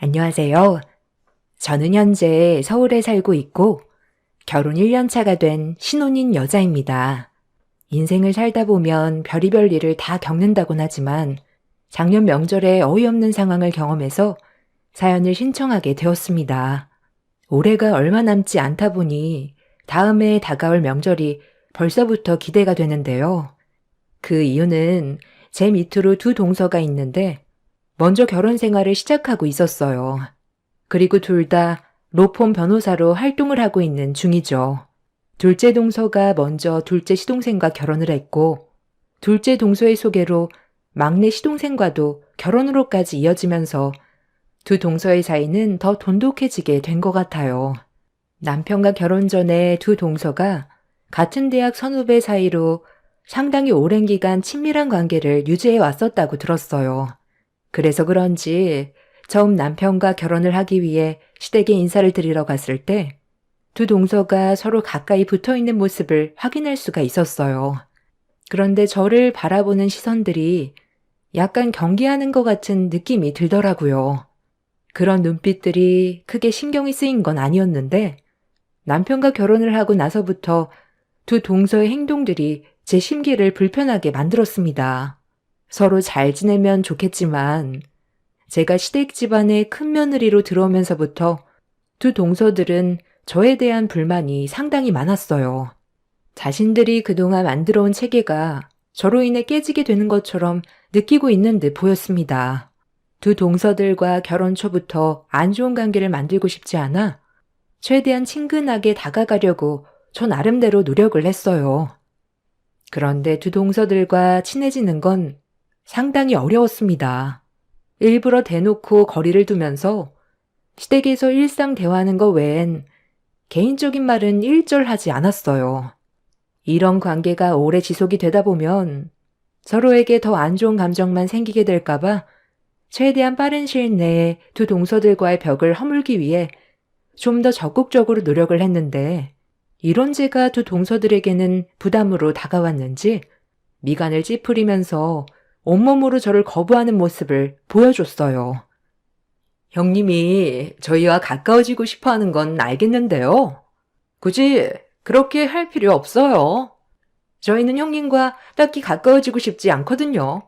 안녕하세요. 저는 현재 서울에 살고 있고 결혼 1년 차가 된 신혼인 여자입니다. 인생을 살다 보면 별의별 일을 다 겪는다곤 하지만 작년 명절에 어이없는 상황을 경험해서 사연을 신청하게 되었습니다. 올해가 얼마 남지 않다 보니 다음에 다가올 명절이 벌써부터 기대가 되는데요. 그 이유는 제 밑으로 두 동서가 있는데 먼저 결혼 생활을 시작하고 있었어요. 그리고 둘 다 로펌 변호사로 활동을 하고 있는 중이죠. 둘째 동서가 먼저 둘째 시동생과 결혼을 했고, 둘째 동서의 소개로 막내 시동생과도 결혼으로까지 이어지면서 두 동서의 사이는 더 돈독해지게 된 것 같아요. 남편과 결혼 전에 두 동서가 같은 대학 선후배 사이로 상당히 오랜 기간 친밀한 관계를 유지해 왔었다고 들었어요. 그래서 그런지 처음 남편과 결혼을 하기 위해 시댁에 인사를 드리러 갔을 때 두 동서가 서로 가까이 붙어 있는 모습을 확인할 수가 있었어요. 그런데 저를 바라보는 시선들이 약간 경계하는 것 같은 느낌이 들더라고요. 그런 눈빛들이 크게 신경이 쓰인 건 아니었는데 남편과 결혼을 하고 나서부터 두 동서의 행동들이 제 심기를 불편하게 만들었습니다. 서로 잘 지내면 좋겠지만 제가 시댁 집안의 큰 며느리로 들어오면서부터 두 동서들은 저에 대한 불만이 상당히 많았어요. 자신들이 그동안 만들어온 체계가 저로 인해 깨지게 되는 것처럼 느끼고 있는 듯 보였습니다. 두 동서들과 결혼 초부터 안 좋은 관계를 만들고 싶지 않아 최대한 친근하게 다가가려고 저 나름대로 노력을 했어요. 그런데 두 동서들과 친해지는 건 상당히 어려웠습니다. 일부러 대놓고 거리를 두면서 시댁에서 일상 대화하는 것 외엔 개인적인 말은 일절하지 않았어요. 이런 관계가 오래 지속이 되다 보면 서로에게 더 안 좋은 감정만 생기게 될까봐 최대한 빠른 시일 내에 두 동서들과의 벽을 허물기 위해 좀 더 적극적으로 노력을 했는데 이런 제가 두 동서들에게는 부담으로 다가왔는지 미간을 찌푸리면서 온몸으로 저를 거부하는 모습을 보여줬어요. 형님이 저희와 가까워지고 싶어 하는 건 알겠는데요. 굳이 그렇게 할 필요 없어요. 저희는 형님과 딱히 가까워지고 싶지 않거든요.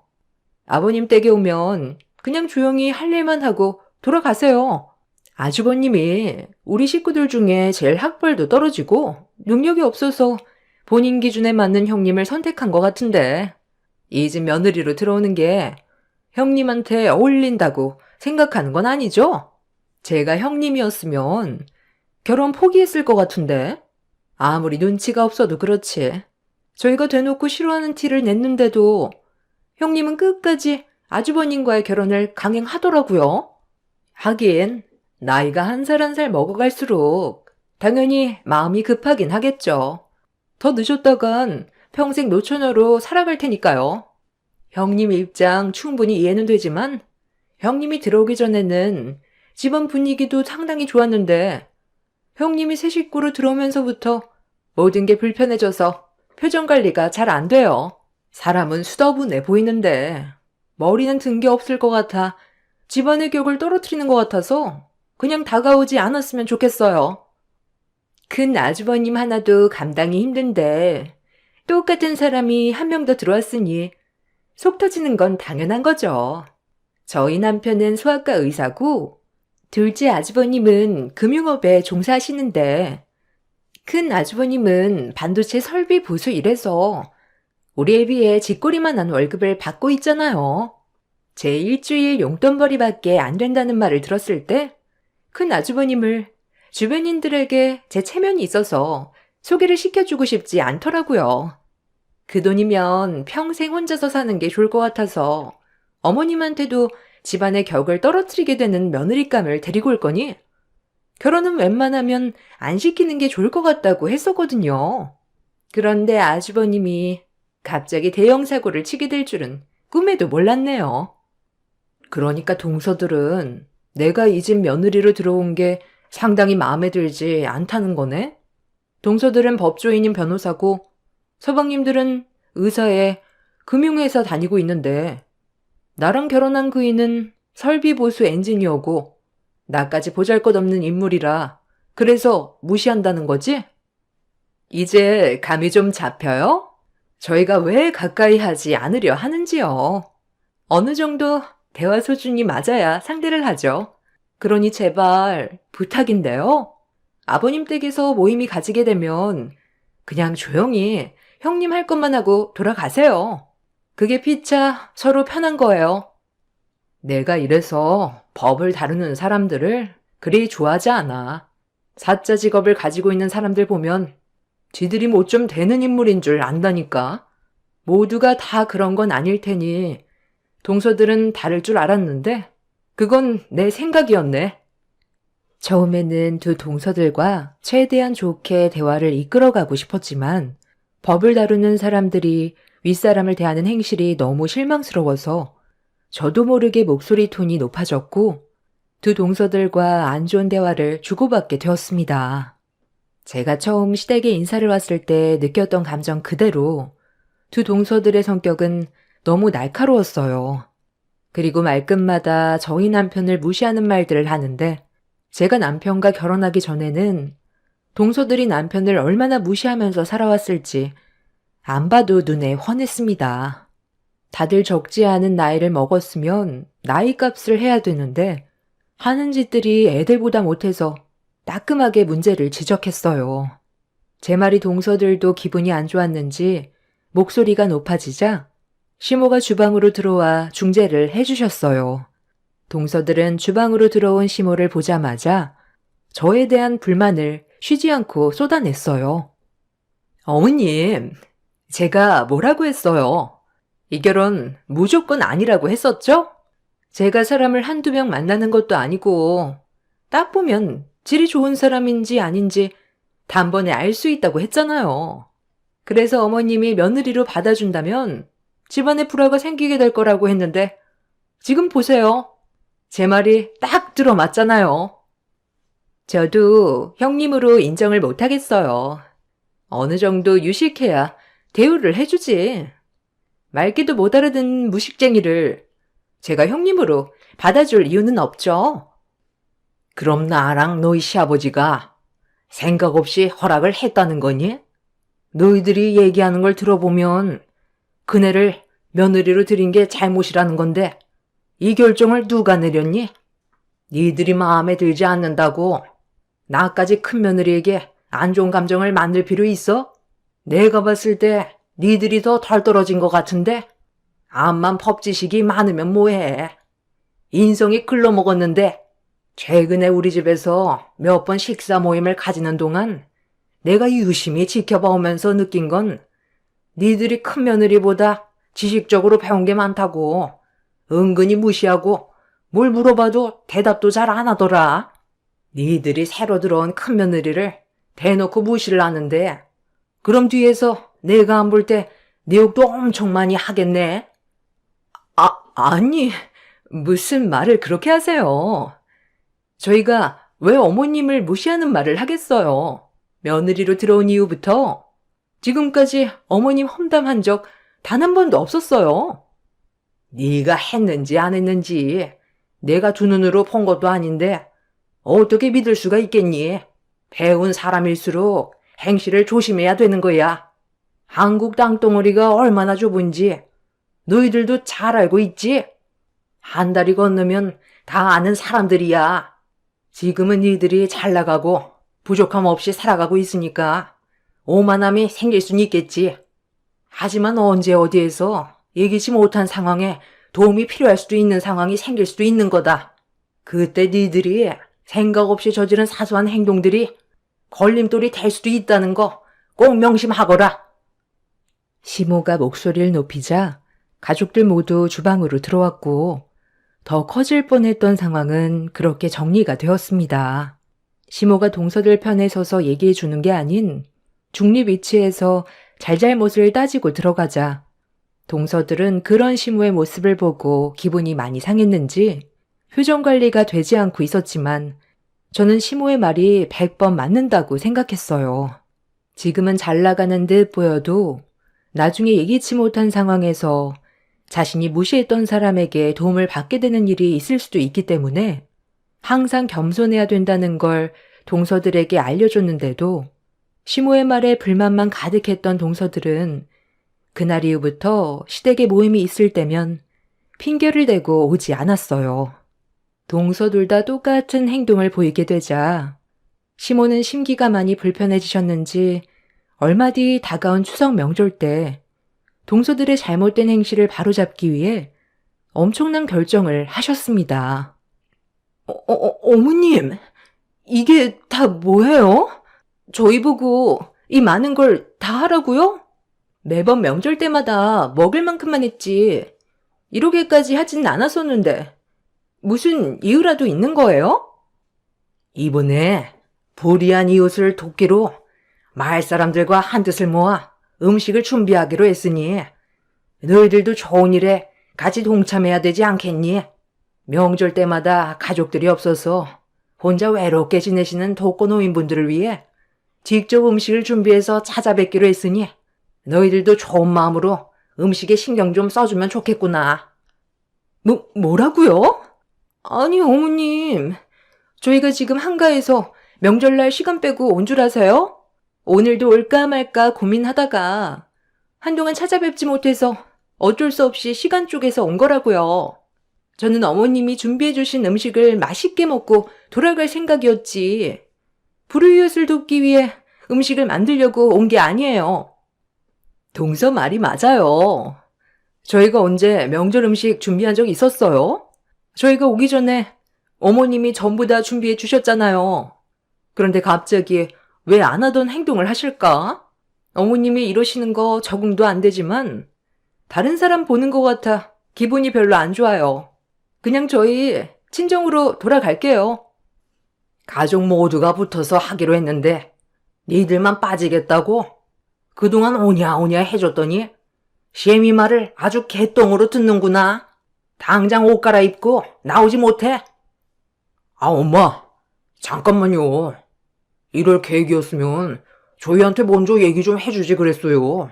아버님 댁에 오면 그냥 조용히 할 일만 하고 돌아가세요. 아주버님이 우리 식구들 중에 제일 학벌도 떨어지고 능력이 없어서 본인 기준에 맞는 형님을 선택한 것 같은데 이 집 며느리로 들어오는 게 형님한테 어울린다고 생각하는 건 아니죠? 제가 형님이었으면 결혼 포기했을 것 같은데 아무리 눈치가 없어도 그렇지. 저희가 대놓고 싫어하는 티를 냈는데도 형님은 끝까지 아주버님과의 결혼을 강행하더라고요. 하긴 나이가 한 살 한 살 먹어갈수록 당연히 마음이 급하긴 하겠죠. 더 늦었다간 평생 노처녀로 살아갈 테니까요. 형님 입장 충분히 이해는 되지만 형님이 들어오기 전에는 집안 분위기도 상당히 좋았는데 형님이 새 식구로 들어오면서부터 모든 게 불편해져서 표정 관리가 잘 안 돼요. 사람은 수더분해 보이는데 머리는 든 게 없을 것 같아 집안의 격을 떨어뜨리는 것 같아서 그냥 다가오지 않았으면 좋겠어요. 큰 아주버님 하나도 감당이 힘든데 똑같은 사람이 한 명 더 들어왔으니 속 터지는 건 당연한 거죠. 저희 남편은 소아과 의사고 둘째 아주버님은 금융업에 종사하시는데 큰 아주버님은 반도체 설비 보수 일해서 우리에 비해 쥐꼬리만한 월급을 받고 있잖아요. 제 일주일 용돈벌이밖에 안 된다는 말을 들었을 때 큰 아주버님을 주변인들에게 제 체면이 있어서 소개를 시켜주고 싶지 않더라고요. 그 돈이면 평생 혼자서 사는 게 좋을 것 같아서 어머님한테도 집안의 격을 떨어뜨리게 되는 며느리감을 데리고 올 거니 결혼은 웬만하면 안 시키는 게 좋을 것 같다고 했었거든요. 그런데 아주버님이 갑자기 대형 사고를 치게 될 줄은 꿈에도 몰랐네요. 그러니까 동서들은 내가 이 집 며느리로 들어온 게 상당히 마음에 들지 않다는 거네? 동서들은 법조인인 변호사고 서방님들은 의사에 금융회사 다니고 있는데 나랑 결혼한 그이는 설비보수 엔지니어고 나까지 보잘것없는 인물이라 그래서 무시한다는 거지? 이제 감이 좀 잡혀요? 저희가 왜 가까이 하지 않으려 하는지요. 어느 정도 대화 수준이 맞아야 상대를 하죠. 그러니 제발 부탁인데요. 아버님 댁에서 모임이 가지게 되면 그냥 조용히 형님 할 것만 하고 돌아가세요. 그게 피차 서로 편한 거예요. 내가 이래서 법을 다루는 사람들을 그리 좋아하지 않아. 사자 직업을 가지고 있는 사람들 보면 쥐들이 뭐 좀 되는 인물인 줄 안다니까. 모두가 다 그런 건 아닐 테니 동서들은 다를 줄 알았는데 그건 내 생각이었네. 처음에는 두 동서들과 최대한 좋게 대화를 이끌어가고 싶었지만 법을 다루는 사람들이 윗사람을 대하는 행실이 너무 실망스러워서 저도 모르게 목소리 톤이 높아졌고 두 동서들과 안 좋은 대화를 주고받게 되었습니다. 제가 처음 시댁에 인사를 왔을 때 느꼈던 감정 그대로 두 동서들의 성격은 너무 날카로웠어요. 그리고 말끝마다 저희 남편을 무시하는 말들을 하는데 제가 남편과 결혼하기 전에는 동서들이 남편을 얼마나 무시하면서 살아왔을지 안 봐도 눈에 훤했습니다. 다들 적지 않은 나이를 먹었으면 나이값을 해야 되는데 하는 짓들이 애들보다 못해서 따끔하게 문제를 지적했어요. 제 말이 동서들도 기분이 안 좋았는지 목소리가 높아지자 시모가 주방으로 들어와 중재를 해주셨어요. 동서들은 주방으로 들어온 시모를 보자마자 저에 대한 불만을 쉬지 않고 쏟아냈어요. 어머님, 제가 뭐라고 했어요? 이 결혼 무조건 아니라고 했었죠? 제가 사람을 한두 명 만나는 것도 아니고 딱 보면 질이 좋은 사람인지 아닌지 단번에 알 수 있다고 했잖아요. 그래서 어머님이 며느리로 받아준다면 집안에 불화가 생기게 될 거라고 했는데 지금 보세요. 제 말이 딱 들어맞잖아요. 저도 형님으로 인정을 못하겠어요. 어느 정도 유식해야 대우를 해주지. 말귀도 못 알아듣는 무식쟁이를 제가 형님으로 받아줄 이유는 없죠. 그럼 나랑 너희 시아버지가 생각 없이 허락을 했다는 거니? 너희들이 얘기하는 걸 들어보면 그네를 며느리로 들인 게 잘못이라는 건데 이 결정을 누가 내렸니? 니들이 마음에 들지 않는다고 나까지 큰 며느리에게 안 좋은 감정을 만들 필요 있어? 내가 봤을 때 니들이 더 덜 떨어진 것 같은데 암만 법지식이 많으면 뭐해. 인성이 글러먹었는데 최근에 우리 집에서 몇 번 식사 모임을 가지는 동안 내가 유심히 지켜봐오면서 느낀 건 니들이 큰 며느리보다 지식적으로 배운 게 많다고 은근히 무시하고 뭘 물어봐도 대답도 잘 안 하더라. 니들이 새로 들어온 큰 며느리를 대놓고 무시를 하는데 그럼 뒤에서 내가 안 볼 때 내 욕도 엄청 많이 하겠네. 아니, 무슨 말을 그렇게 하세요. 저희가 왜 어머님을 무시하는 말을 하겠어요. 며느리로 들어온 이후부터 지금까지 어머님 험담한 적 단 한 번도 없었어요. 네가 했는지 안 했는지 내가 두 눈으로 본 것도 아닌데 어떻게 믿을 수가 있겠니? 배운 사람일수록 행실을 조심해야 되는 거야. 한국 땅덩어리가 얼마나 좁은지 너희들도 잘 알고 있지? 한 달이 건너면 다 아는 사람들이야. 지금은 니들이 잘 나가고 부족함 없이 살아가고 있으니까 오만함이 생길 순 있겠지. 하지만 언제 어디에서 예기치 못한 상황에 도움이 필요할 수도 있는 상황이 생길 수도 있는 거다. 그때 니들이 생각 없이 저지른 사소한 행동들이 걸림돌이 될 수도 있다는 거 꼭 명심하거라. 시모가 목소리를 높이자 가족들 모두 주방으로 들어왔고 더 커질 뻔했던 상황은 그렇게 정리가 되었습니다. 시모가 동서들 편에 서서 얘기해 주는 게 아닌 중립 위치에서 잘잘못을 따지고 들어가자 동서들은 그런 시모의 모습을 보고 기분이 많이 상했는지 표정 관리가 되지 않고 있었지만 저는 시모의 말이 100번 맞는다고 생각했어요. 지금은 잘 나가는 듯 보여도 나중에 예기치 못한 상황에서 자신이 무시했던 사람에게 도움을 받게 되는 일이 있을 수도 있기 때문에 항상 겸손해야 된다는 걸 동서들에게 알려줬는데도 시모의 말에 불만만 가득했던 동서들은 그날 이후부터 시댁에 모임이 있을 때면 핑계를 대고 오지 않았어요. 동서 둘 다 똑같은 행동을 보이게 되자 시모는 심기가 많이 불편해지셨는지 얼마 뒤 다가온 추석 명절 때 동서들의 잘못된 행실을 바로잡기 위해 엄청난 결정을 하셨습니다. 어머님, 이게 다 뭐예요? 저희 보고 이 많은 걸 다 하라고요? 매번 명절 때마다 먹을 만큼만 했지. 이러게까지 하진 않았었는데 무슨 이유라도 있는 거예요? 이번에 불의한 이웃을 돕기로 마을 사람들과 한뜻을 모아 음식을 준비하기로 했으니 너희들도 좋은 일에 같이 동참해야 되지 않겠니? 명절 때마다 가족들이 없어서 혼자 외롭게 지내시는 독거노인분들을 위해 직접 음식을 준비해서 찾아뵙기로 했으니 너희들도 좋은 마음으로 음식에 신경 좀 써주면 좋겠구나. 뭐라고요? 아니 어머님, 저희가 지금 한가해서 명절날 시간 빼고 온 줄 아세요? 오늘도 올까 말까 고민하다가 한동안 찾아뵙지 못해서 어쩔 수 없이 시간 쪼개서 온 거라고요. 저는 어머님이 준비해 주신 음식을 맛있게 먹고 돌아갈 생각이었지. 불우이웃을 돕기 위해 음식을 만들려고 온 게 아니에요. 동서 말이 맞아요. 저희가 언제 명절 음식 준비한 적 있었어요? 저희가 오기 전에 어머님이 전부 다 준비해 주셨잖아요. 그런데 갑자기 왜 안 하던 행동을 하실까? 어머님이 이러시는 거 적응도 안 되지만 다른 사람 보는 것 같아 기분이 별로 안 좋아요. 그냥 저희 친정으로 돌아갈게요. 가족 모두가 붙어서 하기로 했는데 니들만 빠지겠다고? 그동안 오냐오냐 해줬더니 시애미 말을 아주 개똥으로 듣는구나. 당장 옷 갈아입고 나오지 못해. 엄마, 잠깐만요. 이럴 계획이었으면 저희한테 먼저 얘기 좀 해주지 그랬어요.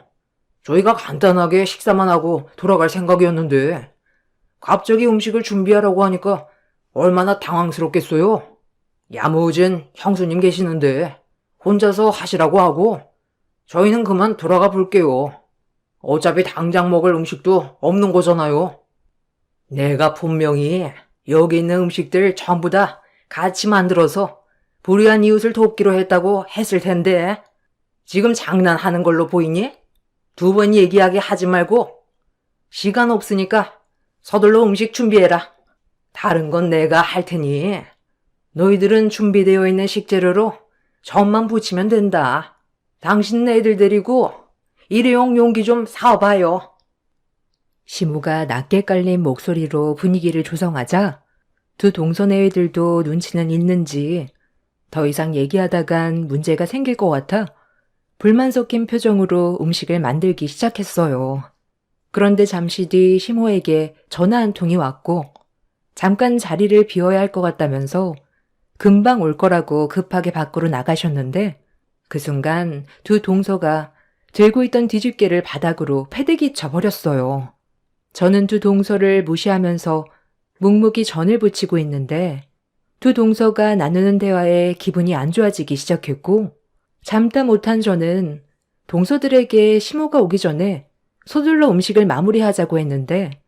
저희가 간단하게 식사만 하고 돌아갈 생각이었는데 갑자기 음식을 준비하라고 하니까 얼마나 당황스럽겠어요. 야무진 형수님 계시는데 혼자서 하시라고 하고 저희는 그만 돌아가 볼게요. 어차피 당장 먹을 음식도 없는 거잖아요. 내가 분명히 여기 있는 음식들 전부 다 같이 만들어서 불의한 이웃을 돕기로 했다고 했을 텐데 지금 장난하는 걸로 보이니? 두 번 얘기하게 하지 말고 시간 없으니까 서둘러 음식 준비해라. 다른 건 내가 할 테니 너희들은 준비되어 있는 식재료로 전만 부치면 된다. 당신 애들 데리고 일회용 용기 좀 사와봐요. 시무가 낮게 깔린 목소리로 분위기를 조성하자 두 동선의 애들도 눈치는 있는지 더 이상 얘기하다간 문제가 생길 것 같아 불만 섞인 표정으로 음식을 만들기 시작했어요. 그런데 잠시 뒤 시모에게 전화 한 통이 왔고 잠깐 자리를 비워야 할 것 같다면서 금방 올 거라고 급하게 밖으로 나가셨는데 그 순간 두 동서가 들고 있던 뒤집개를 바닥으로 패대기 쳐버렸어요. 저는 두 동서를 무시하면서 묵묵히 전을 부치고 있는데 두 동서가 나누는 대화에 기분이 안 좋아지기 시작했고 참다 못한 저는 동서들에게 시모가 오기 전에 서둘러 음식을 마무리하자고 했는데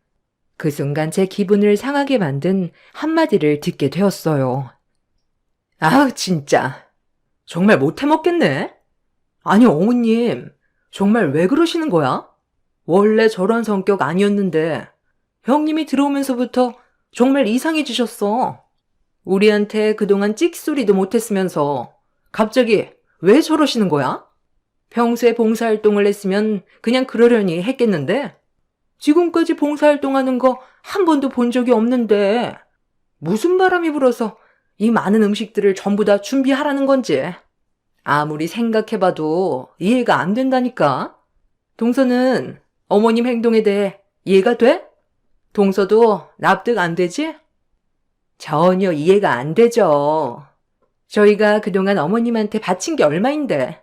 그 순간 제 기분을 상하게 만든 한마디를 듣게 되었어요. 진짜. 정말 못해 먹겠네. 아니 어머님, 정말 왜 그러시는 거야? 원래 저런 성격 아니었는데 형님이 들어오면서부터 정말 이상해지셨어. 우리한테 그동안 찍소리도 못했으면서 갑자기 왜 저러시는 거야? 평소에 봉사활동을 했으면 그냥 그러려니 했겠는데 지금까지 봉사활동하는 거 한 번도 본 적이 없는데 무슨 바람이 불어서 이 많은 음식들을 전부 다 준비하라는 건지 아무리 생각해봐도 이해가 안 된다니까. 동서는 어머님 행동에 대해 이해가 돼? 동서도 납득 안 되지? 전혀 이해가 안 되죠. 저희가 그동안 어머님한테 바친 게 얼마인데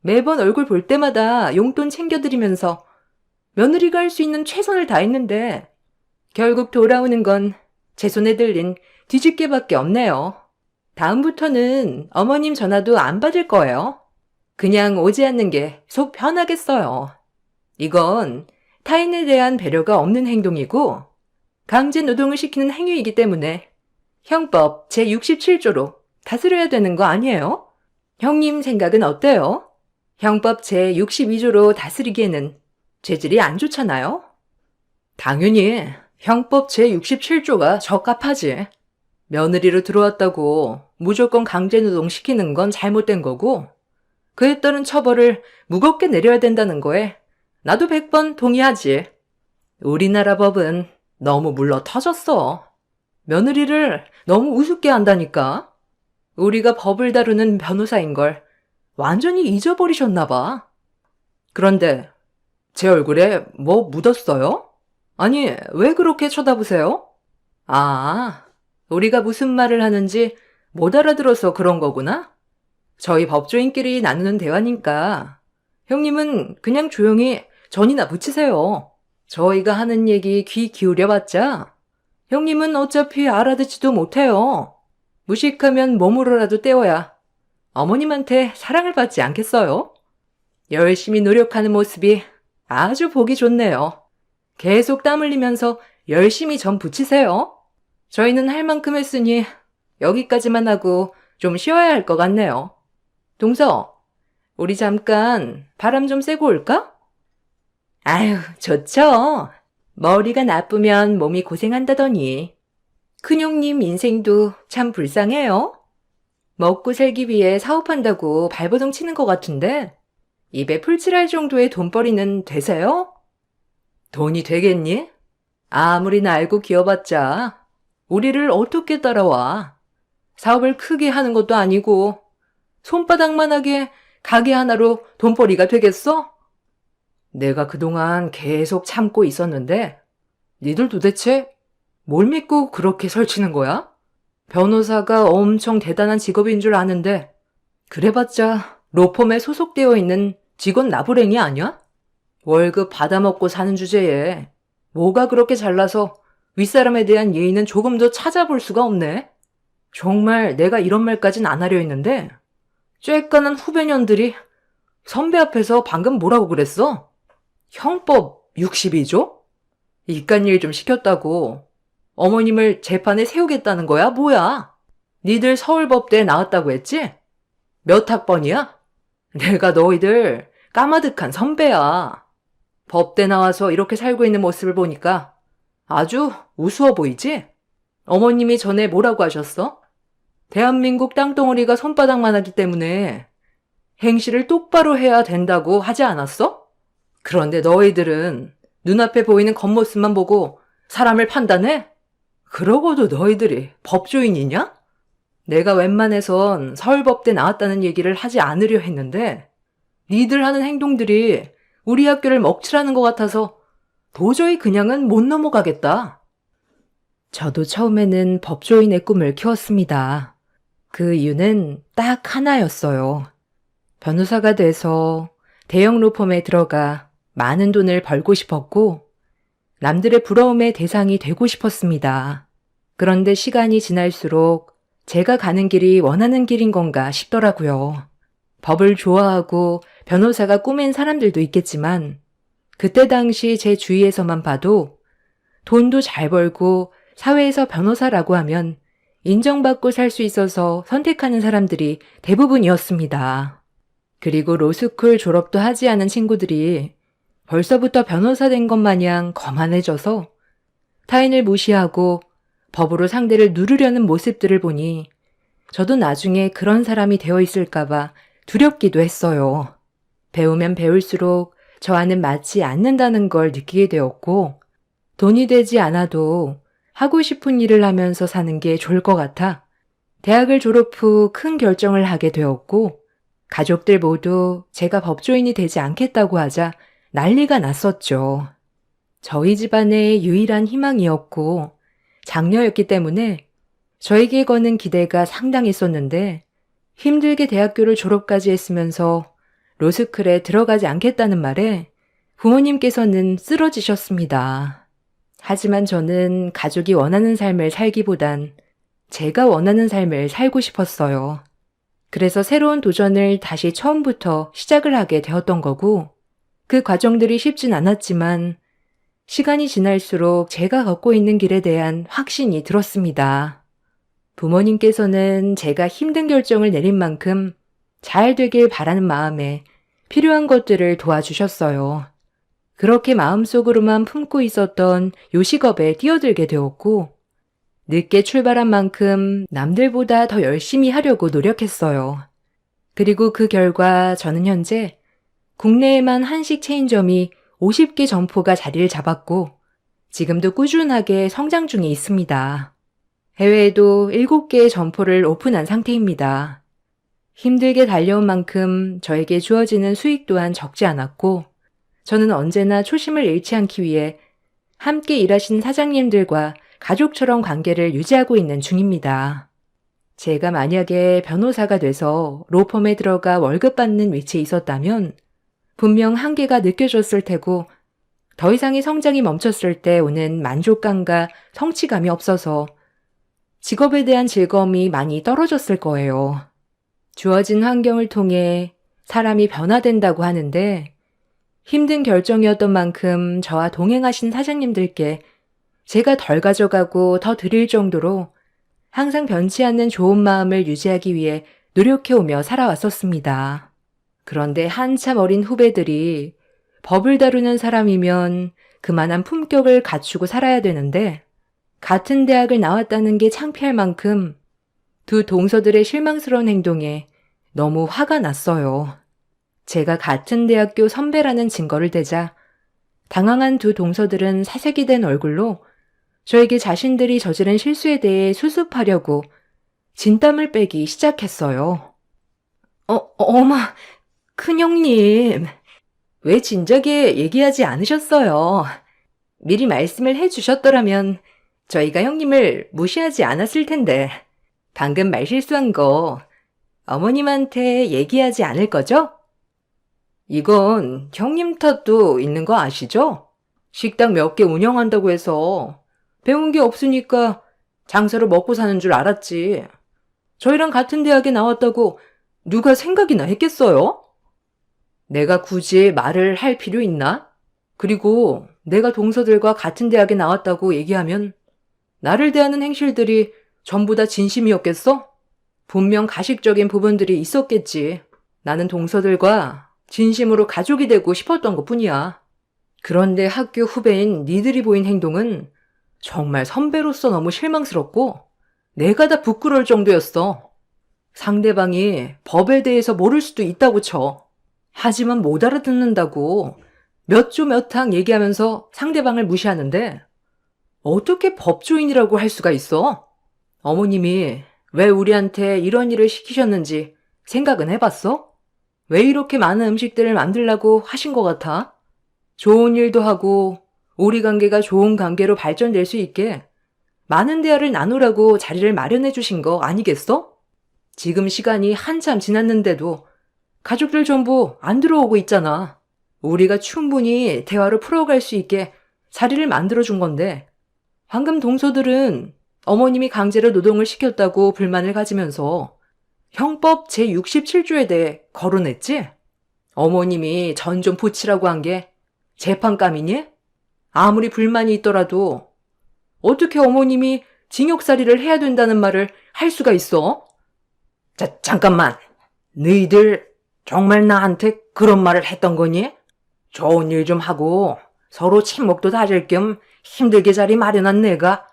매번 얼굴 볼 때마다 용돈 챙겨드리면서 며느리가 할 수 있는 최선을 다했는데 결국 돌아오는 건 제 손에 들린 뒤집개밖에 없네요. 다음부터는 어머님 전화도 안 받을 거예요. 그냥 오지 않는 게 속 편하겠어요. 이건 타인에 대한 배려가 없는 행동이고 강제 노동을 시키는 행위이기 때문에 형법 제67조로 다스려야 되는 거 아니에요? 형님 생각은 어때요? 형법 제62조로 다스리기에는 죄질이 안 좋잖아요? 당연히 형법 제67조가 적합하지. 며느리로 들어왔다고 무조건 강제노동 시키는 건 잘못된 거고 그에 따른 처벌을 무겁게 내려야 된다는 거에 나도 100번 동의하지. 우리나라 법은 너무 물러 터졌어. 며느리를 너무 우습게 한다니까. 우리가 법을 다루는 변호사인 걸 완전히 잊어버리셨나 봐. 그런데 제 얼굴에 뭐 묻었어요? 아니, 왜 그렇게 쳐다보세요? 아, 우리가 무슨 말을 하는지 못 알아들어서 그런 거구나? 저희 법조인끼리 나누는 대화니까 형님은 그냥 조용히 전이나 붙이세요. 저희가 하는 얘기 귀 기울여봤자 형님은 어차피 알아듣지도 못해요. 무식하면 몸으로라도 때워야 어머님한테 사랑을 받지 않겠어요? 열심히 노력하는 모습이 아주 보기 좋네요. 계속 땀 흘리면서 열심히 전 붙이세요. 저희는 할 만큼 했으니 여기까지만 하고 좀 쉬어야 할 것 같네요. 동서, 우리 잠깐 바람 좀 쐬고 올까? 아유, 좋죠. 머리가 나쁘면 몸이 고생한다더니. 큰형님 인생도 참 불쌍해요. 먹고 살기 위해 사업한다고 발버둥 치는 것 같은데 입에 풀칠할 정도의 돈벌이는 되세요? 돈이 되겠니? 아무리 알고 기어봤자 우리를 어떻게 따라와. 사업을 크게 하는 것도 아니고 손바닥만하게 가게 하나로 돈벌이가 되겠어? 내가 그동안 계속 참고 있었는데 니들 도대체 뭘 믿고 그렇게 설치는 거야? 변호사가 엄청 대단한 직업인 줄 아는데 그래봤자 로펌에 소속되어 있는 직원 나부랭이 아니야? 월급 받아먹고 사는 주제에 뭐가 그렇게 잘나서 윗사람에 대한 예의는 조금 더 찾아볼 수가 없네. 정말 내가 이런 말까진 안 하려 했는데 쬐깐한 후배년들이 선배 앞에서 방금 뭐라고 그랬어? 형법 62조? 이깟 일 좀 시켰다고 어머님을 재판에 세우겠다는 거야? 뭐야? 니들 서울법대에 나왔다고 했지? 몇 학번이야? 내가 너희들 까마득한 선배야. 법대 나와서 이렇게 살고 있는 모습을 보니까 아주 우스워 보이지? 어머님이 전에 뭐라고 하셨어? 대한민국 땅덩어리가 손바닥만 하기 때문에 행실을 똑바로 해야 된다고 하지 않았어? 그런데 너희들은 눈앞에 보이는 겉모습만 보고 사람을 판단해? 그러고도 너희들이 법조인이냐? 내가 웬만해선 서울법대 나왔다는 얘기를 하지 않으려 했는데 니들 하는 행동들이 우리 학교를 먹칠하는 것 같아서 도저히 그냥은 못 넘어가겠다. 저도 처음에는 법조인의 꿈을 키웠습니다. 그 이유는 딱 하나였어요. 변호사가 돼서 대형 로펌에 들어가 많은 돈을 벌고 싶었고 남들의 부러움의 대상이 되고 싶었습니다. 그런데 시간이 지날수록 제가 가는 길이 원하는 길인 건가 싶더라고요. 법을 좋아하고 변호사가 꿈인 사람들도 있겠지만 그때 당시 제 주위에서만 봐도 돈도 잘 벌고 사회에서 변호사라고 하면 인정받고 살 수 있어서 선택하는 사람들이 대부분이었습니다. 그리고 로스쿨 졸업도 하지 않은 친구들이 벌써부터 변호사 된 것 마냥 거만해져서 타인을 무시하고 법으로 상대를 누르려는 모습들을 보니 저도 나중에 그런 사람이 되어 있을까봐 두렵기도 했어요. 배우면 배울수록 저와는 맞지 않는다는 걸 느끼게 되었고 돈이 되지 않아도 하고 싶은 일을 하면서 사는 게 좋을 것 같아 대학을 졸업 후 큰 결정을 하게 되었고 가족들 모두 제가 법조인이 되지 않겠다고 하자 난리가 났었죠. 저희 집안의 유일한 희망이었고 장녀였기 때문에 저에게 거는 기대가 상당했었는데 힘들게 대학교를 졸업까지 했으면서 로스쿨에 들어가지 않겠다는 말에 부모님께서는 쓰러지셨습니다. 하지만 저는 가족이 원하는 삶을 살기보단 제가 원하는 삶을 살고 싶었어요. 그래서 새로운 도전을 다시 처음부터 시작을 하게 되었던 거고, 그 과정들이 쉽진 않았지만 시간이 지날수록 제가 걷고 있는 길에 대한 확신이 들었습니다. 부모님께서는 제가 힘든 결정을 내린 만큼 잘 되길 바라는 마음에 필요한 것들을 도와주셨어요. 그렇게 마음속으로만 품고 있었던 요식업에 뛰어들게 되었고, 늦게 출발한 만큼 남들보다 더 열심히 하려고 노력했어요. 그리고 그 결과 저는 현재 국내에만 한식 체인점이 50개 점포가 자리를 잡았고, 지금도 꾸준하게 성장 중에 있습니다. 해외에도 7개의 점포를 오픈한 상태입니다. 힘들게 달려온 만큼 저에게 주어지는 수익 또한 적지 않았고, 저는 언제나 초심을 잃지 않기 위해 함께 일하신 사장님들과 가족처럼 관계를 유지하고 있는 중입니다. 제가 만약에 변호사가 돼서 로펌에 들어가 월급 받는 위치에 있었다면 분명 한계가 느껴졌을 테고, 더 이상의 성장이 멈췄을 때 오는 만족감과 성취감이 없어서 직업에 대한 즐거움이 많이 떨어졌을 거예요. 주어진 환경을 통해 사람이 변화된다고 하는데, 힘든 결정이었던 만큼 저와 동행하신 사장님들께 제가 덜 가져가고 더 드릴 정도로 항상 변치 않는 좋은 마음을 유지하기 위해 노력해오며 살아왔었습니다. 그런데 한참 어린 후배들이 법을 다루는 사람이면 그만한 품격을 갖추고 살아야 되는데, 같은 대학을 나왔다는 게 창피할 만큼 두 동서들의 실망스러운 행동에 너무 화가 났어요. 제가 같은 대학교 선배라는 증거를 대자 당황한 두 동서들은 사색이 된 얼굴로 저에게 자신들이 저지른 실수에 대해 수습하려고 진땀을 빼기 시작했어요. 어머, 큰형님, 왜 진작에 얘기하지 않으셨어요? 미리 말씀을 해주셨더라면 저희가 형님을 무시하지 않았을 텐데, 방금 말실수한 거 어머님한테 얘기하지 않을 거죠? 이건 형님 탓도 있는 거 아시죠? 식당 몇 개 운영한다고 해서 배운 게 없으니까 장사로 먹고 사는 줄 알았지. 저희랑 같은 대학에 나왔다고 누가 생각이나 했겠어요? 내가 굳이 말을 할 필요 있나? 그리고 내가 동서들과 같은 대학에 나왔다고 얘기하면 나를 대하는 행실들이 전부 다 진심이었겠어? 분명 가식적인 부분들이 있었겠지. 나는 동서들과 진심으로 가족이 되고 싶었던 것뿐이야. 그런데 학교 후배인 니들이 보인 행동은 정말 선배로서 너무 실망스럽고 내가 다 부끄러울 정도였어. 상대방이 법에 대해서 모를 수도 있다고 쳐. 하지만 못 알아듣는다고 몇 조 몇 항 얘기하면서 상대방을 무시하는데 어떻게 법조인이라고 할 수가 있어? 어머님이 왜 우리한테 이런 일을 시키셨는지 생각은 해봤어? 왜 이렇게 많은 음식들을 만들라고 하신 것 같아? 좋은 일도 하고 우리 관계가 좋은 관계로 발전될 수 있게 많은 대화를 나누라고 자리를 마련해 주신 거 아니겠어? 지금 시간이 한참 지났는데도 가족들 전부 안 들어오고 있잖아. 우리가 충분히 대화로 풀어갈 수 있게 자리를 만들어준 건데, 방금 동서들은 어머님이 강제로 노동을 시켰다고 불만을 가지면서 형법 제67조에 대해 거론했지? 어머님이 전 좀 붙이라고 한 게 재판감이니? 아무리 불만이 있더라도 어떻게 어머님이 징역살이를 해야 된다는 말을 할 수가 있어? 자, 잠깐만. 너희들 정말 나한테 그런 말을 했던 거니? 좋은 일 좀 하고 서로 친목도 다질 겸 힘들게 자리 마련한 내가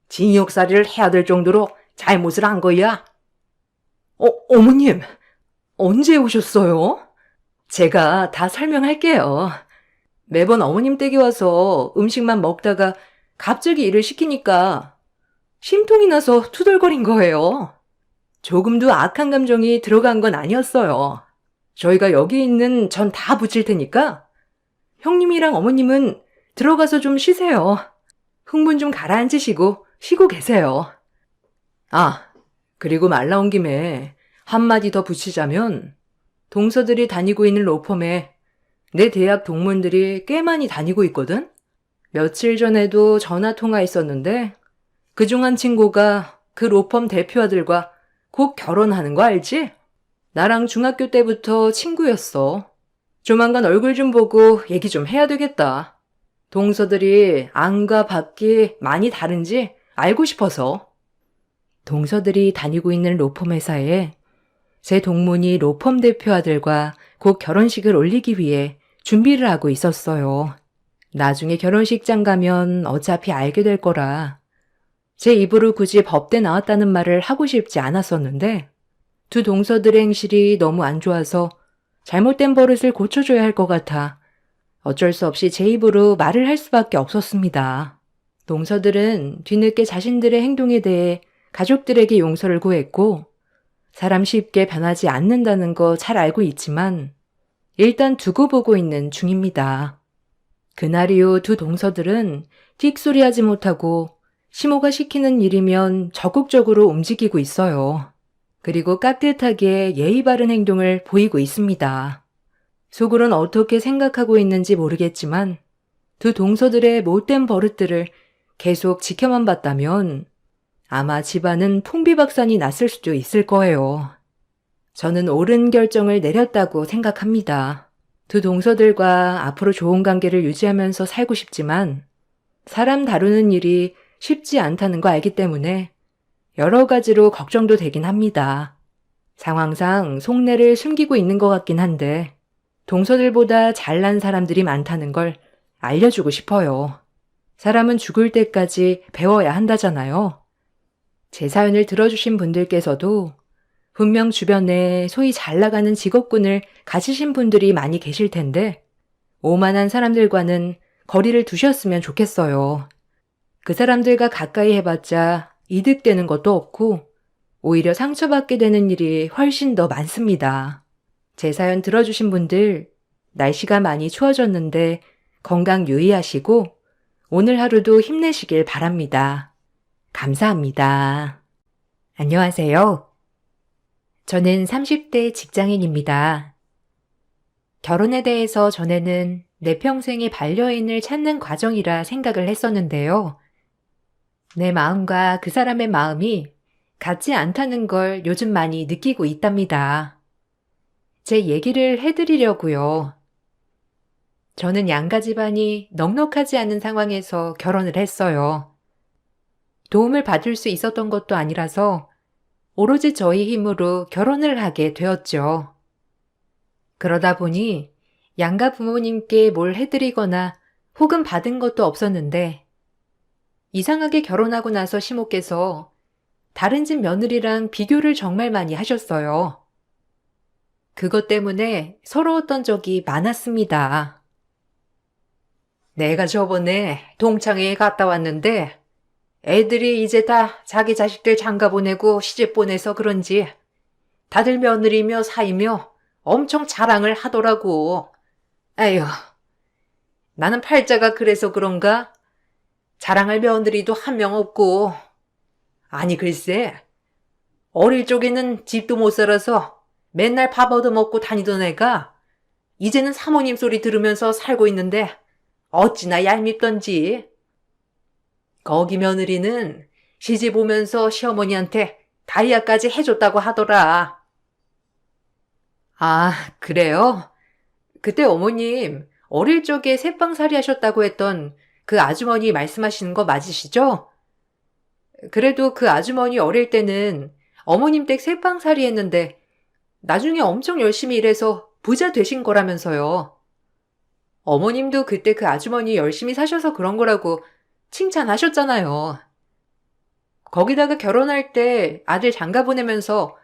징역살이를 해야 될 정도로 잘못을 한 거야? 어머님, 언제 오셨어요? 제가 다 설명할게요. 매번 어머님 댁에 와서 음식만 먹다가 갑자기 일을 시키니까 심통이 나서 투덜거린 거예요. 조금도 악한 감정이 들어간 건 아니었어요. 저희가 여기 있는 전 다 붙일 테니까 형님이랑 어머님은 들어가서 좀 쉬세요. 흥분 좀 가라앉으시고 쉬고 계세요. 아, 그리고 말 나온 김에 한마디 더 붙이자면 동서들이 다니고 있는 로펌에 내 대학 동문들이 꽤 많이 다니고 있거든? 며칠 전에도 전화 통화했었는데 그중 한 친구가 그 로펌 대표 아들과 곧 결혼하는 거 알지? 나랑 중학교 때부터 친구였어. 조만간 얼굴 좀 보고 얘기 좀 해야 되겠다. 동서들이 안과 밖이 많이 다른지 알고 싶어서. 동서들이 다니고 있는 로펌 회사에 제 동문이 로펌 대표 아들과 곧 결혼식을 올리기 위해 준비를 하고 있었어요. 나중에 결혼식장 가면 어차피 알게 될 거라 제 입으로 굳이 법대 나왔다는 말을 하고 싶지 않았었는데 두 동서들의 행실이 너무 안 좋아서 잘못된 버릇을 고쳐줘야 할 것 같아 어쩔 수 없이 제 입으로 말을 할 수밖에 없었습니다. 동서들은 뒤늦게 자신들의 행동에 대해 가족들에게 용서를 구했고 사람 쉽게 변하지 않는다는 거 잘 알고 있지만 일단 두고 보고 있는 중입니다. 그날 이후 두 동서들은 틱소리하지 못하고 시모가 시키는 일이면 적극적으로 움직이고 있어요. 그리고 깍듯하게 예의 바른 행동을 보이고 있습니다. 속으론 어떻게 생각하고 있는지 모르겠지만 두 동서들의 못된 버릇들을 계속 지켜만 봤다면 아마 집안은 풍비박산이 났을 수도 있을 거예요. 저는 옳은 결정을 내렸다고 생각합니다. 두 동서들과 앞으로 좋은 관계를 유지하면서 살고 싶지만 사람 다루는 일이 쉽지 않다는 거 알기 때문에 여러 가지로 걱정도 되긴 합니다. 상황상 속내를 숨기고 있는 것 같긴 한데 동서들보다 잘난 사람들이 많다는 걸 알려주고 싶어요. 사람은 죽을 때까지 배워야 한다잖아요. 제 사연을 들어주신 분들께서도 분명 주변에 소위 잘 나가는 직업군을 가지신 분들이 많이 계실 텐데 오만한 사람들과는 거리를 두셨으면 좋겠어요. 그 사람들과 가까이 해봤자 이득되는 것도 없고 오히려 상처받게 되는 일이 훨씬 더 많습니다. 제 사연 들어주신 분들 날씨가 많이 추워졌는데 건강 유의하시고 오늘 하루도 힘내시길 바랍니다. 감사합니다. 안녕하세요. 저는 30대 직장인입니다. 결혼에 대해서 전에는 내 평생의 반려인을 찾는 과정이라 생각을 했었는데요. 내 마음과 그 사람의 마음이 같지 않다는 걸 요즘 많이 느끼고 있답니다. 제 얘기를 해드리려고요. 저는 양가 집안이 넉넉하지 않은 상황에서 결혼을 했어요. 도움을 받을 수 있었던 것도 아니라서 오로지 저희 힘으로 결혼을 하게 되었죠. 그러다 보니 양가 부모님께 뭘 해드리거나 혹은 받은 것도 없었는데 이상하게 결혼하고 나서 시모께서 다른 집 며느리랑 비교를 정말 많이 하셨어요. 그것 때문에 서러웠던 적이 많았습니다. 내가 저번에 동창회에 갔다 왔는데 애들이 이제 다 자기 자식들 장가 보내고 시집 보내서 그런지 다들 며느리며 사이며 엄청 자랑을 하더라고. 에휴, 나는 팔자가 그래서 그런가? 자랑할 며느리도 한 명 없고. 아니 글쎄, 어릴 적에는 집도 못 살아서 맨날 밥 얻어먹고 다니던 애가 이제는 사모님 소리 들으면서 살고 있는데 어찌나 얄밉던지. 거기 며느리는 시집 오면서 시어머니한테 다이아까지 해줬다고 하더라. 아, 그래요? 그때 어머님 어릴 적에 새빵살이 하셨다고 했던 그 아주머니 말씀하시는 거 맞으시죠? 그래도 그 아주머니 어릴 때는 어머님 댁 새빵살이 했는데 나중에 엄청 열심히 일해서 부자 되신 거라면서요. 어머님도 그때 그 아주머니 열심히 사셔서 그런 거라고 칭찬하셨잖아요. 거기다가 결혼할 때 아들 장가 보내면서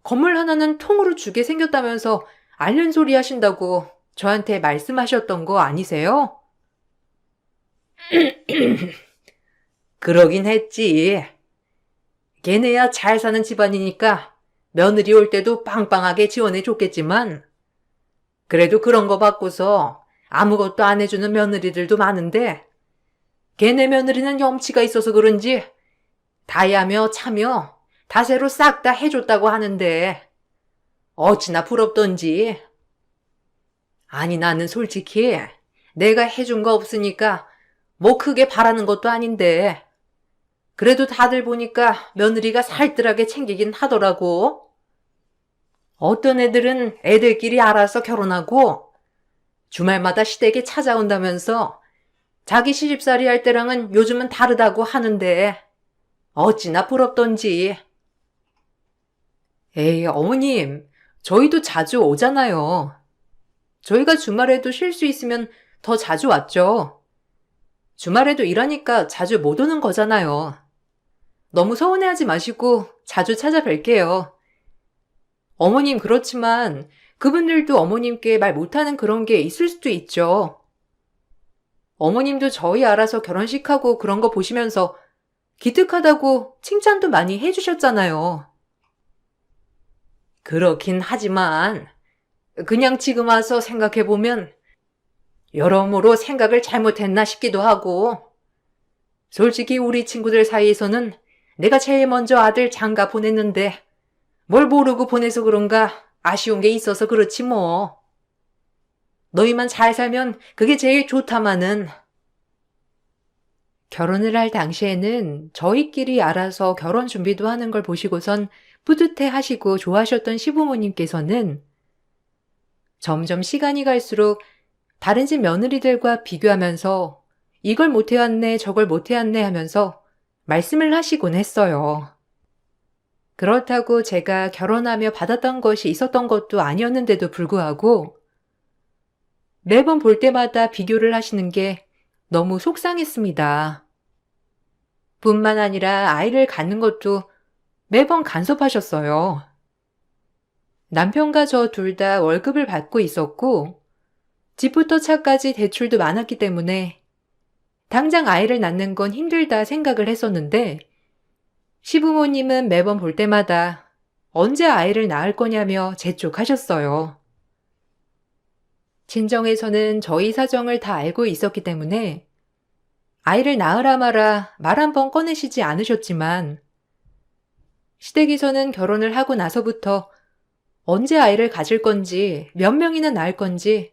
건물 하나는 통으로 주게 생겼다면서 앓는 소리 하신다고 저한테 말씀하셨던 거 아니세요? 그러긴 했지. 걔네야 잘 사는 집안이니까 며느리 올 때도 빵빵하게 지원해 줬겠지만 그래도 그런 거 받고서 아무것도 안 해주는 며느리들도 많은데 걔네 며느리는 염치가 있어서 그런지 다야며 차며 다새로 싹 다 해줬다고 하는데 어찌나 부럽던지. 아니 나는 솔직히 내가 해준 거 없으니까 뭐 크게 바라는 것도 아닌데 그래도 다들 보니까 며느리가 살뜰하게 챙기긴 하더라고. 어떤 애들은 애들끼리 알아서 결혼하고 주말마다 시댁에 찾아온다면서 자기 시집살이 할 때랑은 요즘은 다르다고 하는데 어찌나 부럽던지. 에이, 어머님, 저희도 자주 오잖아요. 저희가 주말에도 쉴 수 있으면 더 자주 왔죠. 주말에도 일하니까 자주 못 오는 거잖아요. 너무 서운해하지 마시고 자주 찾아뵐게요. 어머님 그렇지만 그분들도 어머님께 말 못하는 그런 게 있을 수도 있죠. 어머님도 저희 알아서 결혼식하고 그런 거 보시면서 기특하다고 칭찬도 많이 해주셨잖아요. 그렇긴 하지만 그냥 지금 와서 생각해보면 여러모로 생각을 잘못했나 싶기도 하고 솔직히 우리 친구들 사이에서는 내가 제일 먼저 아들 장가 보냈는데 뭘 모르고 보내서 그런가 아쉬운 게 있어서 그렇지 뭐. 너희만 잘 살면 그게 제일 좋다마는. 결혼을 할 당시에는 저희끼리 알아서 결혼 준비도 하는 걸 보시고선 뿌듯해 하시고 좋아하셨던 시부모님께서는 점점 시간이 갈수록 다른 집 며느리들과 비교하면서 이걸 못해왔네 저걸 못해왔네 하면서 말씀을 하시곤 했어요. 그렇다고 제가 결혼하며 받았던 것이 있었던 것도 아니었는데도 불구하고 매번 볼 때마다 비교를 하시는 게 너무 속상했습니다. 뿐만 아니라 아이를 갖는 것도 매번 간섭하셨어요. 남편과 저 둘 다 월급을 받고 있었고 집부터 차까지 대출도 많았기 때문에 당장 아이를 낳는 건 힘들다 생각을 했었는데 시부모님은 매번 볼 때마다 언제 아이를 낳을 거냐며 재촉하셨어요. 친정에서는 저희 사정을 다 알고 있었기 때문에 아이를 낳으라 마라 말 한 번 꺼내시지 않으셨지만 시댁에서는 결혼을 하고 나서부터 언제 아이를 가질 건지 몇 명이나 낳을 건지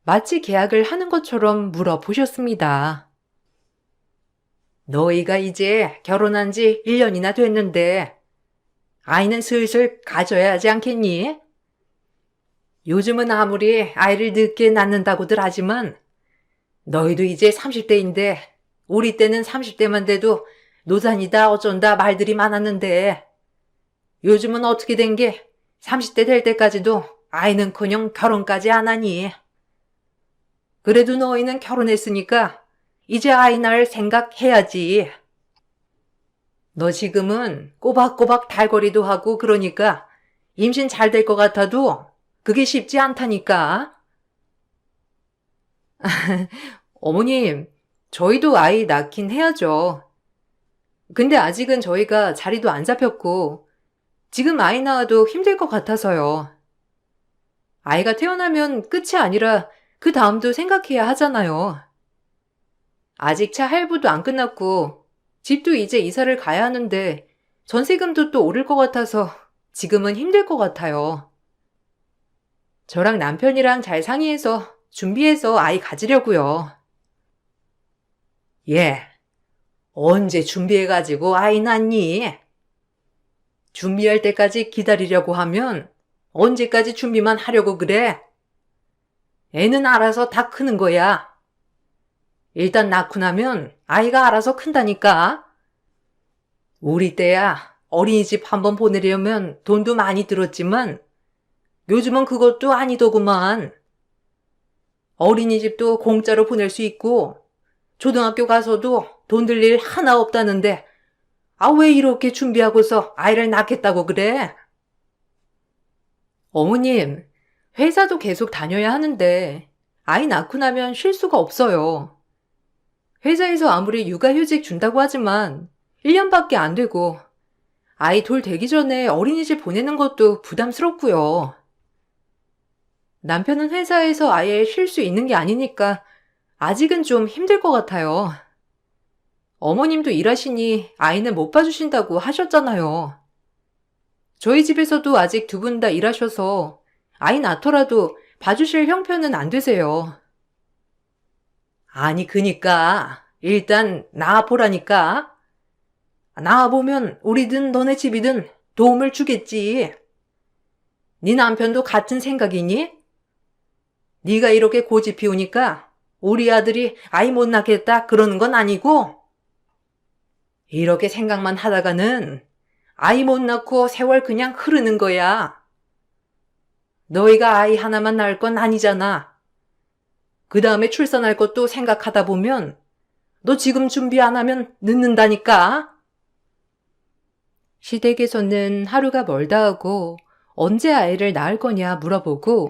마치 계약을 하는 것처럼 물어보셨습니다. 너희가 이제 결혼한 지 1년이나 됐는데 아이는 슬슬 가져야 하지 않겠니? 요즘은 아무리 아이를 늦게 낳는다고들 하지만 너희도 이제 30대인데 우리 때는 30대만 돼도 노산이다 어쩐다 말들이 많았는데 요즘은 어떻게 된 게 30대 될 때까지도 아이는커녕 결혼까지 안 하니. 그래도 너희는 결혼했으니까 이제 아이 낳을 생각해야지. 너 지금은 꼬박꼬박 달거리도 하고 그러니까 임신 잘 될 것 같아도 그게 쉽지 않다니까. 어머님, 저희도 아이 낳긴 해야죠. 근데 아직은 저희가 자리도 안 잡혔고 지금 아이 낳아도 힘들 것 같아서요. 아이가 태어나면 끝이 아니라 그 다음도 생각해야 하잖아요. 아직 차 할부도 안 끝났고 집도 이제 이사를 가야 하는데 전세금도 또 오를 것 같아서 지금은 힘들 것 같아요. 저랑 남편이랑 잘 상의해서 준비해서 아이 가지려고요. 예, 언제 준비해가지고 아이 낳니? 준비할 때까지 기다리려고 하면 언제까지 준비만 하려고 그래? 애는 알아서 다 크는 거야. 일단 낳고 나면 아이가 알아서 큰다니까. 우리 때야 어린이집 한번 보내려면 돈도 많이 들었지만 요즘은 그것도 아니더구만. 어린이집도 공짜로 보낼 수 있고 초등학교 가서도 돈 들 일 하나 없다는데 왜 이렇게 준비하고서 아이를 낳겠다고 그래? 어머님, 회사도 계속 다녀야 하는데 아이 낳고 나면 쉴 수가 없어요. 회사에서 아무리 육아휴직 준다고 하지만 1년밖에 안 되고 아이 돌 되기 전에 어린이집 보내는 것도 부담스럽고요. 남편은 회사에서 아예 쉴 수 있는 게 아니니까 아직은 좀 힘들 것 같아요. 어머님도 일하시니 아이는 못 봐주신다고 하셨잖아요. 저희 집에서도 아직 두 분 다 일하셔서 아이 낳더라도 봐주실 형편은 안 되세요. 아니 그니까 일단 낳아보라니까. 나와보면 우리든 너네 집이든 도움을 주겠지. 네 남편도 같은 생각이니? 네가 이렇게 고집 피우니까 우리 아들이 아이 못 낳겠다 그러는 건 아니고, 이렇게 생각만 하다가는 아이 못 낳고 세월 그냥 흐르는 거야. 너희가 아이 하나만 낳을 건 아니잖아. 그 다음에 출산할 것도 생각하다 보면 너 지금 준비 안 하면 늦는다니까. 시댁에서는 하루가 멀다 하고 언제 아이를 낳을 거냐 물어보고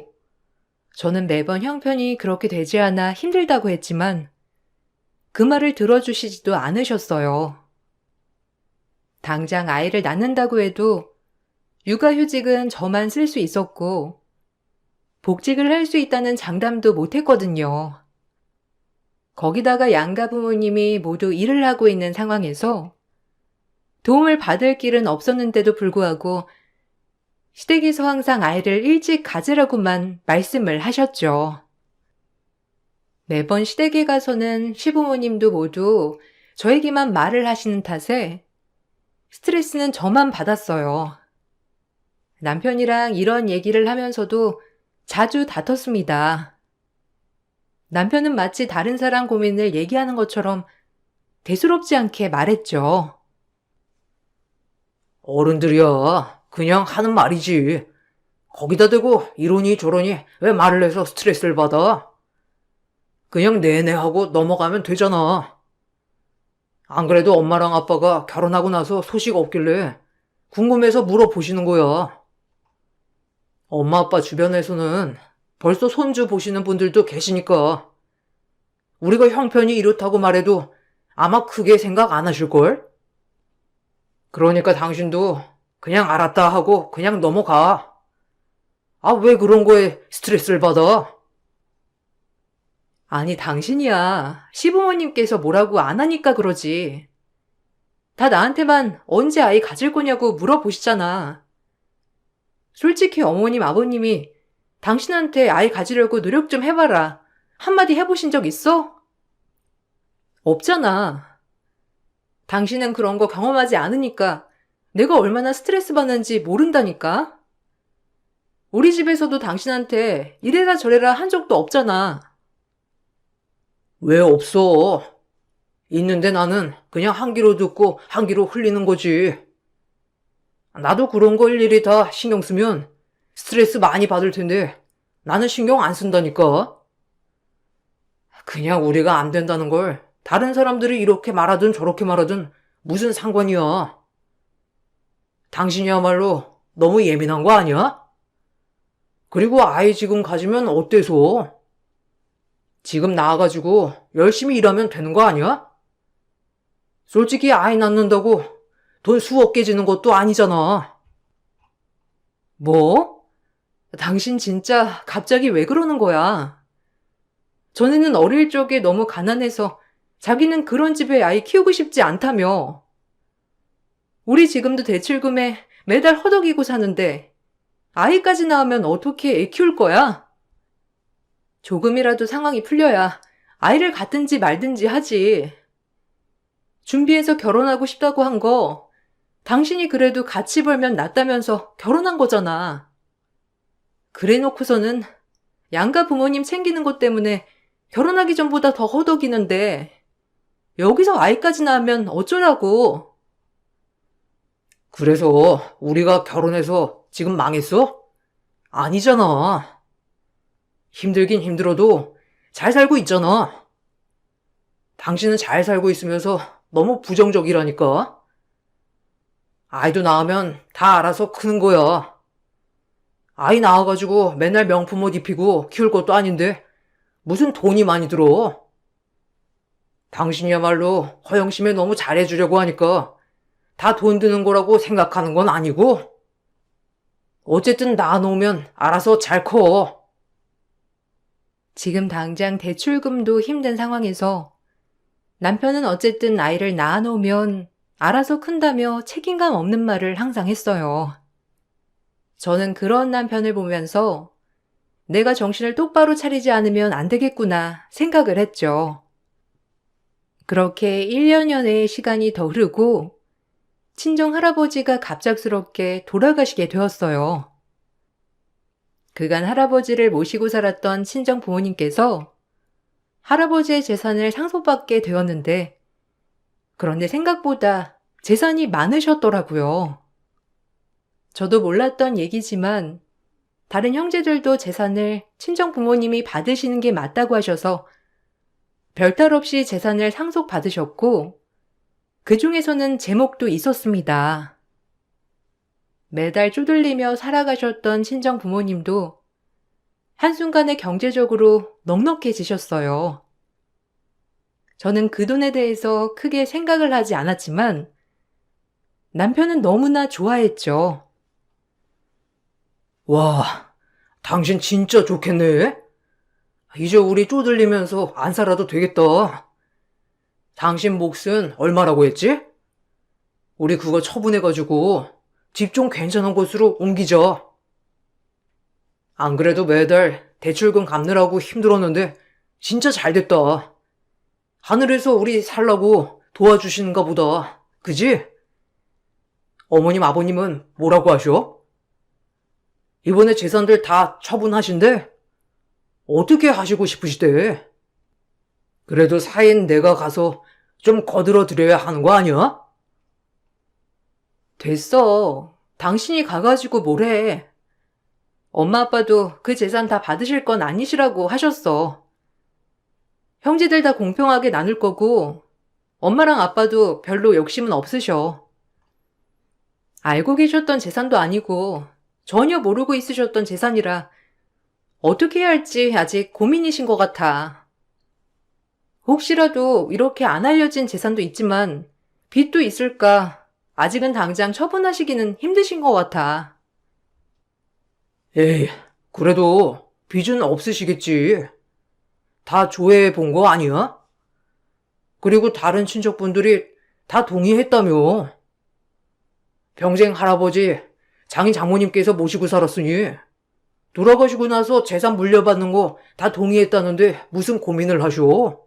저는 매번 형편이 그렇게 되지 않아 힘들다고 했지만 그 말을 들어주시지도 않으셨어요. 당장 아이를 낳는다고 해도 육아휴직은 저만 쓸 수 있었고 복직을 할 수 있다는 장담도 못했거든요. 거기다가 양가 부모님이 모두 일을 하고 있는 상황에서 도움을 받을 길은 없었는데도 불구하고 시댁에서 항상 아이를 일찍 가지라고만 말씀을 하셨죠. 매번 시댁에 가서는 시부모님도 모두 저에게만 말을 하시는 탓에 스트레스는 저만 받았어요. 남편이랑 이런 얘기를 하면서도 자주 다퉜습니다. 남편은 마치 다른 사람 고민을 얘기하는 것처럼 대수롭지 않게 말했죠. 어른들이야 그냥 하는 말이지. 거기다 대고 이러니 저러니 왜 말을 해서 스트레스를 받아? 그냥 내내 하고 넘어가면 되잖아. 안 그래도 엄마랑 아빠가 결혼하고 나서 소식 없길래 궁금해서 물어보시는 거야. 엄마 아빠 주변에서는 벌써 손주 보시는 분들도 계시니까 우리가 형편이 이렇다고 말해도 아마 크게 생각 안 하실걸? 그러니까 당신도 그냥 알았다 하고 그냥 넘어가. 아, 왜 그런 거에 스트레스를 받아? 아니, 당신이야. 시부모님께서 뭐라고 안 하니까 그러지. 다 나한테만 언제 아이 가질 거냐고 물어보시잖아. 솔직히 어머님, 아버님이 당신한테 아이 가지려고 노력 좀 해봐라. 한마디 해보신 적 있어? 없잖아. 당신은 그런 거 경험하지 않으니까 내가 얼마나 스트레스 받는지 모른다니까? 우리 집에서도 당신한테 이래라 저래라 한 적도 없잖아. 왜 없어? 있는데 나는 그냥 한 귀로 듣고 한 귀로 흘리는 거지. 나도 그런 거 일일이 다 신경 쓰면 스트레스 많이 받을 텐데 나는 신경 안 쓴다니까. 그냥 우리가 안 된다는 걸 다른 사람들이 이렇게 말하든 저렇게 말하든 무슨 상관이야. 당신이야말로 너무 예민한 거 아니야? 그리고 아이 지금 가지면 어때서? 지금 나와가지고 열심히 일하면 되는 거 아니야? 솔직히 아이 낳는다고 돈 수억 깨지는 것도 아니잖아. 뭐? 당신 진짜 갑자기 왜 그러는 거야? 전에는 어릴 적에 너무 가난해서 자기는 그런 집에 아이 키우고 싶지 않다며. 우리 지금도 대출금에 매달 허덕이고 사는데 아이까지 낳으면 어떻게 애 키울 거야? 조금이라도 상황이 풀려야 아이를 갖든지 말든지 하지. 준비해서 결혼하고 싶다고 한 거 당신이 그래도 같이 벌면 낫다면서 결혼한 거잖아. 그래 놓고서는 양가 부모님 챙기는 것 때문에 결혼하기 전보다 더 허덕이는데 여기서 아이까지 낳으면 어쩌라고. 그래서 우리가 결혼해서 지금 망했어? 아니잖아. 힘들긴 힘들어도 잘 살고 있잖아. 당신은 잘 살고 있으면서 너무 부정적이라니까. 아이도 낳으면 다 알아서 크는 거야. 아이 낳아가지고 맨날 명품 옷 입히고 키울 것도 아닌데 무슨 돈이 많이 들어. 당신이야말로 허영심에 너무 잘해주려고 하니까 다 돈 드는 거라고 생각하는 건 아니고 어쨌든 낳아놓으면 알아서 잘 커. 지금 당장 대출금도 힘든 상황에서 남편은 어쨌든 아이를 낳아놓으면 알아서 큰다며 책임감 없는 말을 항상 했어요. 저는 그런 남편을 보면서 내가 정신을 똑바로 차리지 않으면 안 되겠구나 생각을 했죠. 그렇게 1년여의 시간이 더 흐르고 친정 할아버지가 갑작스럽게 돌아가시게 되었어요. 그간 할아버지를 모시고 살았던 친정 부모님께서 할아버지의 재산을 상속받게 되었는데, 그런데 생각보다 재산이 많으셨더라고요. 저도 몰랐던 얘기지만 다른 형제들도 재산을 친정 부모님이 받으시는 게 맞다고 하셔서 별탈 없이 재산을 상속받으셨고, 그 중에서는 제목도 있었습니다. 매달 쪼들리며 살아가셨던 친정 부모님도 한순간에 경제적으로 넉넉해지셨어요. 저는 그 돈에 대해서 크게 생각을 하지 않았지만 남편은 너무나 좋아했죠. 와, 당신 진짜 좋겠네. 이제 우리 쪼들리면서 안 살아도 되겠다. 당신 몫은 얼마라고 했지? 우리 그거 처분해가지고 집 좀 괜찮은 곳으로 옮기자. 안 그래도 매달 대출금 갚느라고 힘들었는데 진짜 잘 됐다. 하늘에서 우리 살라고 도와주시는가 보다. 그지? 어머님 아버님은 뭐라고 하셔? 이번에 재산들 다 처분하신대? 어떻게 하시고 싶으시대? 그래도 사인 내가 가서 좀 거들어 드려야 하는 거 아니야? 됐어. 당신이 가가지고 뭘 해. 엄마 아빠도 그 재산 다 받으실 건 아니시라고 하셨어. 형제들 다 공평하게 나눌 거고 엄마랑 아빠도 별로 욕심은 없으셔. 알고 계셨던 재산도 아니고 전혀 모르고 있으셨던 재산이라 어떻게 해야 할지 아직 고민이신 것 같아. 혹시라도 이렇게 안 알려진 재산도 있지만 빚도 있을까 아직은 당장 처분하시기는 힘드신 것 같아. 에이, 그래도 빚은 없으시겠지. 다 조회해 본 거 아니야? 그리고 다른 친척분들이 다 동의했다며. 평생 할아버지, 장인 장모님께서 모시고 살았으니 돌아가시고 나서 재산 물려받는 거 다 동의했다는데 무슨 고민을 하셔?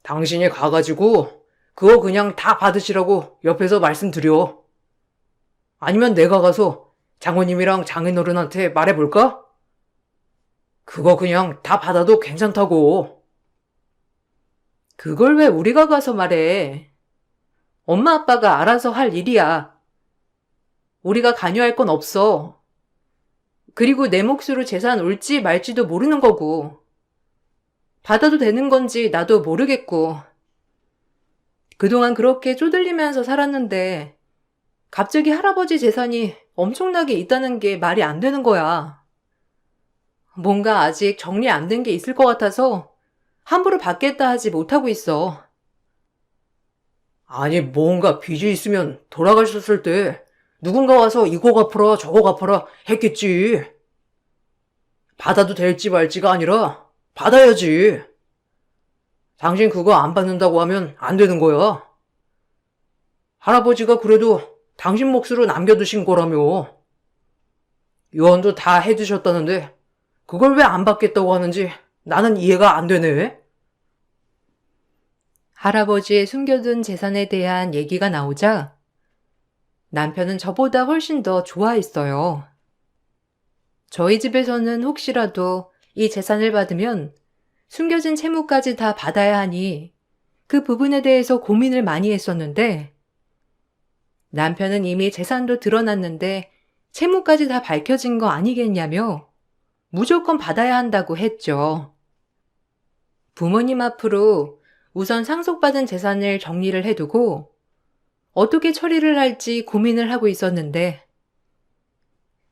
당신이 가가지고 그거 그냥 다 받으시라고 옆에서 말씀드려. 아니면 내가 가서 장모님이랑 장인어른한테 말해볼까? 그거 그냥 다 받아도 괜찮다고. 그걸 왜 우리가 가서 말해? 엄마 아빠가 알아서 할 일이야. 우리가 관여할 건 없어. 그리고 내 몫으로 재산 올지 말지도 모르는 거고. 받아도 되는 건지 나도 모르겠고. 그동안 그렇게 쪼들리면서 살았는데 갑자기 할아버지 재산이 엄청나게 있다는 게 말이 안 되는 거야. 뭔가 아직 정리 안 된 게 있을 것 같아서 함부로 받겠다 하지 못하고 있어. 아니, 뭔가 빚이 있으면 돌아가셨을 때 누군가 와서 이거 갚아라 저거 갚아라 했겠지. 받아도 될지 말지가 아니라 받아야지. 당신 그거 안 받는다고 하면 안 되는 거야. 할아버지가 그래도 당신 몫으로 남겨두신 거라며. 유언도 다 해두셨다는데 그걸 왜 안 받겠다고 하는지 나는 이해가 안 되네. 할아버지의 숨겨둔 재산에 대한 얘기가 나오자 남편은 저보다 훨씬 더 좋아했어요. 저희 집에서는 혹시라도 이 재산을 받으면 숨겨진 채무까지 다 받아야 하니 그 부분에 대해서 고민을 많이 했었는데 남편은 이미 재산도 드러났는데 채무까지 다 밝혀진 거 아니겠냐며 무조건 받아야 한다고 했죠. 부모님 앞으로 우선 상속받은 재산을 정리를 해두고 어떻게 처리를 할지 고민을 하고 있었는데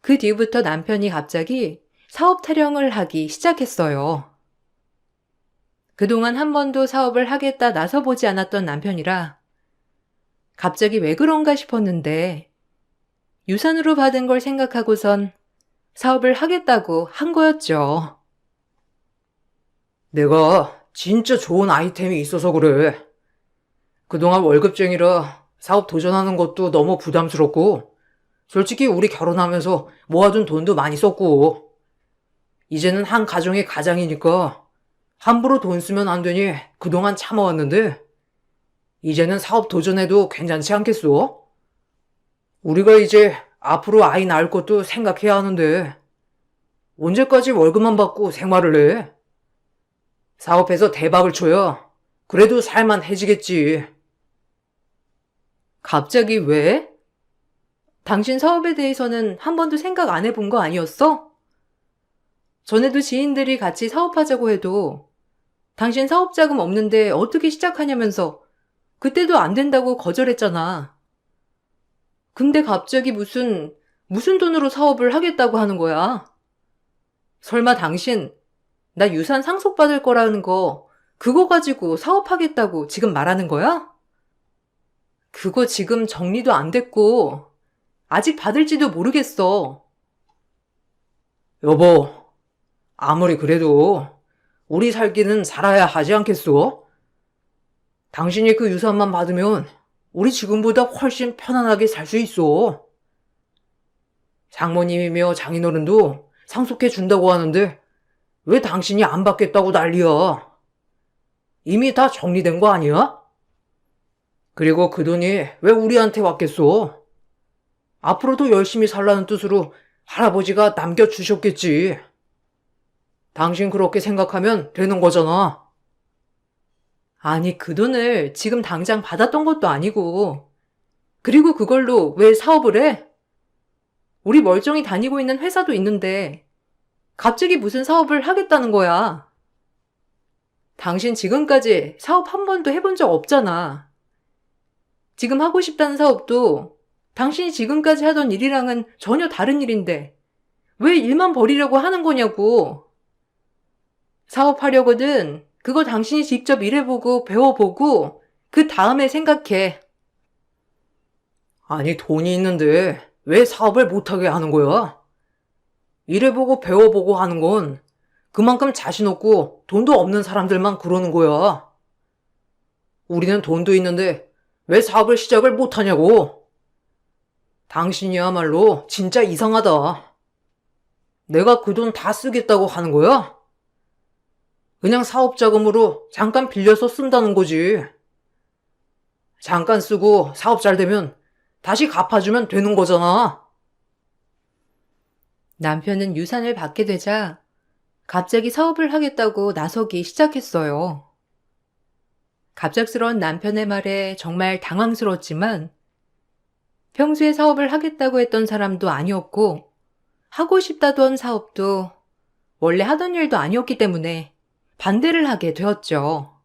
그 뒤부터 남편이 갑자기 사업 타령을 하기 시작했어요. 그동안 한 번도 사업을 하겠다 나서보지 않았던 남편이라 갑자기 왜 그런가 싶었는데 유산으로 받은 걸 생각하고선 사업을 하겠다고 한 거였죠. 내가 진짜 좋은 아이템이 있어서 그래. 그동안 월급쟁이라 사업 도전하는 것도 너무 부담스럽고, 솔직히 우리 결혼하면서 모아둔 돈도 많이 썼고, 이제는 한 가정의 가장이니까 함부로 돈 쓰면 안 되니 그동안 참아왔는데, 이제는 사업 도전해도 괜찮지 않겠어? 우리가 이제 앞으로 아이 낳을 것도 생각해야 하는데 언제까지 월급만 받고 생활을 해? 사업해서 대박을 쳐야 그래도 살만해지겠지. 갑자기 왜? 당신 사업에 대해서는 한 번도 생각 안 해본 거 아니었어? 전에도 지인들이 같이 사업하자고 해도 당신 사업 자금 없는데 어떻게 시작하냐면서 그때도 안 된다고 거절했잖아. 근데 갑자기 무슨 돈으로 사업을 하겠다고 하는 거야? 설마 당신 나 유산 상속받을 거라는 거 그거 가지고 사업하겠다고 지금 말하는 거야? 그거 지금 정리도 안 됐고 아직 받을지도 모르겠어. 여보, 아무리 그래도 우리 살기는 살아야 하지 않겠소? 당신이 그 유산만 받으면 우리 지금보다 훨씬 편안하게 살 수 있어. 장모님이며 장인어른도 상속해 준다고 하는데 왜 당신이 안 받겠다고 난리야? 이미 다 정리된 거 아니야? 그리고 그 돈이 왜 우리한테 왔겠소? 앞으로도 열심히 살라는 뜻으로 할아버지가 남겨주셨겠지. 당신 그렇게 생각하면 되는 거잖아. 아니, 그 돈을 지금 당장 받았던 것도 아니고, 그리고 그걸로 왜 사업을 해? 우리 멀쩡히 다니고 있는 회사도 있는데, 갑자기 무슨 사업을 하겠다는 거야? 당신 지금까지 사업 한 번도 해본 적 없잖아. 지금 하고 싶다는 사업도 당신이 지금까지 하던 일이랑은 전혀 다른 일인데, 왜 일만 벌이려고 하는 거냐고. 사업하려거든 그거 당신이 직접 일해보고 배워보고 그 다음에 생각해. 아니, 돈이 있는데 왜 사업을 못하게 하는 거야? 일해보고 배워보고 하는 건 그만큼 자신 없고 돈도 없는 사람들만 그러는 거야. 우리는 돈도 있는데 왜 사업을 시작을 못하냐고. 당신이야말로 진짜 이상하다. 내가 그 돈 다 쓰겠다고 하는 거야? 그냥 사업 자금으로 잠깐 빌려서 쓴다는 거지. 잠깐 쓰고 사업 잘 되면 다시 갚아주면 되는 거잖아. 남편은 유산을 받게 되자 갑자기 사업을 하겠다고 나서기 시작했어요. 갑작스러운 남편의 말에 정말 당황스러웠지만 평소에 사업을 하겠다고 했던 사람도 아니었고 하고 싶다던 사업도 원래 하던 일도 아니었기 때문에 반대를 하게 되었죠.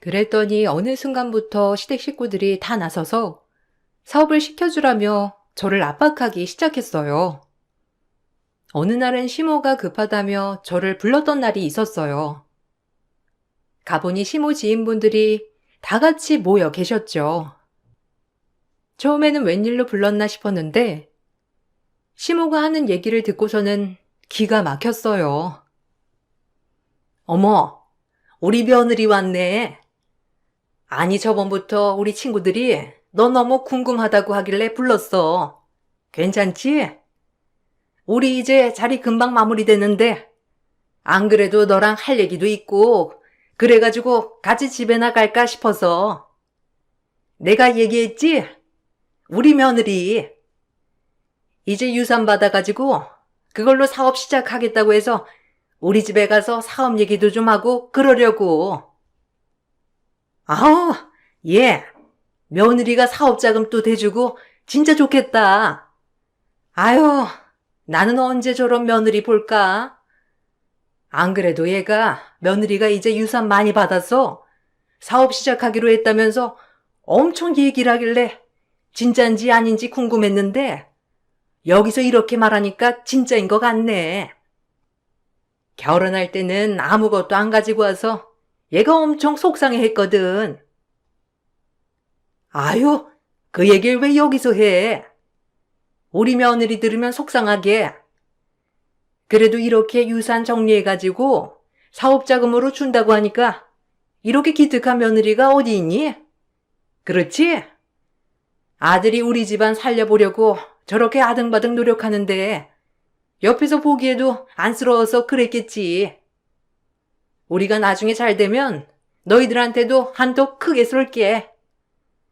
그랬더니 어느 순간부터 시댁 식구들이 다 나서서 사업을 시켜주라며 저를 압박하기 시작했어요. 어느 날은 시모가 급하다며 저를 불렀던 날이 있었어요. 가보니 시모 지인분들이 다 같이 모여 계셨죠. 처음에는 웬일로 불렀나 싶었는데 시모가 하는 얘기를 듣고서는 기가 막혔어요. 어머, 우리 며느리 왔네. 아니, 저번부터 우리 친구들이 너 너무 궁금하다고 하길래 불렀어. 괜찮지? 우리 이제 자리 금방 마무리되는데 안 그래도 너랑 할 얘기도 있고 그래가지고 같이 집에 나갈까 싶어서. 내가 얘기했지? 우리 며느리 이제 유산 받아가지고 그걸로 사업 시작하겠다고 해서 우리 집에 가서 사업 얘기도 좀 하고 그러려고. 아우, 예. 며느리가 사업 자금도 대주고 진짜 좋겠다. 아유, 나는 언제 저런 며느리 볼까? 안 그래도 얘가 며느리가 이제 유산 많이 받아서 사업 시작하기로 했다면서 엄청 얘기를 하길래 진짜인지 아닌지 궁금했는데 여기서 이렇게 말하니까 진짜인 것 같네. 결혼할 때는 아무것도 안 가지고 와서 얘가 엄청 속상해했거든. 아유, 그 얘기를 왜 여기서 해? 우리 며느리 들으면 속상하게. 그래도 이렇게 유산 정리해가지고 사업자금으로 준다고 하니까 이렇게 기특한 며느리가 어디 있니? 그렇지? 아들이 우리 집안 살려보려고 저렇게 아등바등 노력하는데 옆에서 보기에도 안쓰러워서 그랬겠지. 우리가 나중에 잘 되면 너희들한테도 한턱 크게 쏠게.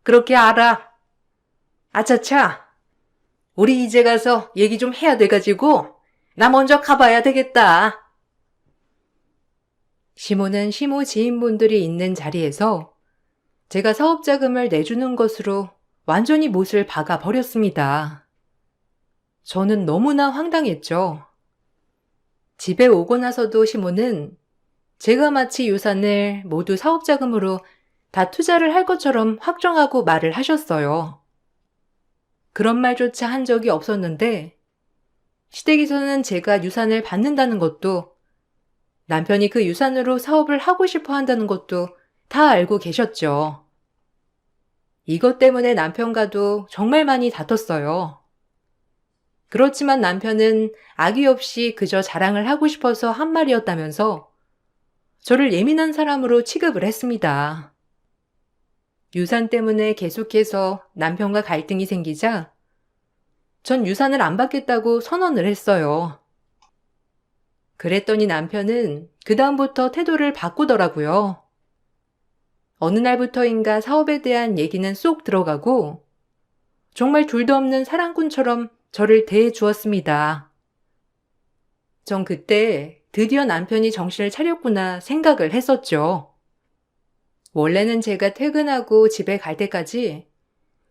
그렇게 알아. 아차차. 우리 이제 가서 얘기 좀 해야 돼가지고 나 먼저 가봐야 되겠다. 시모는 시모 지인분들이 있는 자리에서 제가 사업자금을 내주는 것으로 완전히 못을 박아 버렸습니다. 저는 너무나 황당했죠. 집에 오고 나서도 시모는 제가 마치 유산을 모두 사업자금으로 다 투자를 할 것처럼 확정하고 말을 하셨어요. 그런 말조차 한 적이 없었는데 시댁에서는 제가 유산을 받는다는 것도 남편이 그 유산으로 사업을 하고 싶어 한다는 것도 다 알고 계셨죠. 이것 때문에 남편과도 정말 많이 다퉜어요. 그렇지만 남편은 악의 없이 그저 자랑을 하고 싶어서 한 말이었다면서 저를 예민한 사람으로 취급을 했습니다. 유산 때문에 계속해서 남편과 갈등이 생기자 전 유산을 안 받겠다고 선언을 했어요. 그랬더니 남편은 그다음부터 태도를 바꾸더라고요. 어느 날부터인가 사업에 대한 얘기는 쏙 들어가고 정말 둘도 없는 사랑꾼처럼 저를 대해 주었습니다. 전 그때 드디어 남편이 정신을 차렸구나 생각을 했었죠. 원래는 제가 퇴근하고 집에 갈 때까지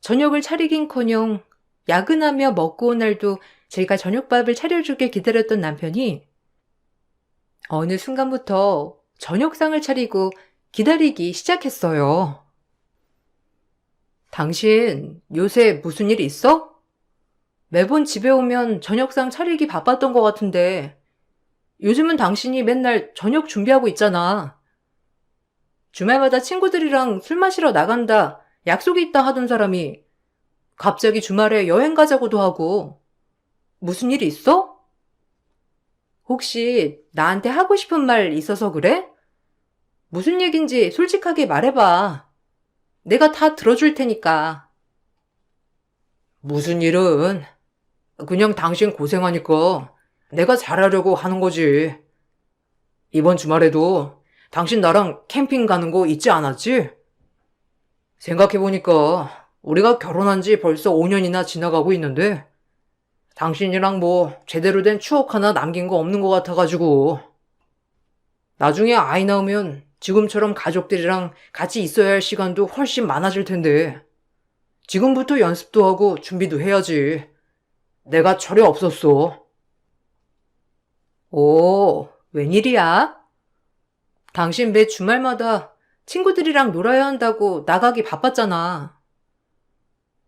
저녁을 차리긴커녕 야근하며 먹고 온 날도 제가 저녁밥을 차려주길 기다렸던 남편이 어느 순간부터 저녁상을 차리고 기다리기 시작했어요. 당신 요새 무슨 일 있어? 매번 집에 오면 저녁상 차리기 바빴던 것 같은데 요즘은 당신이 맨날 저녁 준비하고 있잖아. 주말마다 친구들이랑 술 마시러 나간다, 약속이 있다 하던 사람이 갑자기 주말에 여행 가자고도 하고 무슨 일이 있어? 혹시 나한테 하고 싶은 말 있어서 그래? 무슨 얘긴지 솔직하게 말해봐. 내가 다 들어줄 테니까. 무슨 일은? 그냥 당신 고생하니까 내가 잘하려고 하는 거지. 이번 주말에도 당신 나랑 캠핑 가는 거 잊지 않았지? 생각해보니까 우리가 결혼한 지 벌써 5년이나 지나가고 있는데 당신이랑 뭐 제대로 된 추억 하나 남긴 거 없는 것 같아가지고 나중에 아이 낳으면 지금처럼 가족들이랑 같이 있어야 할 시간도 훨씬 많아질 텐데 지금부터 연습도 하고 준비도 해야지. 내가 철이 없었어. 오, 웬일이야? 당신 매 주말마다 친구들이랑 놀아야 한다고 나가기 바빴잖아.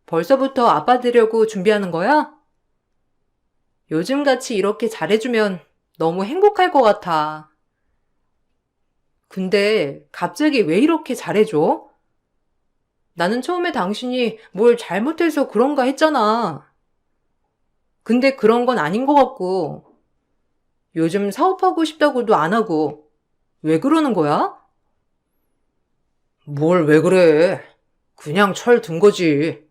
벌써부터 아빠 되려고 준비하는 거야? 요즘같이 이렇게 잘해주면 너무 행복할 것 같아. 근데 갑자기 왜 이렇게 잘해줘? 나는 처음에 당신이 뭘 잘못해서 그런가 했잖아. 근데 그런 건 아닌 것 같고, 요즘 사업하고 싶다고도 안 하고, 왜 그러는 거야? 뭘 왜 그래? 그냥 철 든 거지.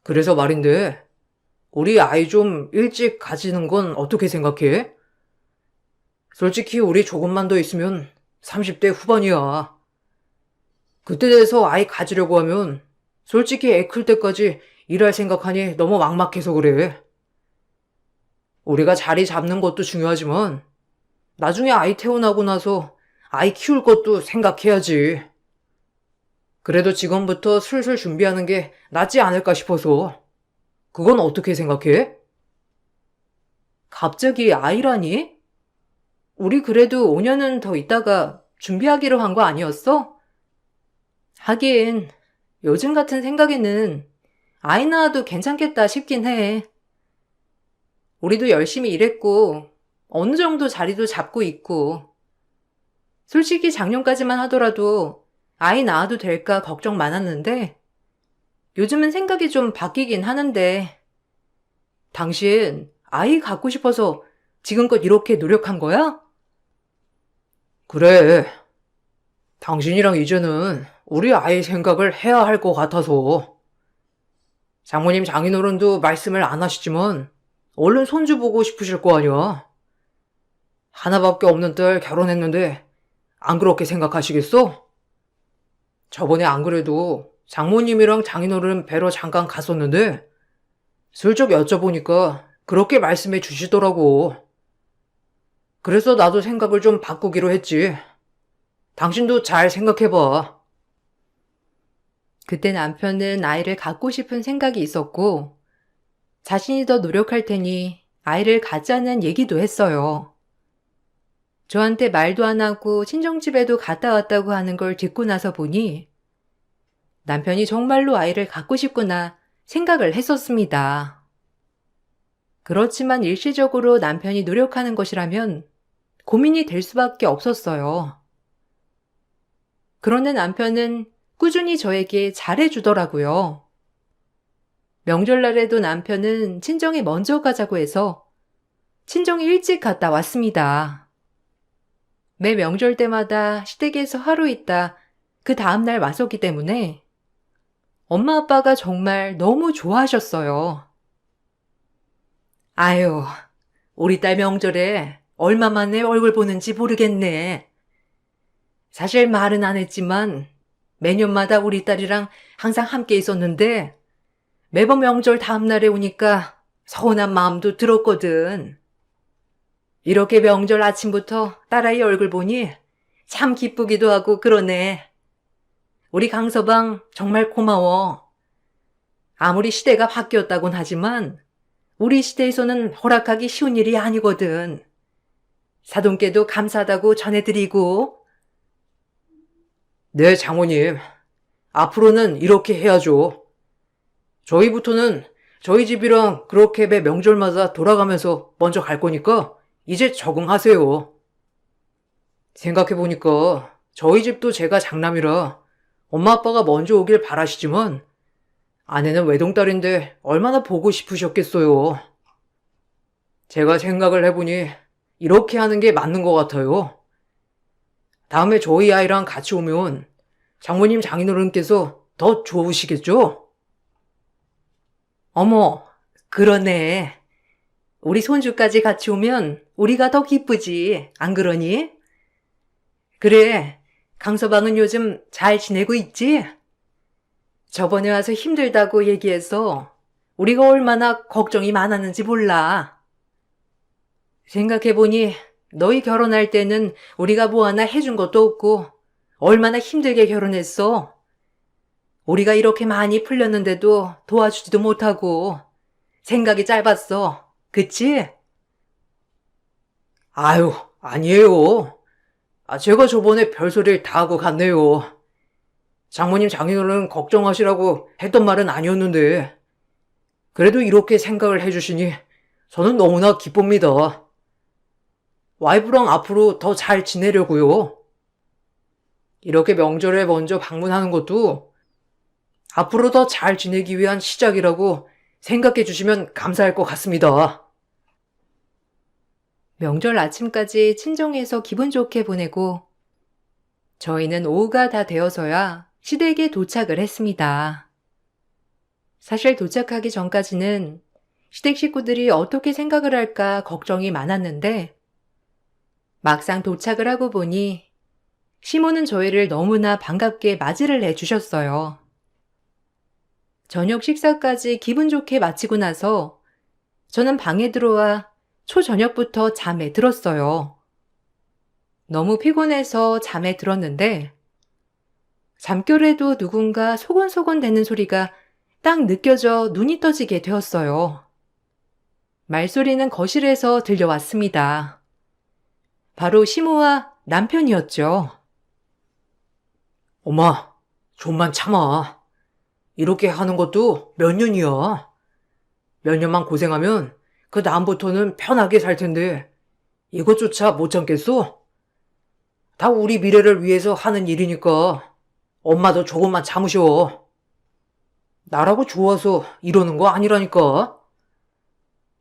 그래서 말인데 우리 아이 좀 일찍 가지는 건 어떻게 생각해? 솔직히 우리 조금만 더 있으면 30대 후반이야. 그때 돼서 아이 가지려고 하면 솔직히 애 클 때까지 일할 생각하니 너무 막막해서 그래. 우리가 자리 잡는 것도 중요하지만 나중에 아이 태어나고 나서 아이 키울 것도 생각해야지. 그래도 지금부터 슬슬 준비하는 게 낫지 않을까 싶어서. 그건 어떻게 생각해? 갑자기 아이라니? 우리 그래도 5년은 더 있다가 준비하기로 한 거 아니었어? 하긴 요즘 같은 생각에는 아이 낳아도 괜찮겠다 싶긴 해. 우리도 열심히 일했고 어느 정도 자리도 잡고 있고 솔직히 작년까지만 하더라도 아이 낳아도 될까 걱정 많았는데 요즘은 생각이 좀 바뀌긴 하는데 당신 아이 갖고 싶어서 지금껏 이렇게 노력한 거야? 그래. 당신이랑 이제는 우리 아이 생각을 해야 할 것 같아서. 장모님 장인어른도 말씀을 안 하시지만 얼른 손주 보고 싶으실 거 아니야. 하나밖에 없는 딸 결혼했는데 안 그렇게 생각하시겠어? 저번에 안 그래도 장모님이랑 장인어른 뵈러 잠깐 갔었는데 슬쩍 여쭤보니까 그렇게 말씀해 주시더라고. 그래서 나도 생각을 좀 바꾸기로 했지. 당신도 잘 생각해봐. 그때 남편은 아이를 갖고 싶은 생각이 있었고, 자신이 더 노력할 테니 아이를 갖자는 얘기도 했어요. 저한테 말도 안 하고 친정집에도 갔다 왔다고 하는 걸 듣고 나서 보니 남편이 정말로 아이를 갖고 싶구나 생각을 했었습니다. 그렇지만 일시적으로 남편이 노력하는 것이라면 고민이 될 수밖에 없었어요. 그런데 남편은 꾸준히 저에게 잘해주더라고요. 명절날에도 남편은 친정에 먼저 가자고 해서 친정에 일찍 갔다 왔습니다. 매 명절 때마다 시댁에서 하루 있다 그 다음날 와서기 때문에 엄마 아빠가 정말 너무 좋아하셨어요. 아유, 우리 딸 명절에 얼마 만에 얼굴 보는지 모르겠네. 사실 말은 안 했지만 매년마다 우리 딸이랑 항상 함께 있었는데 매번 명절 다음날에 오니까 서운한 마음도 들었거든. 이렇게 명절 아침부터 딸아이 얼굴 보니 참 기쁘기도 하고 그러네. 우리 강서방 정말 고마워. 아무리 시대가 바뀌었다곤 하지만 우리 시대에서는 허락하기 쉬운 일이 아니거든. 사돈께도 감사하다고 전해드리고. 네, 장모님. 앞으로는 이렇게 해야죠. 저희부터는 저희 집이랑 그렇게 매 명절마다 돌아가면서 먼저 갈 거니까 이제 적응하세요. 생각해보니까 저희 집도 제가 장남이라 엄마 아빠가 먼저 오길 바라시지만 아내는 외동딸인데 얼마나 보고 싶으셨겠어요. 제가 생각을 해보니 이렇게 하는 게 맞는 것 같아요. 다음에 저희 아이랑 같이 오면 장모님 장인어른께서 더 좋으시겠죠? 어머, 그러네. 우리 손주까지 같이 오면 우리가 더 기쁘지, 안 그러니? 그래, 강서방은 요즘 잘 지내고 있지? 저번에 와서 힘들다고 얘기해서 우리가 얼마나 걱정이 많았는지 몰라. 생각해보니 너희 결혼할 때는 우리가 뭐 하나 해준 것도 없고 얼마나 힘들게 결혼했어. 우리가 이렇게 많이 풀렸는데도 도와주지도 못하고 생각이 짧았어. 그치? 아유, 아니에요. 제가 저번에 별소리를 다 하고 갔네요. 장모님 장인어른 걱정하시라고 했던 말은 아니었는데 그래도 이렇게 생각을 해주시니 저는 너무나 기쁩니다. 와이프랑 앞으로 더 잘 지내려고요. 이렇게 명절에 먼저 방문하는 것도 앞으로 더 잘 지내기 위한 시작이라고 생각해 주시면 감사할 것 같습니다. 명절 아침까지 친정에서 기분 좋게 보내고 저희는 오후가 다 되어서야 시댁에 도착을 했습니다. 사실 도착하기 전까지는 시댁 식구들이 어떻게 생각을 할까 걱정이 많았는데 막상 도착을 하고 보니 시모는 저희를 너무나 반갑게 맞이를 해주셨어요. 저녁 식사까지 기분 좋게 마치고 나서 저는 방에 들어와 초저녁부터 잠에 들었어요. 너무 피곤해서 잠에 들었는데 잠결에도 누군가 소곤소곤 대는 소리가 딱 느껴져 눈이 떠지게 되었어요. 말소리는 거실에서 들려왔습니다. 바로 시모와 남편이었죠. 엄마, 좀만 참아. 이렇게 하는 것도 몇 년이야. 몇 년만 고생하면 그 다음부터는 편하게 살 텐데 이것조차 못 참겠어? 다 우리 미래를 위해서 하는 일이니까 엄마도 조금만 참으셔. 나라고 좋아서 이러는 거 아니라니까.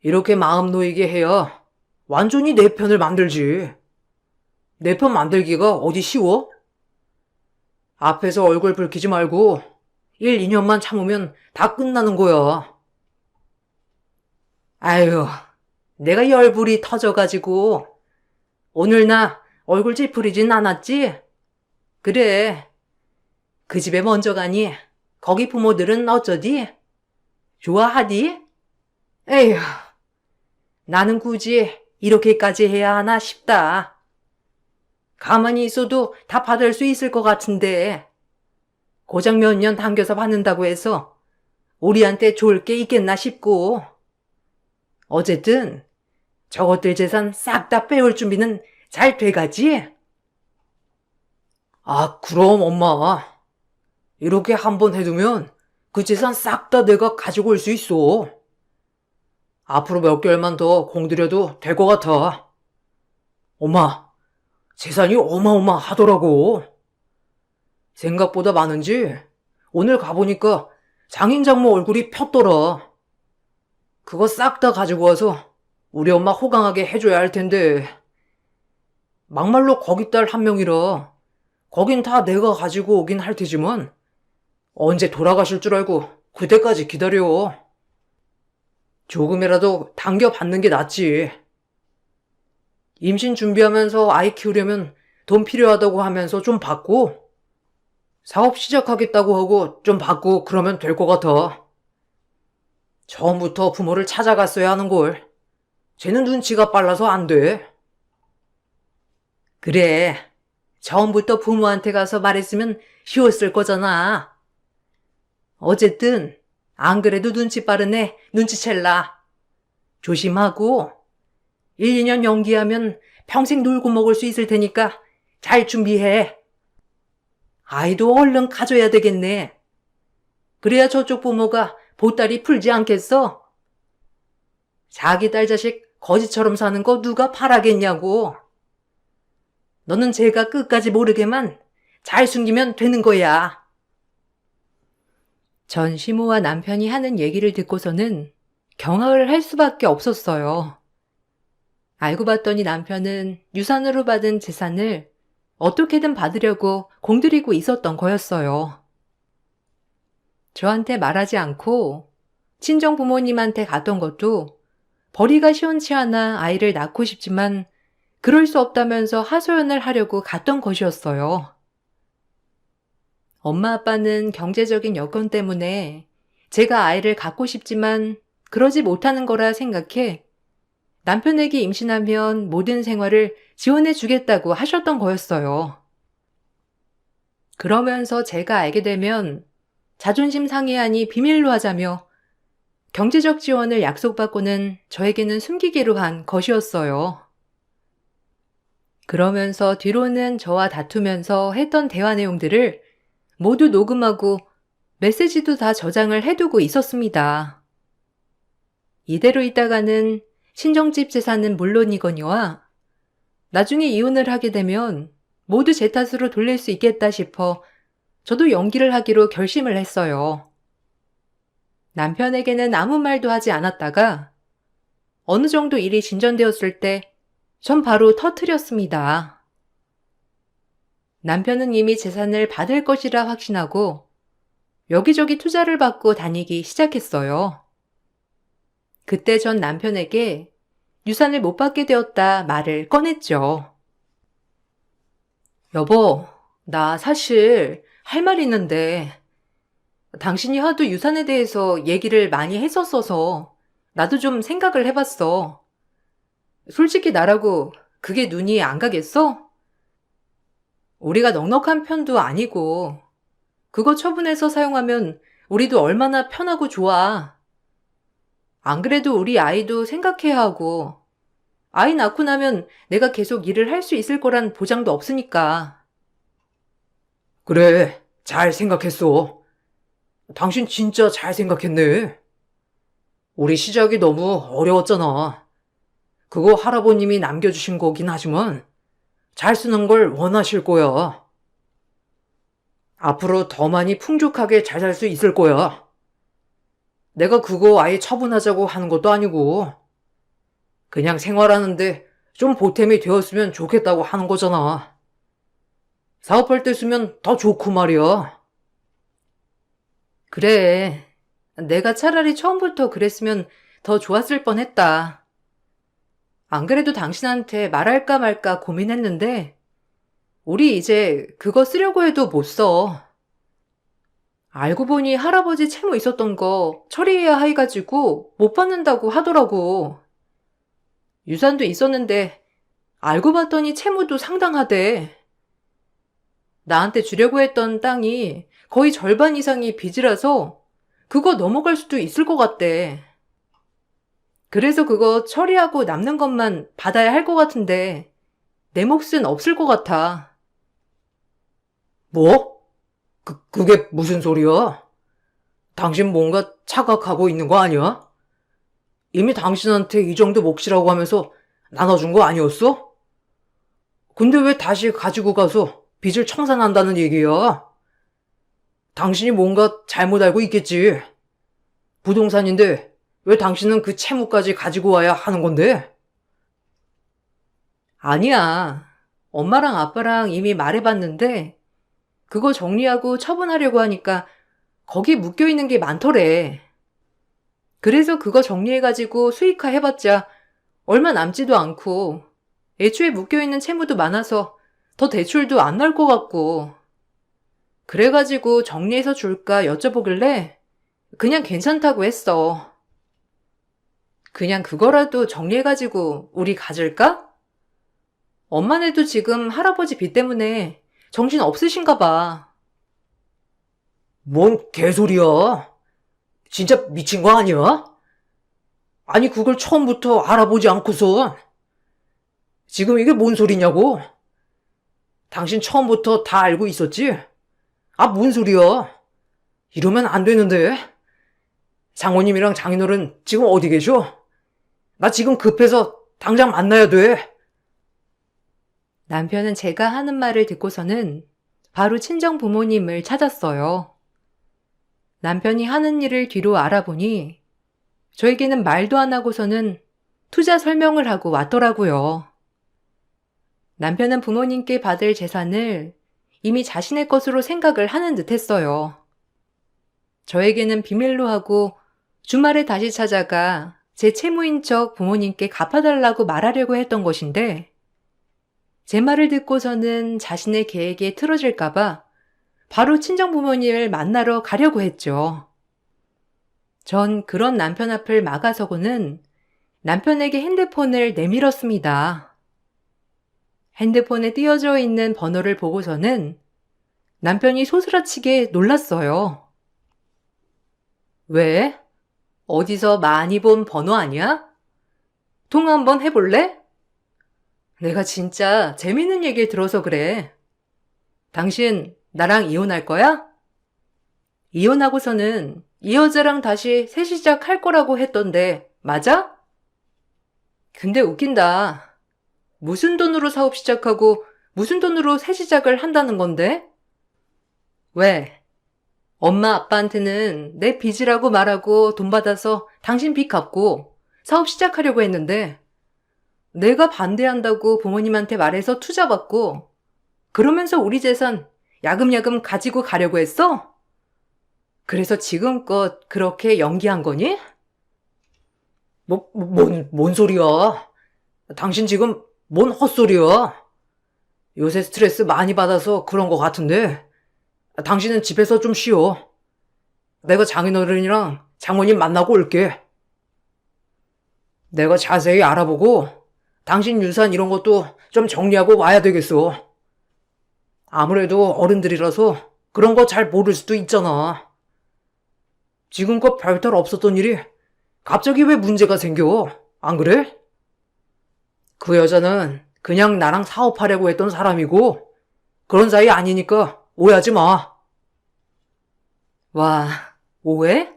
이렇게 마음 놓이게 해야 완전히 내 편을 만들지. 내 편 만들기가 어디 쉬워? 앞에서 얼굴 붉히지 말고 1, 2년만 참으면 다 끝나는 거야. 아유, 내가 열불이 터져가지고 오늘 나 얼굴 찌푸리진 않았지? 그래, 그 집에 먼저 가니 거기 부모들은 어쩌디? 좋아하디? 에휴, 나는 굳이 이렇게까지 해야 하나 싶다. 가만히 있어도 다 받을 수 있을 것 같은데 고작 몇 년 당겨서 받는다고 해서 우리한테 좋을 게 있겠나 싶고. 어쨌든 저것들 재산 싹 다 빼올 준비는 잘 돼가지? 아, 그럼 엄마. 이렇게 한번 해두면 그 재산 싹 다 내가 가지고 올 수 있어. 앞으로 몇 개월만 더 공들여도 될 것 같아. 엄마, 재산이 어마어마하더라고. 생각보다 많은지 오늘 가보니까 장인 장모 얼굴이 폈더라. 그거 싹 다 가지고 와서 우리 엄마 호강하게 해줘야 할 텐데. 막말로 거기 딸 한 명이라 거긴 다 내가 가지고 오긴 할 테지만 언제 돌아가실 줄 알고 그때까지 기다려. 조금이라도 당겨받는 게 낫지. 임신 준비하면서 아이 키우려면 돈 필요하다고 하면서 좀 받고, 사업 시작하겠다고 하고 좀 받고 그러면 될 것 같아. 처음부터 부모를 찾아갔어야 하는걸. 쟤는 눈치가 빨라서 안 돼. 그래, 처음부터 부모한테 가서 말했으면 쉬웠을 거잖아. 어쨌든 안 그래도 눈치 빠른 애 눈치챌라. 조심하고 1, 2년 연기하면 평생 놀고 먹을 수 있을 테니까 잘 준비해. 아이도 얼른 가져야 되겠네. 그래야 저쪽 부모가 보따리 풀지 않겠어? 자기 딸 자식 거지처럼 사는 거 누가 바라겠냐고. 너는 제가 끝까지 모르게만 잘 숨기면 되는 거야. 전 시모와 남편이 하는 얘기를 듣고서는 경악을 할 수밖에 없었어요. 알고 봤더니 남편은 유산으로 받은 재산을 어떻게든 받으려고 공들이고 있었던 거였어요. 저한테 말하지 않고 친정 부모님한테 갔던 것도 벌이가 시원치 않아 아이를 낳고 싶지만 그럴 수 없다면서 하소연을 하려고 갔던 것이었어요. 엄마 아빠는 경제적인 여건 때문에 제가 아이를 갖고 싶지만 그러지 못하는 거라 생각해 남편에게 임신하면 모든 생활을 지원해 주겠다고 하셨던 거였어요. 그러면서 제가 알게 되면 자존심 상해하니 비밀로 하자며 경제적 지원을 약속받고는 저에게는 숨기기로 한 것이었어요. 그러면서 뒤로는 저와 다투면서 했던 대화 내용들을 모두 녹음하고 메시지도 다 저장을 해두고 있었습니다. 이대로 있다가는 친정집 재산은 물론이거니와 나중에 이혼을 하게 되면 모두 제 탓으로 돌릴 수 있겠다 싶어 저도 연기를 하기로 결심을 했어요. 남편에게는 아무 말도 하지 않았다가 어느 정도 일이 진전되었을 때 전 바로 터뜨렸습니다. 남편은 이미 재산을 받을 것이라 확신하고 여기저기 투자를 받고 다니기 시작했어요. 그때 전 남편에게 유산을 못 받게 되었다 말을 꺼냈죠. 여보, 나 사실 할 말 있는데 당신이 하도 유산에 대해서 얘기를 많이 했었어서 나도 좀 생각을 해봤어. 솔직히 나라고 그게 눈이 안 가겠어? 우리가 넉넉한 편도 아니고 그거 처분해서 사용하면 우리도 얼마나 편하고 좋아. 안 그래도 우리 아이도 생각해야 하고 아이 낳고 나면 내가 계속 일을 할 수 있을 거란 보장도 없으니까. 그래, 잘 생각했어. 당신 진짜 잘 생각했네. 우리 시작이 너무 어려웠잖아. 그거 할아버님이 남겨주신 거긴 하지만 잘 쓰는 걸 원하실 거야. 앞으로 더 많이 풍족하게 잘 살 수 있을 거야. 내가 그거 아예 처분하자고 하는 것도 아니고 그냥 생활하는데 좀 보탬이 되었으면 좋겠다고 하는 거잖아. 사업할 때 쓰면 더 좋고 말이야. 그래, 내가 차라리 처음부터 그랬으면 더 좋았을 뻔했다. 안 그래도 당신한테 말할까 말까 고민했는데 우리 이제 그거 쓰려고 해도 못 써. 알고 보니 할아버지 채무 있었던 거 처리해야 해가지고 못 받는다고 하더라고. 유산도 있었는데 알고 봤더니 채무도 상당하대. 나한테 주려고 했던 땅이 거의 절반 이상이 빚이라서 그거 넘어갈 수도 있을 것 같대. 그래서 그거 처리하고 남는 것만 받아야 할 것 같은데 내 몫은 없을 것 같아. 뭐? 그게 무슨 소리야? 당신 뭔가 착각하고 있는 거 아니야? 이미 당신한테 이 정도 몫이라고 하면서 나눠준 거 아니었어? 근데 왜 다시 가지고 가서 빚을 청산한다는 얘기야? 당신이 뭔가 잘못 알고 있겠지. 부동산인데 왜 당신은 그 채무까지 가지고 와야 하는 건데? 아니야. 엄마랑 아빠랑 이미 말해봤는데 그거 정리하고 처분하려고 하니까 거기 묶여있는 게 많더래. 그래서 그거 정리해가지고 수익화 해봤자 얼마 남지도 않고 애초에 묶여있는 채무도 많아서 더 대출도 안 나올 것 같고 그래가지고 정리해서 줄까 여쭤보길래 그냥 괜찮다고 했어. 그냥 그거라도 정리해가지고 우리 가질까? 엄마네도 지금 할아버지 빚 때문에 정신 없으신가 봐. 뭔 개소리야. 진짜 미친 거 아니야? 아니 그걸 처음부터 알아보지 않고선. 지금 이게 뭔 소리냐고? 당신 처음부터 다 알고 있었지? 뭔 소리야. 이러면 안 되는데. 장모님이랑 장인어른 지금 어디 계셔? 나 지금 급해서 당장 만나야 돼. 남편은 제가 하는 말을 듣고서는 바로 친정 부모님을 찾았어요. 남편이 하는 일을 뒤로 알아보니 저에게는 말도 안 하고서는 투자 설명을 하고 왔더라고요. 남편은 부모님께 받을 재산을 이미 자신의 것으로 생각을 하는 듯 했어요. 저에게는 비밀로 하고 주말에 다시 찾아가 제 채무인 척 부모님께 갚아달라고 말하려고 했던 것인데 제 말을 듣고서는 자신의 계획에 틀어질까봐 바로 친정 부모님을 만나러 가려고 했죠. 전 그런 남편 앞을 막아서고는 남편에게 핸드폰을 내밀었습니다. 핸드폰에 띄어져 있는 번호를 보고서는 남편이 소스라치게 놀랐어요. 왜? 어디서 많이 본 번호 아니야? 통화 한번 해볼래? 내가 진짜 재밌는 얘기를 들어서 그래. 당신 나랑 이혼할 거야? 이혼하고서는 이 여자랑 다시 새 시작할 거라고 했던데 맞아? 근데 웃긴다. 무슨 돈으로 사업 시작하고 무슨 돈으로 새 시작을 한다는 건데? 왜? 엄마 아빠한테는 내 빚이라고 말하고 돈 받아서 당신 빚 갚고 사업 시작하려고 했는데 내가 반대한다고 부모님한테 말해서 투자 받고 그러면서 우리 재산 야금야금 가지고 가려고 했어? 그래서 지금껏 그렇게 연기한 거니? 뭔 소리야? 당신 지금 뭔 헛소리야? 요새 스트레스 많이 받아서 그런 거 같은데 당신은 집에서 좀 쉬어. 내가 장인어른이랑 장모님 만나고 올게. 내가 자세히 알아보고 당신 유산 이런 것도 좀 정리하고 와야 되겠어. 아무래도 어른들이라서 그런 거 잘 모를 수도 있잖아. 지금껏 별탈 없었던 일이 갑자기 왜 문제가 생겨? 안 그래? 그 여자는 그냥 나랑 사업하려고 했던 사람이고 그런 사이 아니니까 오해하지 마. 와, 오해?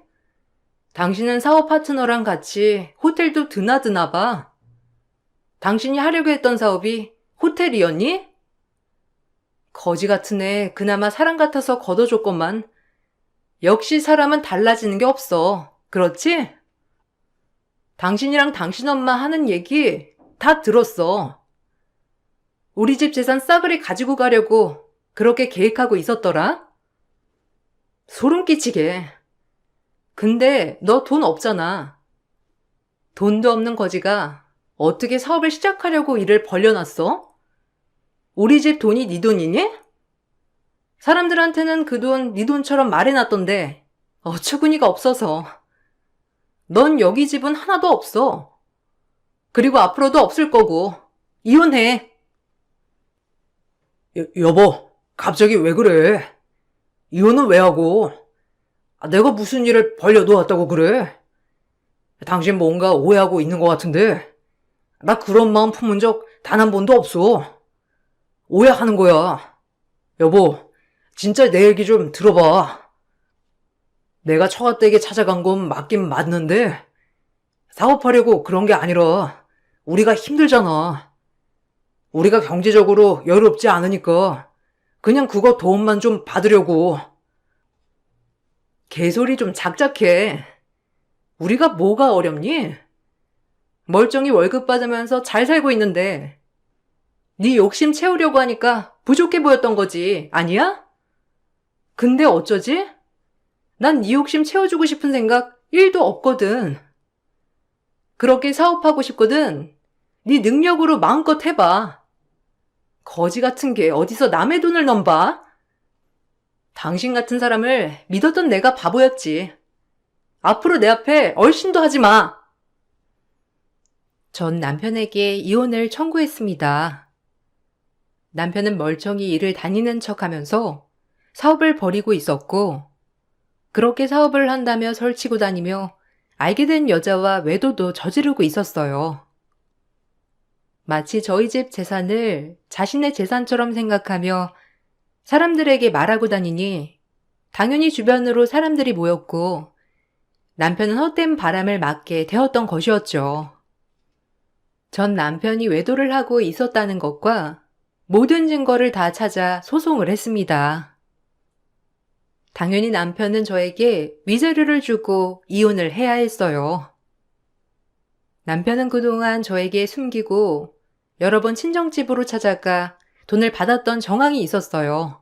당신은 사업 파트너랑 같이 호텔도 드나드나 봐. 당신이 하려고 했던 사업이 호텔이었니? 거지 같은 애 그나마 사람 같아서 걷어줬건만 역시 사람은 달라지는 게 없어. 그렇지? 당신이랑 당신 엄마 하는 얘기 다 들었어. 우리 집 재산 싸그리 가지고 가려고 그렇게 계획하고 있었더라? 소름 끼치게. 근데 너 돈 없잖아. 돈도 없는 거지가 어떻게 사업을 시작하려고 일을 벌려놨어? 우리 집 돈이 네 돈이니? 사람들한테는 그 돈 네 돈처럼 말해놨던데 어처구니가 없어서. 넌 여기 집은 하나도 없어. 그리고 앞으로도 없을 거고. 이혼해. 여보, 갑자기 왜 그래? 이혼은 왜 하고? 내가 무슨 일을 벌려놓았다고 그래? 당신 뭔가 오해하고 있는 것 같은데 나 그런 마음 품은 적 단 한 번도 없어. 오해하는 거야. 여보, 진짜 내 얘기 좀 들어봐. 내가 처가댁에 찾아간 건 맞긴 맞는데 사업하려고 그런 게 아니라 우리가 힘들잖아. 우리가 경제적으로 여유롭지 않으니까 그냥 그거 도움만 좀 받으려고. 개소리 좀 작작해. 우리가 뭐가 어렵니? 멀쩡히 월급 받으면서 잘 살고 있는데 네 욕심 채우려고 하니까 부족해 보였던 거지, 아니야? 근데 어쩌지? 난 네 욕심 채워주고 싶은 생각 1도 없거든. 그렇게 사업하고 싶거든. 네 능력으로 마음껏 해봐. 거지 같은 게 어디서 남의 돈을 넘봐? 당신 같은 사람을 믿었던 내가 바보였지. 앞으로 내 앞에 얼씬도 하지 마. 전 남편에게 이혼을 청구했습니다. 남편은 멀쩡히 일을 다니는 척하면서 사업을 벌이고 있었고, 그렇게 사업을 한다며 설치고 다니며 알게 된 여자와 외도도 저지르고 있었어요. 마치 저희 집 재산을 자신의 재산처럼 생각하며 사람들에게 말하고 다니니 당연히 주변으로 사람들이 모였고 남편은 헛된 바람을 맞게 되었던 것이었죠. 전 남편이 외도를 하고 있었다는 것과 모든 증거를 다 찾아 소송을 했습니다. 당연히 남편은 저에게 위자료를 주고 이혼을 해야 했어요. 남편은 그동안 저에게 숨기고 여러 번 친정집으로 찾아가 돈을 받았던 정황이 있었어요.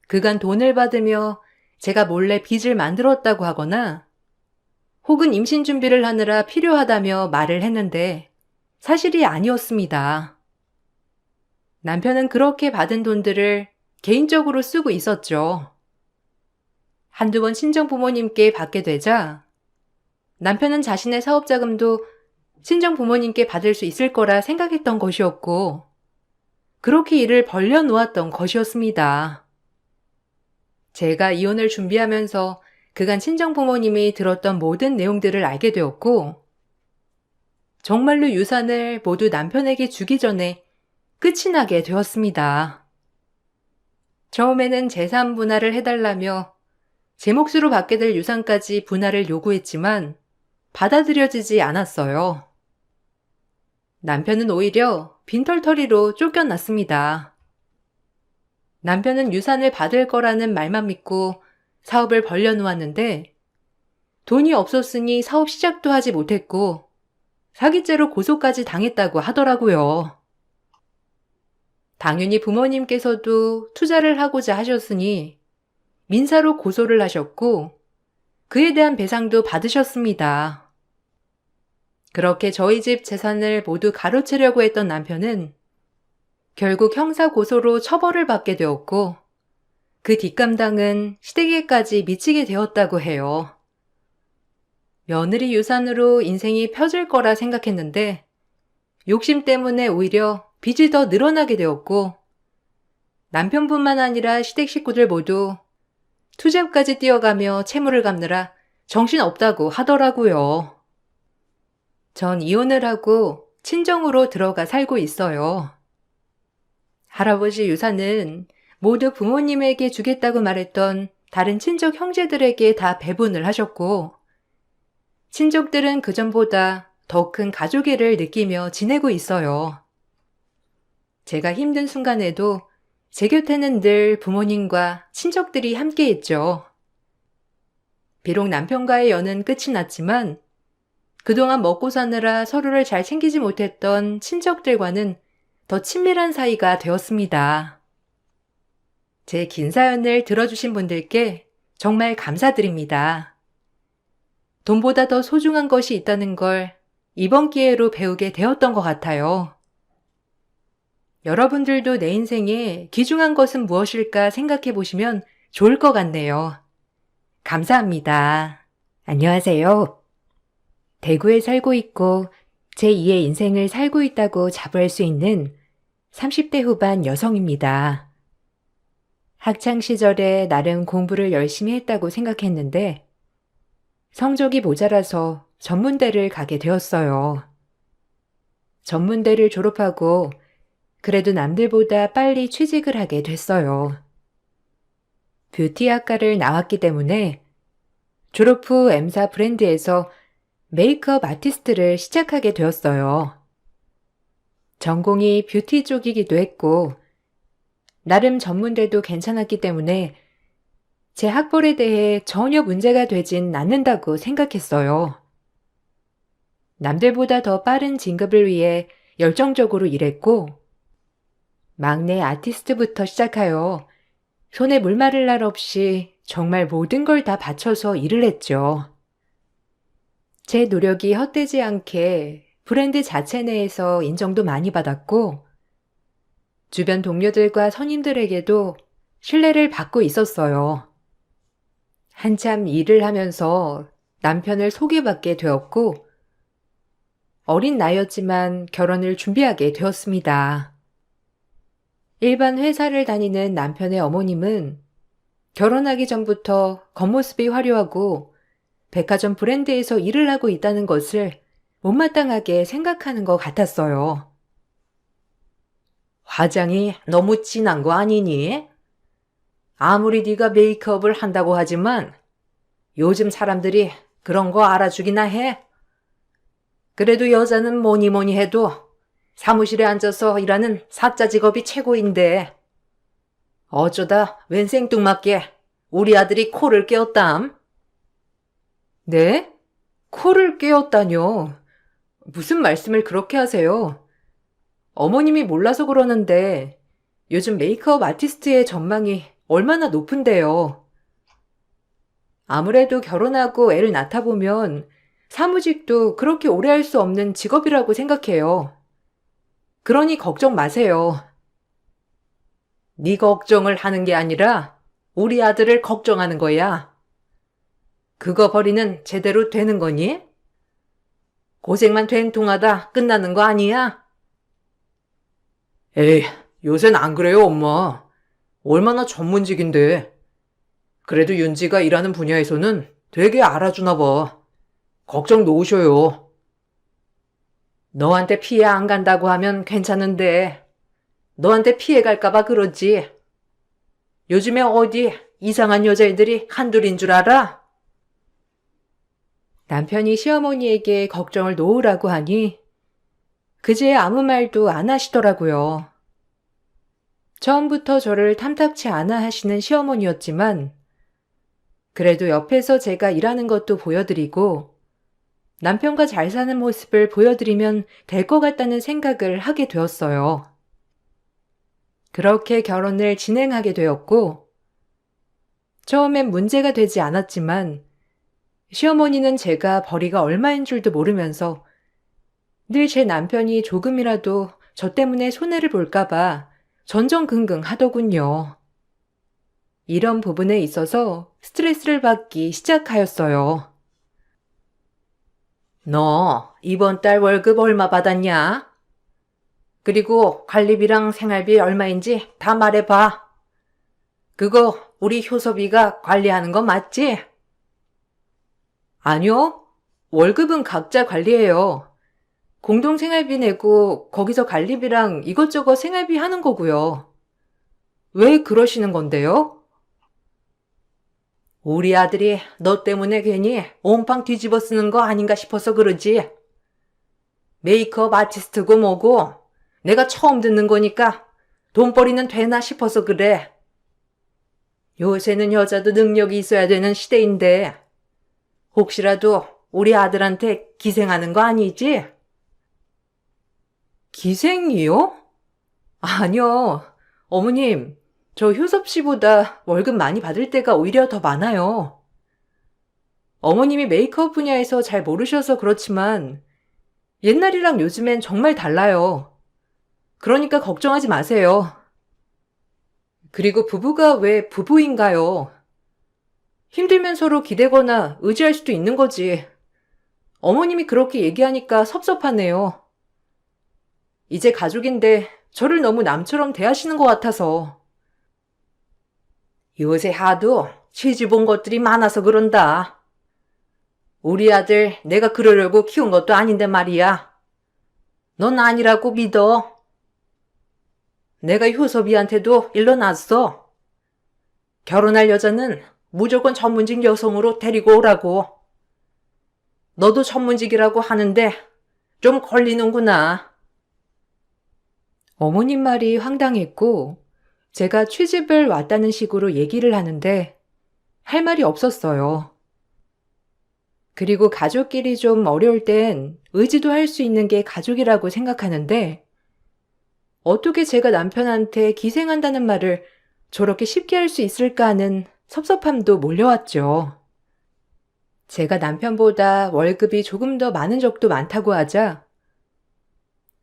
그간 돈을 받으며 제가 몰래 빚을 만들었다고 하거나 혹은 임신 준비를 하느라 필요하다며 말을 했는데 사실이 아니었습니다. 남편은 그렇게 받은 돈들을 개인적으로 쓰고 있었죠. 한두 번 친정 부모님께 받게 되자 남편은 자신의 사업 자금도 친정 부모님께 받을 수 있을 거라 생각했던 것이었고 그렇게 일을 벌려놓았던 것이었습니다. 제가 이혼을 준비하면서 그간 친정 부모님이 들었던 모든 내용들을 알게 되었고 정말로 유산을 모두 남편에게 주기 전에 끝이 나게 되었습니다. 처음에는 재산 분할을 해달라며 제 몫으로 받게 될 유산까지 분할을 요구했지만 받아들여지지 않았어요. 남편은 오히려 빈털터리로 쫓겨났습니다. 남편은 유산을 받을 거라는 말만 믿고 사업을 벌려놓았는데 돈이 없었으니 사업 시작도 하지 못했고 사기죄로 고소까지 당했다고 하더라고요. 당연히 부모님께서도 투자를 하고자 하셨으니 민사로 고소를 하셨고 그에 대한 배상도 받으셨습니다. 그렇게 저희 집 재산을 모두 가로채려고 했던 남편은 결국 형사 고소로 처벌을 받게 되었고 그 뒷감당은 시댁에까지 미치게 되었다고 해요. 며느리 유산으로 인생이 펴질 거라 생각했는데 욕심 때문에 오히려 빚이 더 늘어나게 되었고 남편뿐만 아니라 시댁 식구들 모두 투잡까지 뛰어가며 채무를 갚느라 정신없다고 하더라고요. 전 이혼을 하고 친정으로 들어가 살고 있어요. 할아버지 유산은 모두 부모님에게 주겠다고 말했던 다른 친척 형제들에게 다 배분을 하셨고 친족들은 그전보다 더 큰 가족애를 느끼며 지내고 있어요. 제가 힘든 순간에도 제 곁에는 늘 부모님과 친척들이 함께 있죠. 비록 남편과의 연은 끝이 났지만 그동안 먹고 사느라 서로를 잘 챙기지 못했던 친척들과는 더 친밀한 사이가 되었습니다. 제 긴 사연을 들어주신 분들께 정말 감사드립니다. 돈보다 더 소중한 것이 있다는 걸 이번 기회로 배우게 되었던 것 같아요. 여러분들도 내 인생에 귀중한 것은 무엇일까 생각해 보시면 좋을 것 같네요. 감사합니다. 안녕하세요. 대구에 살고 있고 제2의 인생을 살고 있다고 자부할 수 있는 30대 후반 여성입니다. 학창 시절에 나름 공부를 열심히 했다고 생각했는데 성적이 모자라서 전문대를 가게 되었어요. 전문대를 졸업하고 그래도 남들보다 빨리 취직을 하게 됐어요. 뷰티학과를 나왔기 때문에 졸업 후 M사 브랜드에서 메이크업 아티스트를 시작하게 되었어요. 전공이 뷰티 쪽이기도 했고 나름 전문대도 괜찮았기 때문에 제 학벌에 대해 전혀 문제가 되진 않는다고 생각했어요. 남들보다 더 빠른 진급을 위해 열정적으로 일했고 막내 아티스트부터 시작하여 손에 물 마를 날 없이 정말 모든 걸 다 바쳐서 일을 했죠. 제 노력이 헛되지 않게 브랜드 자체 내에서 인정도 많이 받았고 주변 동료들과 선임들에게도 신뢰를 받고 있었어요. 한참 일을 하면서 남편을 소개받게 되었고 어린 나이였지만 결혼을 준비하게 되었습니다. 일반 회사를 다니는 남편의 어머님은 결혼하기 전부터 겉모습이 화려하고 백화점 브랜드에서 일을 하고 있다는 것을 못마땅하게 생각하는 것 같았어요. 화장이 너무 진한 거 아니니? 아무리 네가 메이크업을 한다고 하지만 요즘 사람들이 그런 거 알아주기나 해. 그래도 여자는 뭐니 뭐니 해도 사무실에 앉아서 일하는 사자 직업이 최고인데 어쩌다 웬 생뚱맞게 우리 아들이 코를 꿰었담? 네? 코를 꿰었다뇨. 무슨 말씀을 그렇게 하세요? 어머님이 몰라서 그러는데 요즘 메이크업 아티스트의 전망이 얼마나 높은데요. 아무래도 결혼하고 애를 낳다 보면 사무직도 그렇게 오래 할 수 없는 직업이라고 생각해요. 그러니 걱정 마세요. 네 걱정을 하는 게 아니라 우리 아들을 걱정하는 거야. 그거 버리는 제대로 되는 거니? 고생만 된통하다 끝나는 거 아니야? 에이, 요샌 안 그래요, 엄마. 얼마나 전문직인데. 그래도 윤지가 일하는 분야에서는 되게 알아주나 봐. 걱정 놓으셔요. 너한테 피해 안 간다고 하면 괜찮은데 너한테 피해 갈까봐 그러지. 요즘에 어디 이상한 여자애들이 한둘인 줄 알아? 남편이 시어머니에게 걱정을 놓으라고 하니 그제 아무 말도 안 하시더라고요. 처음부터 저를 탐탁치 않아 하시는 시어머니였지만 그래도 옆에서 제가 일하는 것도 보여드리고 남편과 잘 사는 모습을 보여드리면 될 것 같다는 생각을 하게 되었어요. 그렇게 결혼을 진행하게 되었고 처음엔 문제가 되지 않았지만 시어머니는 제가 벌이가 얼마인 줄도 모르면서 늘 제 남편이 조금이라도 저 때문에 손해를 볼까봐 전전긍긍 하더군요. 이런 부분에 있어서 스트레스를 받기 시작하였어요. 너 이번 달 월급 얼마 받았냐? 그리고 관리비랑 생활비 얼마인지 다 말해봐. 그거 우리 효섭이가 관리하는 거 맞지? 아니요. 월급은 각자 관리해요. 공동생활비 내고 거기서 관리비랑 이것저것 생활비 하는 거고요. 왜 그러시는 건데요? 우리 아들이 너 때문에 괜히 온팡 뒤집어 쓰는 거 아닌가 싶어서 그러지. 메이크업 아티스트고 뭐고 내가 처음 듣는 거니까 돈벌이는 되나 싶어서 그래. 요새는 여자도 능력이 있어야 되는 시대인데 혹시라도 우리 아들한테 기생하는 거 아니지? 기생이요? 아니요. 어머님, 저 효섭 씨보다 월급 많이 받을 때가 오히려 더 많아요. 어머님이 메이크업 분야에서 잘 모르셔서 그렇지만 옛날이랑 요즘엔 정말 달라요. 그러니까 걱정하지 마세요. 그리고 부부가 왜 부부인가요? 힘들면 서로 기대거나 의지할 수도 있는 거지. 어머님이 그렇게 얘기하니까 섭섭하네요. 이제 가족인데 저를 너무 남처럼 대하시는 것 같아서. 요새 하도 시집 온 것들이 많아서 그런다. 우리 아들 내가 그러려고 키운 것도 아닌데 말이야. 넌 아니라고 믿어. 내가 효섭이한테도 일러놨어. 결혼할 여자는 무조건 전문직 여성으로 데리고 오라고. 너도 전문직이라고 하는데 좀 걸리는구나. 어머님 말이 황당했고 제가 취집을 왔다는 식으로 얘기를 하는데 할 말이 없었어요. 그리고 가족끼리 좀 어려울 땐 의지도 할 수 있는 게 가족이라고 생각하는데 어떻게 제가 남편한테 기생한다는 말을 저렇게 쉽게 할 수 있을까 하는 섭섭함도 몰려왔죠. 제가 남편보다 월급이 조금 더 많은 적도 많다고 하자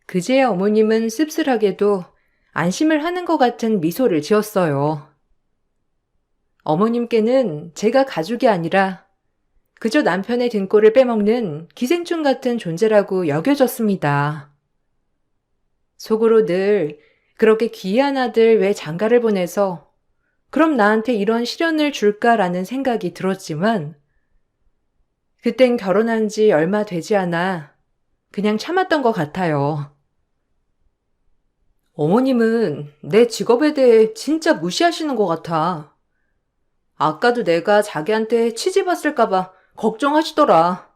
그제야 어머님은 씁쓸하게도 안심을 하는 것 같은 미소를 지었어요. 어머님께는 제가 가족이 아니라 그저 남편의 등골을 빼먹는 기생충 같은 존재라고 여겨졌습니다. 속으로 늘 그렇게 귀한 아들 왜 장가를 보내서 그럼 나한테 이런 시련을 줄까라는 생각이 들었지만 그땐 결혼한 지 얼마 되지 않아 그냥 참았던 것 같아요. 어머님은 내 직업에 대해 진짜 무시하시는 것 같아. 아까도 내가 자기한테 치집 왔을까봐 걱정하시더라.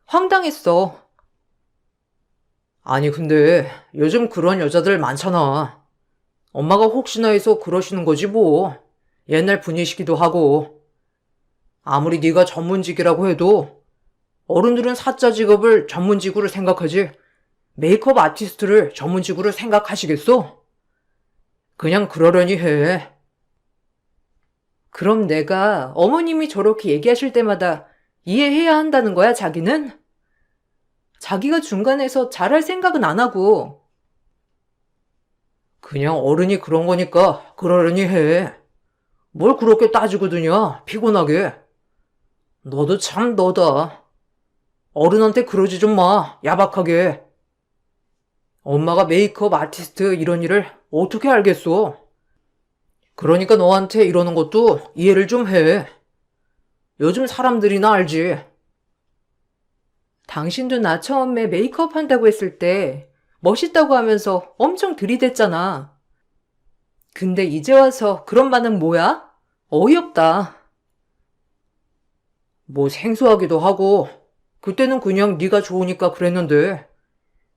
황당했어. 아니 근데 요즘 그런 여자들 많잖아. 엄마가 혹시나 해서 그러시는 거지 뭐. 옛날 분이시기도 하고. 아무리 네가 전문직이라고 해도 어른들은 사자 직업을 전문직으로 생각하지 메이크업 아티스트를 전문직으로 생각하시겠어? 그냥 그러려니 해. 그럼 내가 어머님이 저렇게 얘기하실 때마다 이해해야 한다는 거야, 자기는? 자기가 중간에서 잘할 생각은 안 하고. 그냥 어른이 그런 거니까 그러려니 해. 뭘 그렇게 따지고 드냐, 피곤하게. 너도 참 너다. 어른한테 그러지 좀 마, 야박하게. 엄마가 메이크업 아티스트 이런 일을 어떻게 알겠어? 그러니까 너한테 이러는 것도 이해를 좀 해. 요즘 사람들이나 알지. 당신도 나 처음에 메이크업 한다고 했을 때 멋있다고 하면서 엄청 들이댔잖아. 근데 이제 와서 그런 반응 뭐야? 어이없다. 뭐 생소하기도 하고 그때는 그냥 네가 좋으니까 그랬는데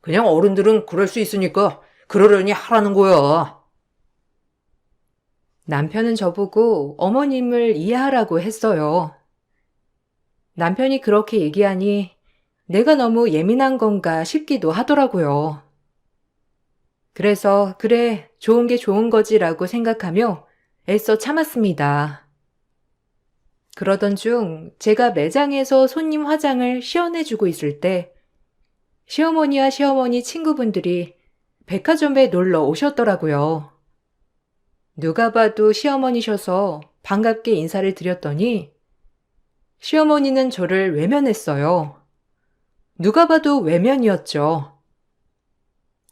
그냥 어른들은 그럴 수 있으니까 그러려니 하라는 거야. 남편은 저보고 어머님을 이해하라고 했어요. 남편이 그렇게 얘기하니 내가 너무 예민한 건가 싶기도 하더라고요. 그래서 그래, 좋은 게 좋은 거지라고 생각하며 애써 참았습니다. 그러던 중 제가 매장에서 손님 화장을 시연해주고 있을 때 시어머니와 시어머니 친구분들이 백화점에 놀러 오셨더라고요. 누가 봐도 시어머니셔서 반갑게 인사를 드렸더니 시어머니는 저를 외면했어요. 누가 봐도 외면이었죠.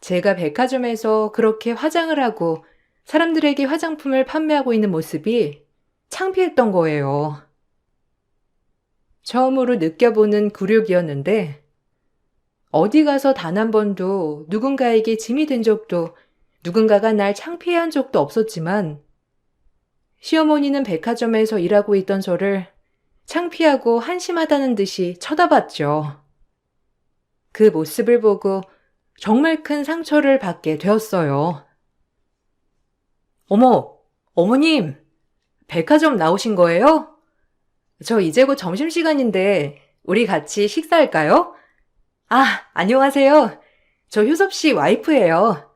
제가 백화점에서 그렇게 화장을 하고 사람들에게 화장품을 판매하고 있는 모습이 창피했던 거예요. 처음으로 느껴보는 굴욕이었는데 어디 가서 단 한 번도 누군가에게 짐이 된 적도 누군가가 날 창피해한 적도 없었지만 시어머니는 백화점에서 일하고 있던 저를 창피하고 한심하다는 듯이 쳐다봤죠. 그 모습을 보고 정말 큰 상처를 받게 되었어요. 어머, 어머님, 백화점 나오신 거예요? 저 이제 곧 점심시간인데 우리 같이 식사할까요? 아, 안녕하세요. 저 효섭 씨 와이프예요.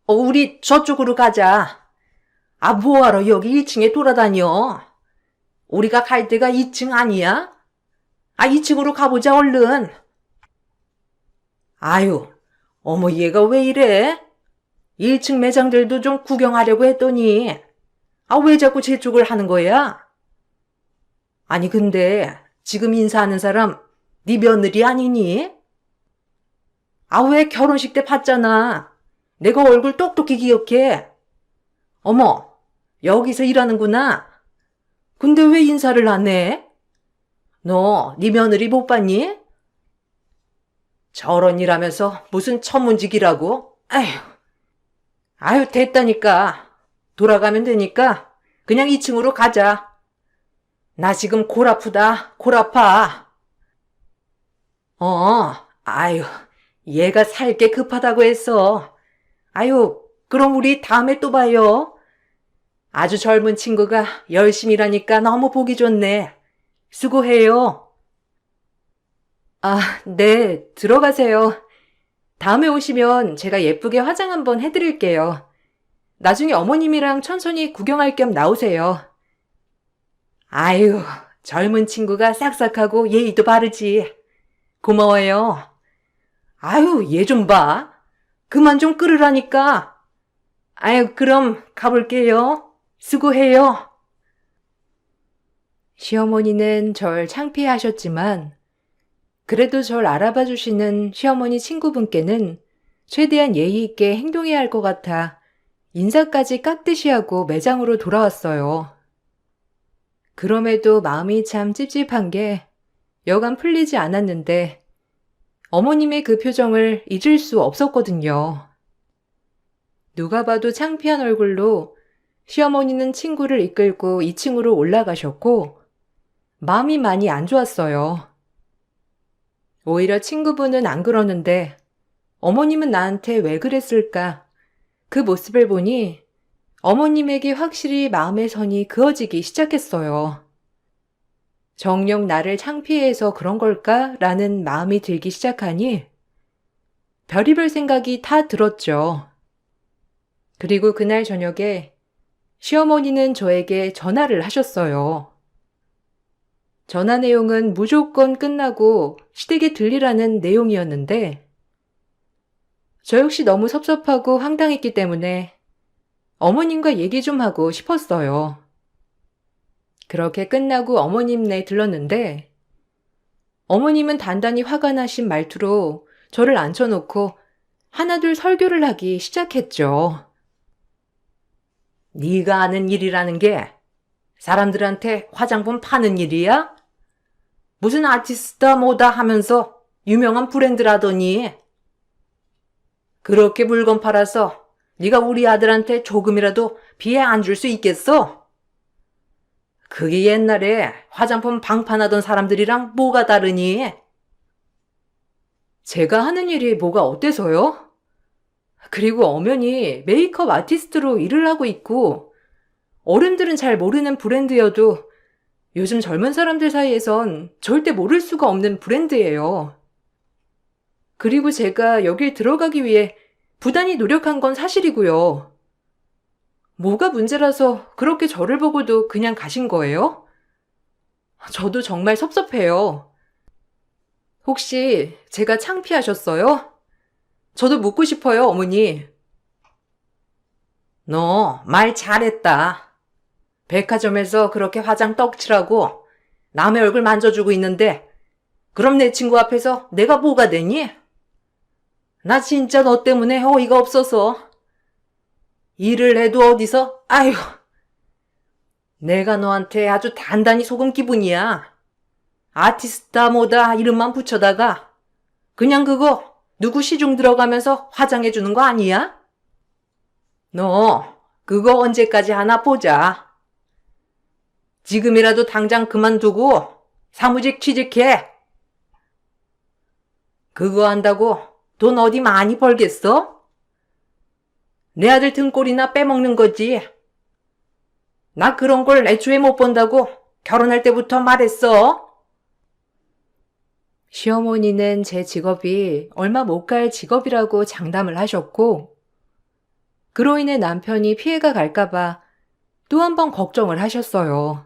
우리 저쪽으로 가자. 아, 뭐하러 여기 1층에 돌아다녀? 우리가 갈 데가 2층 아니야? 아, 2층으로 가보자, 얼른. 아유, 어머 얘가 왜 이래? 1층 매장들도 좀 구경하려고 했더니 왜 자꾸 제 쪽을 하는 거야? 아니 근데 지금 인사하는 사람 네 며느리 아니니? 왜 결혼식 때 봤잖아. 내가 얼굴 똑똑히 기억해. 어머, 여기서 일하는구나. 근데 왜 인사를 안 해? 너 네 며느리 못 봤니? 저런 일 하면서 무슨 천문직이라고? 아유 됐다니까. 돌아가면 되니까 그냥 2층으로 가자. 나 지금 골 아프다. 골 아파. 아유, 얘가 살 게 급하다고 했어. 아유, 그럼 우리 다음에 또 봐요. 아주 젊은 친구가 열심히 일하니까 너무 보기 좋네. 수고해요. 네, 들어가세요. 다음에 오시면 제가 예쁘게 화장 한번 해드릴게요. 나중에 어머님이랑 천천히 구경할 겸 나오세요. 아유, 젊은 친구가 싹싹하고 예의도 바르지. 고마워요. 아유, 얘 좀 봐. 그만 좀 끌으라니까. 아유, 그럼 가볼게요. 수고해요. 시어머니는 절 창피해하셨지만 그래도 절 알아봐 주시는 시어머니 친구분께는 최대한 예의 있게 행동해야 할 것 같아 인사까지 깍듯이 하고 매장으로 돌아왔어요. 그럼에도 마음이 참 찝찝한 게 여간 풀리지 않았는데 어머님의 그 표정을 잊을 수 없었거든요. 누가 봐도 창피한 얼굴로 시어머니는 친구를 이끌고 2층으로 올라가셨고 마음이 많이 안 좋았어요. 오히려 친구분은 안 그러는데 어머님은 나한테 왜 그랬을까? 그 모습을 보니 어머님에게 확실히 마음의 선이 그어지기 시작했어요. 정녕 나를 창피해서 그런 걸까? 라는 마음이 들기 시작하니 별의별 생각이 다 들었죠. 그리고 그날 저녁에 시어머니는 저에게 전화를 하셨어요. 전화 내용은 무조건 끝나고 시댁에 들리라는 내용이었는데 저 역시 너무 섭섭하고 황당했기 때문에 어머님과 얘기 좀 하고 싶었어요. 그렇게 끝나고 어머님네 들렀는데 어머님은 단단히 화가 나신 말투로 저를 앉혀놓고 하나둘 설교를 하기 시작했죠. 네가 아는 일이라는 게 사람들한테 화장품 파는 일이야? 무슨 아티스트다 뭐다 하면서 유명한 브랜드라더니 그렇게 물건 팔아서 네가 우리 아들한테 조금이라도 비해 안 줄 수 있겠어? 그게 옛날에 화장품 방판하던 사람들이랑 뭐가 다르니? 제가 하는 일이 뭐가 어때서요? 그리고 엄연히 메이크업 아티스트로 일을 하고 있고 어른들은 잘 모르는 브랜드여도 요즘 젊은 사람들 사이에선 절대 모를 수가 없는 브랜드예요. 그리고 제가 여길 들어가기 위해 부단히 노력한 건 사실이고요. 뭐가 문제라서 그렇게 저를 보고도 그냥 가신 거예요? 저도 정말 섭섭해요. 혹시 제가 창피하셨어요? 저도 묻고 싶어요, 어머니. 너 말 잘했다. 백화점에서 그렇게 화장 떡칠하고 남의 얼굴 만져주고 있는데 그럼 내 친구 앞에서 내가 뭐가 되니? 나 진짜 너 때문에 어이가 없어서. 일을 해도 어디서? 아휴. 내가 너한테 아주 단단히 속은 기분이야. 아티스트다 뭐다 이름만 붙여다가 그냥 그거 누구 시중 들어가면서 화장해주는 거 아니야? 너 그거 언제까지 하나 보자. 지금이라도 당장 그만두고 사무직 취직해. 그거 한다고 돈 어디 많이 벌겠어? 내 아들 등골이나 빼먹는 거지. 나 그런 걸 애초에 못 본다고 결혼할 때부터 말했어. 시어머니는 제 직업이 얼마 못 갈 직업이라고 장담을 하셨고 그로 인해 남편이 피해가 갈까봐 또 한 번 걱정을 하셨어요.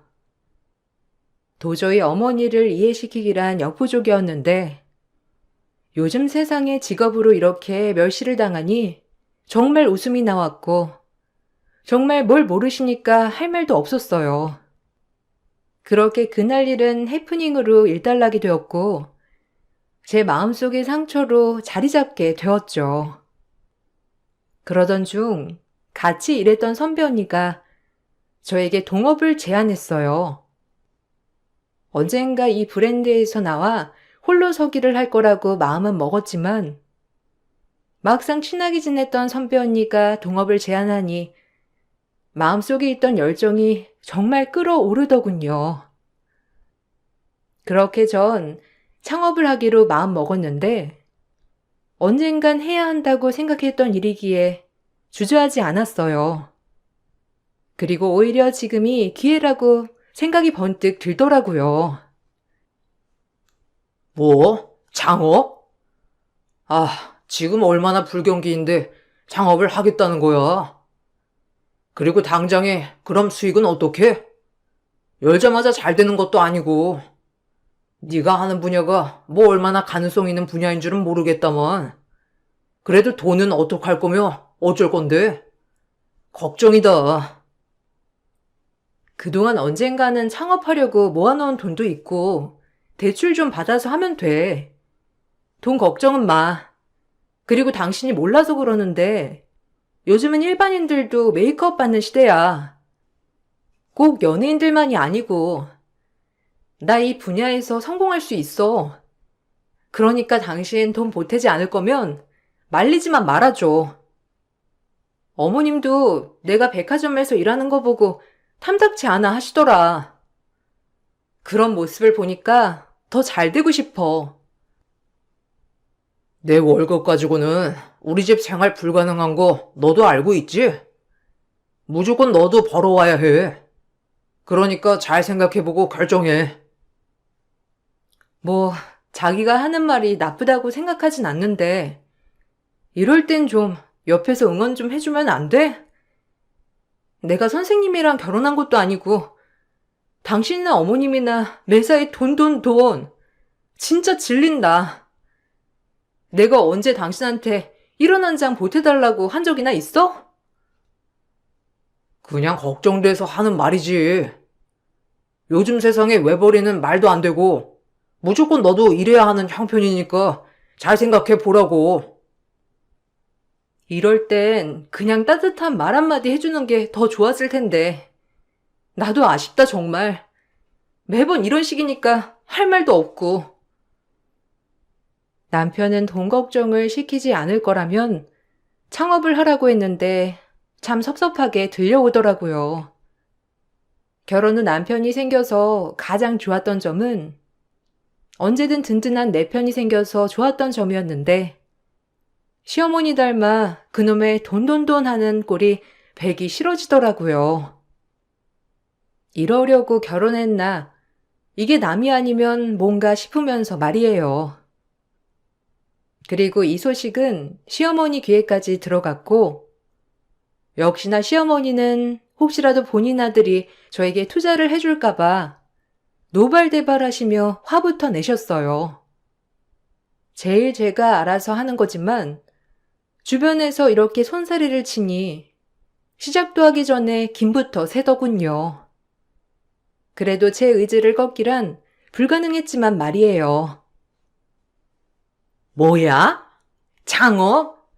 도저히 어머니를 이해시키기란 역부족이었는데 요즘 세상에 직업으로 이렇게 멸시를 당하니 정말 웃음이 나왔고, 정말 뭘 모르시니까 할 말도 없었어요. 그렇게 그날 일은 해프닝으로 일단락이 되었고, 제 마음속의 상처로 자리 잡게 되었죠. 그러던 중 같이 일했던 선배 언니가 저에게 동업을 제안했어요. 언젠가 이 브랜드에서 나와 홀로 서기를 할 거라고 마음은 먹었지만 막상 친하게 지냈던 선배 언니가 동업을 제안하니 마음속에 있던 열정이 정말 끓어오르더군요. 그렇게 전 창업을 하기로 마음 먹었는데 언젠간 해야 한다고 생각했던 일이기에 주저하지 않았어요. 그리고 오히려 지금이 기회라고 생각이 번뜩 들더라고요. 뭐? 창업? 아, 지금 얼마나 불경기인데 창업을 하겠다는 거야. 그리고 당장에 그럼 수익은 어떻게? 열자마자 잘 되는 것도 아니고. 네가 하는 분야가 뭐 얼마나 가능성 있는 분야인 줄은 모르겠다만. 그래도 돈은 어떡할 거며 어쩔 건데? 걱정이다. 그동안 언젠가는 창업하려고 모아놓은 돈도 있고 대출 좀 받아서 하면 돼. 돈 걱정은 마. 그리고 당신이 몰라서 그러는데 요즘은 일반인들도 메이크업 받는 시대야. 꼭 연예인들만이 아니고 나 이 분야에서 성공할 수 있어. 그러니까 당신 돈 보태지 않을 거면 말리지만 말아줘. 어머님도 내가 백화점에서 일하는 거 보고 탐탁치 않아 하시더라. 그런 모습을 보니까 더 잘 되고 싶어. 내 월급 가지고는 우리 집 생활 불가능한 거 너도 알고 있지? 무조건 너도 벌어와야 해. 그러니까 잘 생각해보고 결정해. 뭐, 자기가 하는 말이 나쁘다고 생각하진 않는데, 이럴 땐 좀 옆에서 응원 좀 해주면 안 돼? 내가 선생님이랑 결혼한 것도 아니고, 당신이나 어머님이나 매사에 돈, 돈, 돈. 진짜 질린다. 내가 언제 당신한테 1원 한 장 보태달라고 한 적이나 있어? 그냥 걱정돼서 하는 말이지. 요즘 세상에 외벌이는 말도 안 되고 무조건 너도 일해야 하는 형편이니까 잘 생각해 보라고. 이럴 땐 그냥 따뜻한 말 한마디 해주는 게 더 좋았을 텐데. 나도 아쉽다, 정말. 매번 이런 식이니까 할 말도 없고. 남편은 돈 걱정을 시키지 않을 거라면 창업을 하라고 했는데 참 섭섭하게 들려오더라고요. 결혼 후 남편이 생겨서 가장 좋았던 점은 언제든 든든한 내 편이 생겨서 좋았던 점이었는데 시어머니 닮아 그놈의 돈돈돈 하는 꼴이 배기 싫어지더라고요. 이러려고 결혼했나? 이게 남이 아니면 뭔가 싶으면서 말이에요. 그리고 이 소식은 시어머니 귀에까지 들어갔고 역시나 시어머니는 혹시라도 본인 아들이 저에게 투자를 해줄까봐 노발대발하시며 화부터 내셨어요. 제일 제가 알아서 하는 거지만 주변에서 이렇게 손사래를 치니 시작도 하기 전에 김부터 새더군요. 그래도 제 의지를 꺾기란 불가능했지만 말이에요. 뭐야? 창업?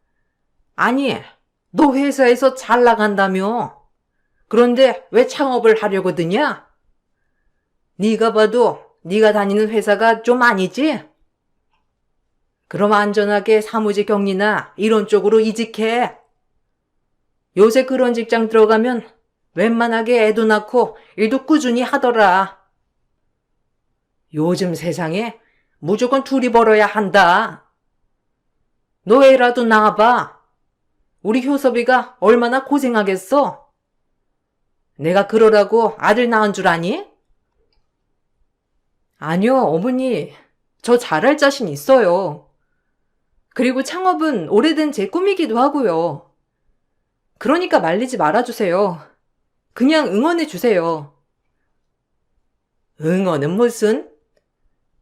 아니, 너 회사에서 잘 나간다며. 그런데 왜 창업을 하려고 드냐? 네가 봐도 네가 다니는 회사가 좀 아니지? 그럼 안전하게 사무직 격리나 이런 쪽으로 이직해. 요새 그런 직장 들어가면 웬만하게 애도 낳고 일도 꾸준히 하더라. 요즘 세상에 무조건 둘이 벌어야 한다. 너 애라도 낳아봐. 우리 효섭이가 얼마나 고생하겠어? 내가 그러라고 아들 낳은 줄 아니? 아니요, 어머니. 저 잘할 자신 있어요. 그리고 창업은 오래된 제 꿈이기도 하고요. 그러니까 말리지 말아주세요. 그냥 응원해주세요. 응원은 무슨?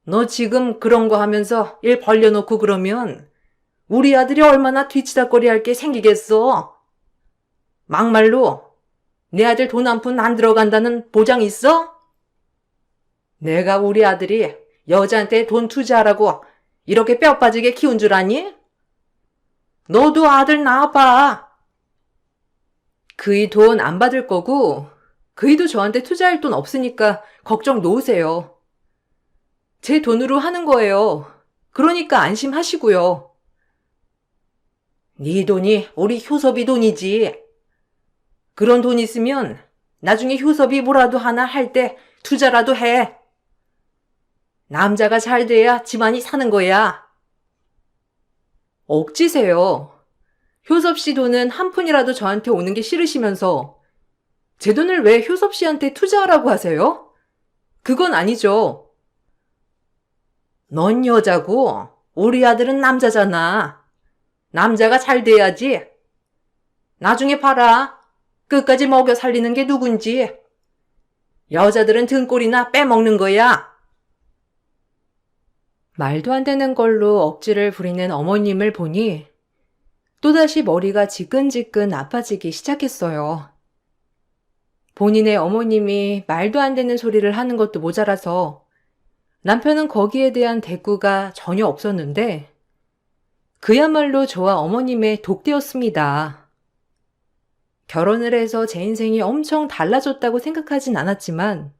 너 지금 그런 거 하면서 일 벌려놓고 그러면 우리 아들이 얼마나 뒤치다꺼리 할 게 생기겠어? 막말로 내 아들 돈 한 푼 안 들어간다는 보장 있어? 내가 우리 아들이 여자한테 돈 투자하라고 이렇게 뼈 빠지게 키운 줄 아니? 너도 아들 낳아봐. 그이 돈 안 받을 거고 그이도 저한테 투자할 돈 없으니까 걱정 놓으세요. 제 돈으로 하는 거예요. 그러니까 안심하시고요. 네 돈이 우리 효섭이 돈이지. 그런 돈 있으면 나중에 효섭이 뭐라도 하나 할 때 투자라도 해. 남자가 잘 돼야 집안이 사는 거야. 억지세요. 효섭 씨 돈은 한 푼이라도 저한테 오는 게 싫으시면서 제 돈을 왜 효섭 씨한테 투자하라고 하세요? 그건 아니죠. 넌 여자고 우리 아들은 남자잖아. 남자가 잘 돼야지. 나중에 봐라. 끝까지 먹여 살리는 게 누군지. 여자들은 등골이나 빼먹는 거야. 말도 안 되는 걸로 억지를 부리는 어머님을 보니 또다시 머리가 지끈지끈 아파지기 시작했어요. 본인의 어머님이 말도 안 되는 소리를 하는 것도 모자라서 남편은 거기에 대한 대꾸가 전혀 없었는데 그야말로 저와 어머님의 독대였습니다. 결혼을 해서 제 인생이 엄청 달라졌다고 생각하진 않았지만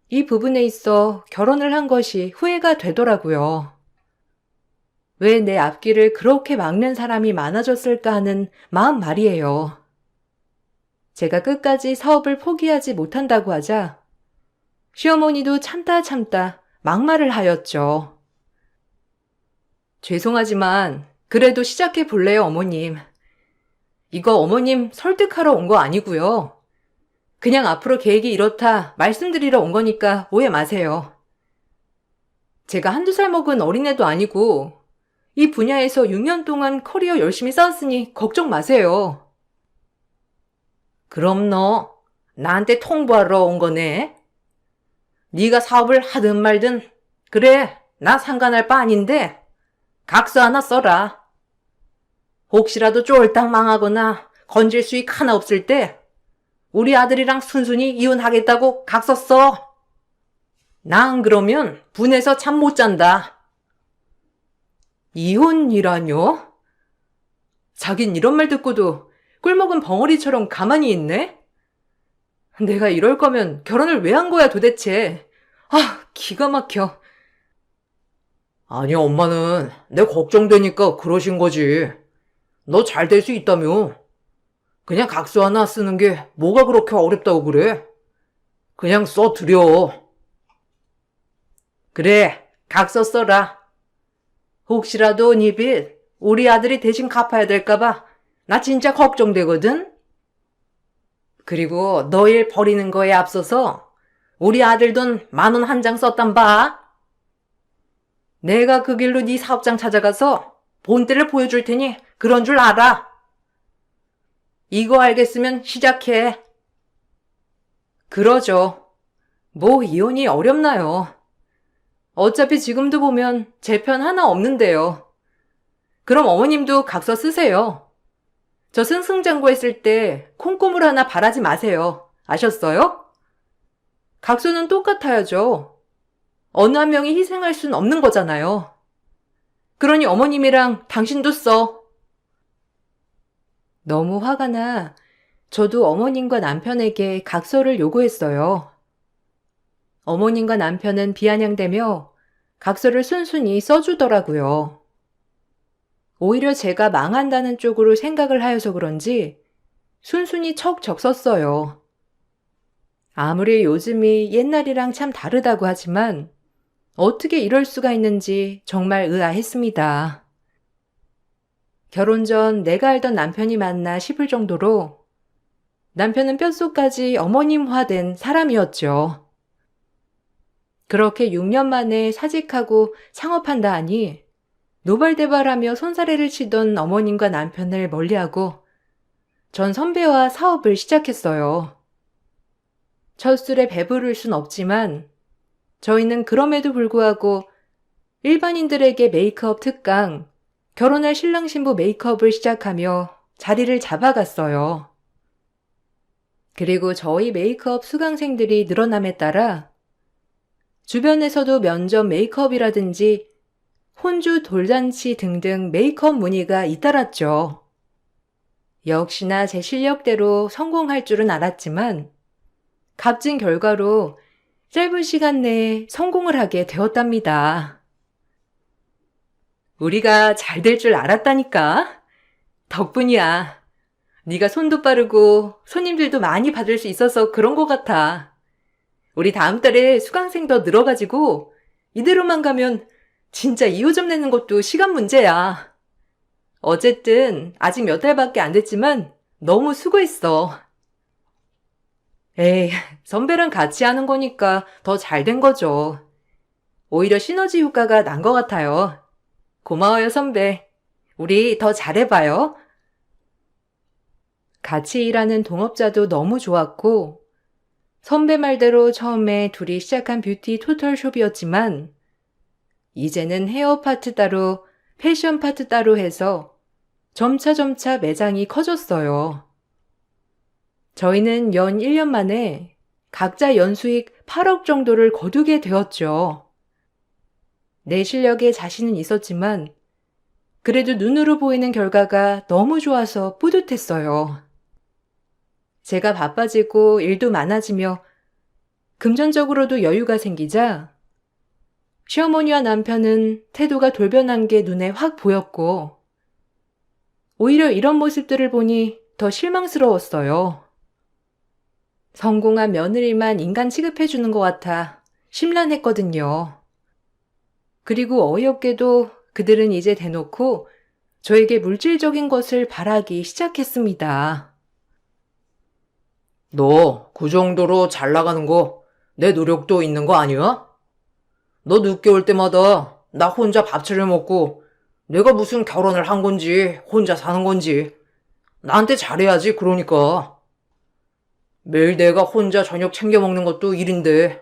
이 부분에 있어 결혼을 한 것이 후회가 되더라고요. 왜 내 앞길을 그렇게 막는 사람이 많아졌을까 하는 마음 말이에요. 제가 끝까지 사업을 포기하지 못한다고 하자 시어머니도 참다 막말을 하였죠. 죄송하지만 그래도 시작해 볼래요, 어머님. 이거 어머님 설득하러 온 거 아니고요. 그냥 앞으로 계획이 이렇다 말씀드리러 온 거니까 오해 마세요. 제가 한두 살 먹은 어린애도 아니고 이 분야에서 6년 동안 커리어 열심히 쌓았으니 걱정 마세요. 그럼 너 나한테 통보하러 온 거네? 네가 사업을 하든 말든 그래 나 상관할 바 아닌데 각서 하나 써라. 혹시라도 쫄딱 망하거나 건질 수익 하나 없을 때 우리 아들이랑 순순히 이혼하겠다고 각서 써. 나 안 그러면 분해서 잠 못 잔다. 이혼이라뇨? 자긴 이런 말 듣고도 꿀먹은 벙어리처럼 가만히 있네? 내가 이럴 거면 결혼을 왜 한 거야 도대체. 아, 기가 막혀. 아니, 엄마는 내 걱정되니까 그러신 거지. 너 잘 될 수 있다며. 그냥 각서 하나 쓰는 게 뭐가 그렇게 어렵다고 그래? 그냥 써드려. 그래, 각서 써라. 혹시라도 네 빚 우리 아들이 대신 갚아야 될까봐 나 진짜 걱정되거든? 그리고 너 일 버리는 거에 앞서서 우리 아들 돈 10,000원 한 장 썼단 봐. 내가 그 길로 네 사업장 찾아가서 본때를 보여줄 테니 그런 줄 알아. 이거 알겠으면 시작해. 그러죠. 뭐 이혼이 어렵나요? 어차피 지금도 보면 제 편 하나 없는데요. 그럼 어머님도 각서 쓰세요. 저 승승장구했을 때 콩고물 하나 바라지 마세요. 아셨어요? 각서는 똑같아야죠. 어느 한 명이 희생할 순 없는 거잖아요. 그러니 어머님이랑 당신도 써. 너무 화가 나 저도 어머님과 남편에게 각서를 요구했어요. 어머님과 남편은 비아냥대며 각서를 순순히 써주더라고요. 오히려 제가 망한다는 쪽으로 생각을 하여서 그런지 순순히 척척 썼어요. 아무리 요즘이 옛날이랑 참 다르다고 하지만 어떻게 이럴 수가 있는지 정말 의아했습니다. 결혼 전 내가 알던 남편이 맞나 싶을 정도로 남편은 뼛속까지 어머님화된 사람이었죠. 그렇게 6년 만에 사직하고 창업한다 하니 노발대발하며 손사래를 치던 어머님과 남편을 멀리하고 전 선배와 사업을 시작했어요. 첫 술에 배부를 순 없지만 저희는 그럼에도 불구하고 일반인들에게 메이크업 특강, 결혼할 신랑 신부 메이크업을 시작하며 자리를 잡아갔어요. 그리고 저희 메이크업 수강생들이 늘어남에 따라 주변에서도 면접 메이크업이라든지 혼주 돌잔치 등등 메이크업 문의가 잇따랐죠. 역시나 제 실력대로 성공할 줄은 알았지만 값진 결과로 짧은 시간 내에 성공을 하게 되었답니다. 우리가 잘 될 줄 알았다니까. 덕분이야. 네가 손도 빠르고 손님들도 많이 받을 수 있어서 그런 것 같아. 우리 다음 달에 수강생 더 늘어가지고 이대로만 가면 진짜 2호점 내는 것도 시간 문제야. 어쨌든 아직 몇 달밖에 안 됐지만 너무 수고했어. 에이, 선배랑 같이 하는 거니까 더 잘 된 거죠. 오히려 시너지 효과가 난 것 같아요. 고마워요, 선배. 우리 더 잘해봐요. 같이 일하는 동업자도 너무 좋았고, 선배 말대로 처음에 둘이 시작한 뷰티 토털숍이었지만, 이제는 헤어 파트 따로, 패션 파트 따로 해서 점차 매장이 커졌어요. 저희는 연 1년 만에 각자 연수익 8억 정도를 거두게 되었죠. 내 실력에 자신은 있었지만 그래도 눈으로 보이는 결과가 너무 좋아서 뿌듯했어요. 제가 바빠지고 일도 많아지며 금전적으로도 여유가 생기자 시어머니와 남편은 태도가 돌변한 게 눈에 확 보였고 오히려 이런 모습들을 보니 더 실망스러웠어요. 성공한 며느리만 인간 취급해주는 것 같아 심란했거든요. 그리고 어이없게도 그들은 이제 대놓고 저에게 물질적인 것을 바라기 시작했습니다. 너 그 정도로 잘 나가는 거 내 노력도 있는 거 아니야? 너 늦게 올 때마다 나 혼자 밥 차려 먹고 내가 무슨 결혼을 한 건지 혼자 사는 건지 나한테 잘해야지 그러니까. 매일 내가 혼자 저녁 챙겨 먹는 것도 일인데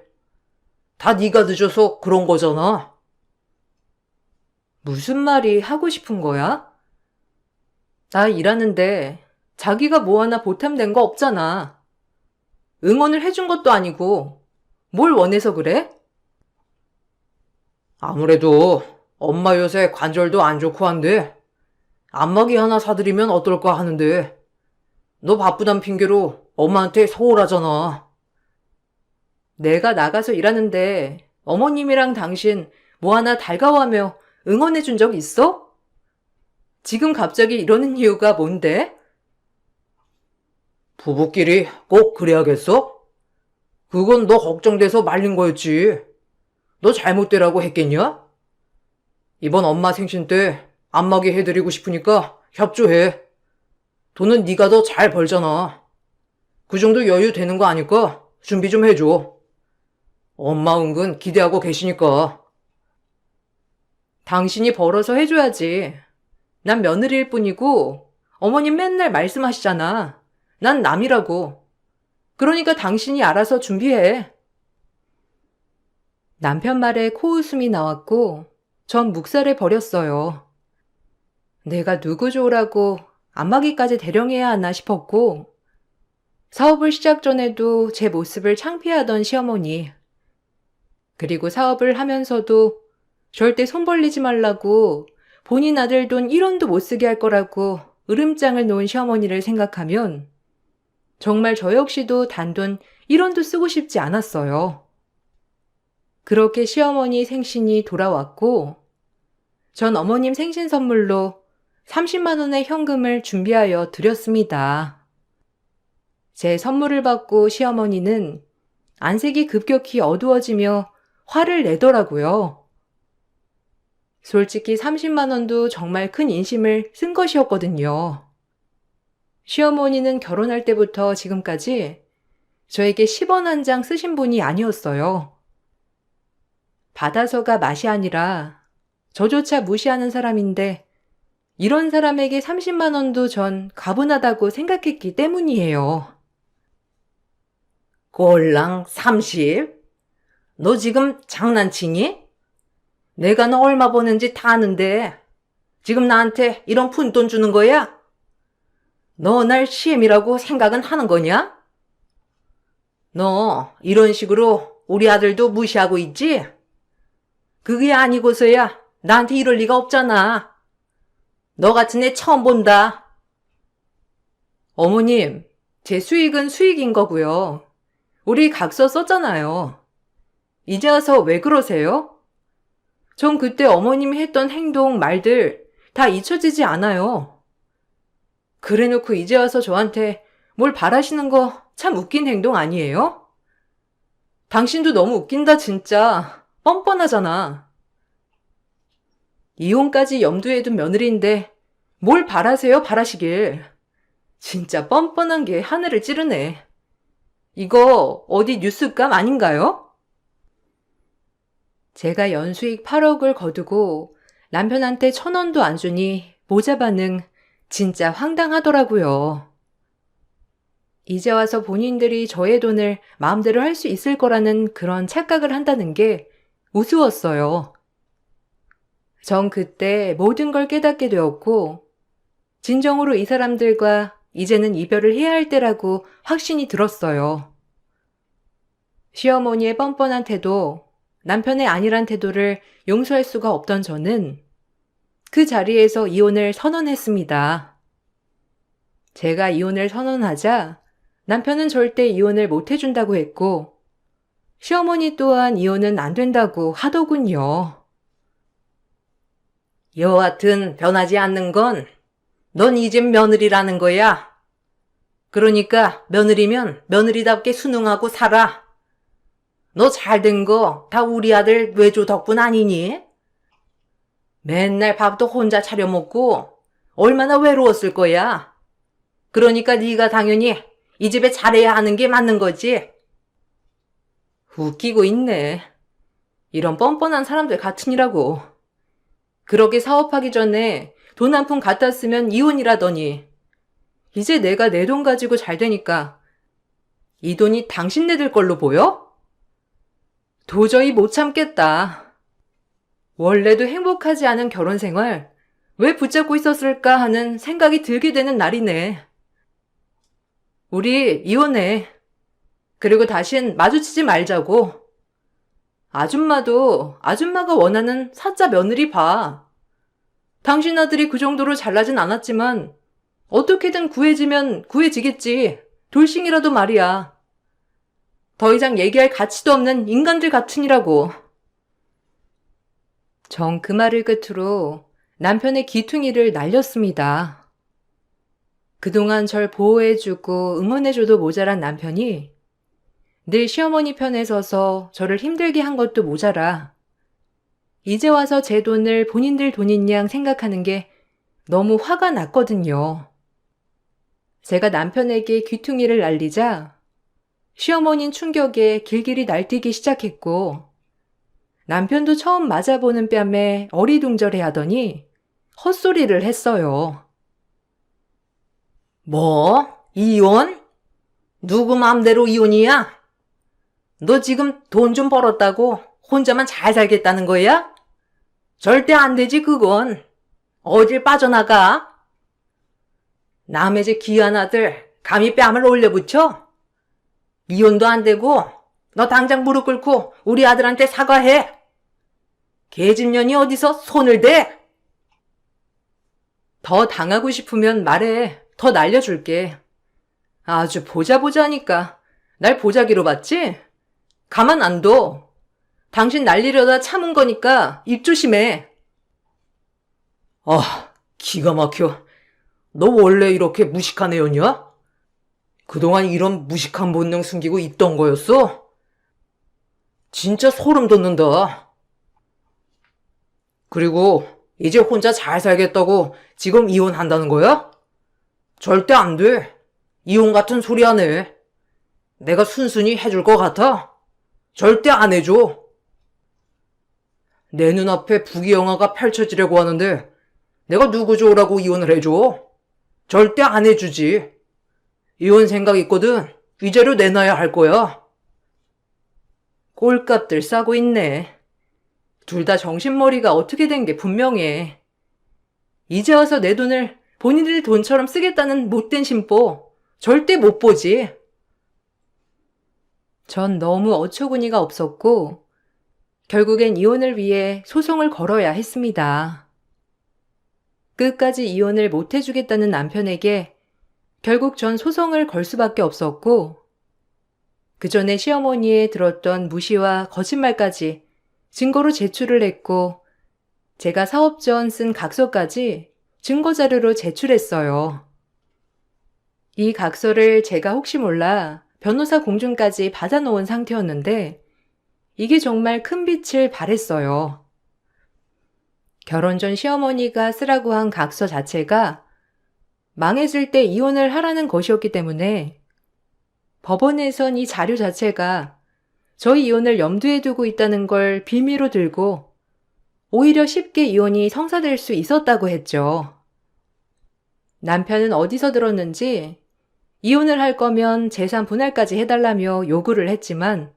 다 네가 늦어서 그런 거잖아. 무슨 말이 하고 싶은 거야? 나 일하는데 자기가 뭐 하나 보탬된 거 없잖아. 응원을 해준 것도 아니고 뭘 원해서 그래? 아무래도 엄마 요새 관절도 안 좋고 한데 안마기 하나 사드리면 어떨까 하는데 너 바쁘단 핑계로 엄마한테 서운하잖아. 내가 나가서 일하는데 어머님이랑 당신 뭐 하나 달가워하며 응원해 준 적 있어? 지금 갑자기 이러는 이유가 뭔데? 부부끼리 꼭 그래야겠어? 그건 너 걱정돼서 말린 거였지. 너 잘못되라고 했겠냐? 이번 엄마 생신 때 안마기 해드리고 싶으니까 협조해. 돈은 네가 더 잘 벌잖아. 그 정도 여유 되는 거 아니까 준비 좀 해줘. 엄마 은근 기대하고 계시니까. 당신이 벌어서 해줘야지. 난 며느리일 뿐이고 어머님 맨날 말씀하시잖아. 난 남이라고. 그러니까 당신이 알아서 준비해. 남편 말에 코웃음이 나왔고 전 묵살해 버렸어요. 내가 누구 좋으라고 안마기까지 대령해야 하나 싶었고 사업을 시작 전에도 제 모습을 창피하던 시어머니 그리고 사업을 하면서도 절대 손 벌리지 말라고 본인 아들 돈 1원도 못 쓰게 할 거라고 으름장을 놓은 시어머니를 생각하면 정말 저 역시도 단돈 1원도 쓰고 싶지 않았어요. 그렇게 시어머니 생신이 돌아왔고 전 어머님 생신 선물로 30만 원의 현금을 준비하여 드렸습니다. 제 선물을 받고 시어머니는 안색이 급격히 어두워지며 화를 내더라고요. 솔직히 30만 원도 정말 큰 인심을 쓴 것이었거든요. 시어머니는 결혼할 때부터 지금까지 저에게 10원 한 장 쓰신 분이 아니었어요. 받아서가 맛이 아니라 저조차 무시하는 사람인데 이런 사람에게 30만 원도 전 가분하다고 생각했기 때문이에요. 꼴랑 30? 너 지금 장난치니? 내가 너 얼마 버는지 다 아는데 지금 나한테 이런 푼돈 주는 거야? 너 날 시엠이라고 생각은 하는 거냐? 너 이런 식으로 우리 아들도 무시하고 있지? 그게 아니고서야 나한테 이럴 리가 없잖아. 너 같은 애 처음 본다. 어머님, 제 수익은 수익인 거고요. 우리 각서 썼잖아요. 이제 와서 왜 그러세요? 전 그때 어머님이 했던 행동, 말들 다 잊혀지지 않아요. 그래놓고 이제 와서 저한테 뭘 바라시는 거 참 웃긴 행동 아니에요? 당신도 너무 웃긴다 진짜. 뻔뻔하잖아. 이혼까지 염두에 둔 며느리인데 뭘 바라세요 바라시길. 진짜 뻔뻔한 게 하늘을 찌르네. 이거 어디 뉴스감 아닌가요? 제가 연수익 8억을 거두고 남편한테 1,000원도 안 주니 모자 반응 진짜 황당하더라고요. 이제 와서 본인들이 저의 돈을 마음대로 할 수 있을 거라는 그런 착각을 한다는 게 우스웠어요. 전 그때 모든 걸 깨닫게 되었고 진정으로 이 사람들과 이제는 이별을 해야 할 때라고 확신이 들었어요. 시어머니의 뻔뻔한 태도, 남편의 안일한 태도를 용서할 수가 없던 저는 그 자리에서 이혼을 선언했습니다. 제가 이혼을 선언하자 남편은 절대 이혼을 못 해준다고 했고 시어머니 또한 이혼은 안 된다고 하더군요. 여하튼 변하지 않는 건 넌 이제 며느리라는 거야. 그러니까 며느리면 며느리답게 순응하고 살아. 너 잘된 거 다 우리 아들 외조 덕분 아니니? 맨날 밥도 혼자 차려 먹고 얼마나 외로웠을 거야. 그러니까 네가 당연히 이 집에 잘해야 하는 게 맞는 거지. 웃기고 있네. 이런 뻔뻔한 사람들 같으니라고. 그렇게 사업하기 전에 돈 한 푼 갖다 쓰면 이혼이라더니 이제 내가 내 돈 가지고 잘 되니까 이 돈이 당신네들 걸로 보여? 도저히 못 참겠다. 원래도 행복하지 않은 결혼 생활 왜 붙잡고 있었을까 하는 생각이 들게 되는 날이네. 우리 이혼해. 그리고 다신 마주치지 말자고. 아줌마도 아줌마가 원하는 사짜 며느리 봐. 당신 아들이 그 정도로 잘나진 않았지만 어떻게든 구해지면 구해지겠지. 돌싱이라도 말이야. 더 이상 얘기할 가치도 없는 인간들 같으니라고. 전 그 말을 끝으로 남편의 귀퉁이를 날렸습니다. 그동안 절 보호해주고 응원해줘도 모자란 남편이 늘 시어머니 편에 서서 저를 힘들게 한 것도 모자라 이제 와서 제 돈을 본인들 돈인 양 생각하는 게 너무 화가 났거든요. 제가 남편에게 귀퉁이를 날리자 시어머니는 충격에 길길이 날뛰기 시작했고 남편도 처음 맞아보는 뺨에 어리둥절해 하더니 헛소리를 했어요. 뭐? 이혼? 누구 맘대로 이혼이야? 너 지금 돈 좀 벌었다고 혼자만 잘 살겠다는 거야? 절대 안 되지 그건. 어딜 빠져나가? 남의 집 귀한 아들 감히 뺨을 올려붙여? 이혼도 안 되고 너 당장 무릎 꿇고 우리 아들한테 사과해. 계집년이 어디서 손을 대? 더 당하고 싶으면 말해. 더 날려줄게. 아주 보자 하니까 날 보자기로 봤지? 가만 안 둬. 당신 날리려다 참은 거니까 입 조심해. 아, 기가 막혀. 너 원래 이렇게 무식한 애였냐? 그동안 이런 무식한 본능 숨기고 있던 거였어? 진짜 소름 돋는다. 그리고 이제 혼자 잘 살겠다고 지금 이혼한다는 거야? 절대 안 돼. 이혼 같은 소리 안 해. 내가 순순히 해줄 것 같아? 절대 안 해줘. 내 눈앞에 부귀영화가 펼쳐지려고 하는데 내가 누구 좋으라고 이혼을 해줘? 절대 안 해주지. 이혼 생각 있거든. 위자료 내놔야 할 거야. 꼴값들 싸고 있네. 둘 다 정신머리가 어떻게 된 게 분명해. 이제 와서 내 돈을 본인들 돈처럼 쓰겠다는 못된 심보 절대 못 보지. 전 너무 어처구니가 없었고 결국엔 이혼을 위해 소송을 걸어야 했습니다. 끝까지 이혼을 못 해주겠다는 남편에게 결국 전 소송을 걸 수밖에 없었고 그 전에 시어머니의 들었던 무시와 거짓말까지 증거로 제출을 했고 제가 사업 전 쓴 각서까지 증거자료로 제출했어요. 이 각서를 제가 혹시 몰라 변호사 공증까지 받아놓은 상태였는데 이게 정말 큰 빛을 발했어요. 결혼 전 시어머니가 쓰라고 한 각서 자체가 망했을 때 이혼을 하라는 것이었기 때문에 법원에선 이 자료 자체가 저희 이혼을 염두에 두고 있다는 걸 빌미로 들고 오히려 쉽게 이혼이 성사될 수 있었다고 했죠. 남편은 어디서 들었는지 이혼을 할 거면 재산 분할까지 해달라며 요구를 했지만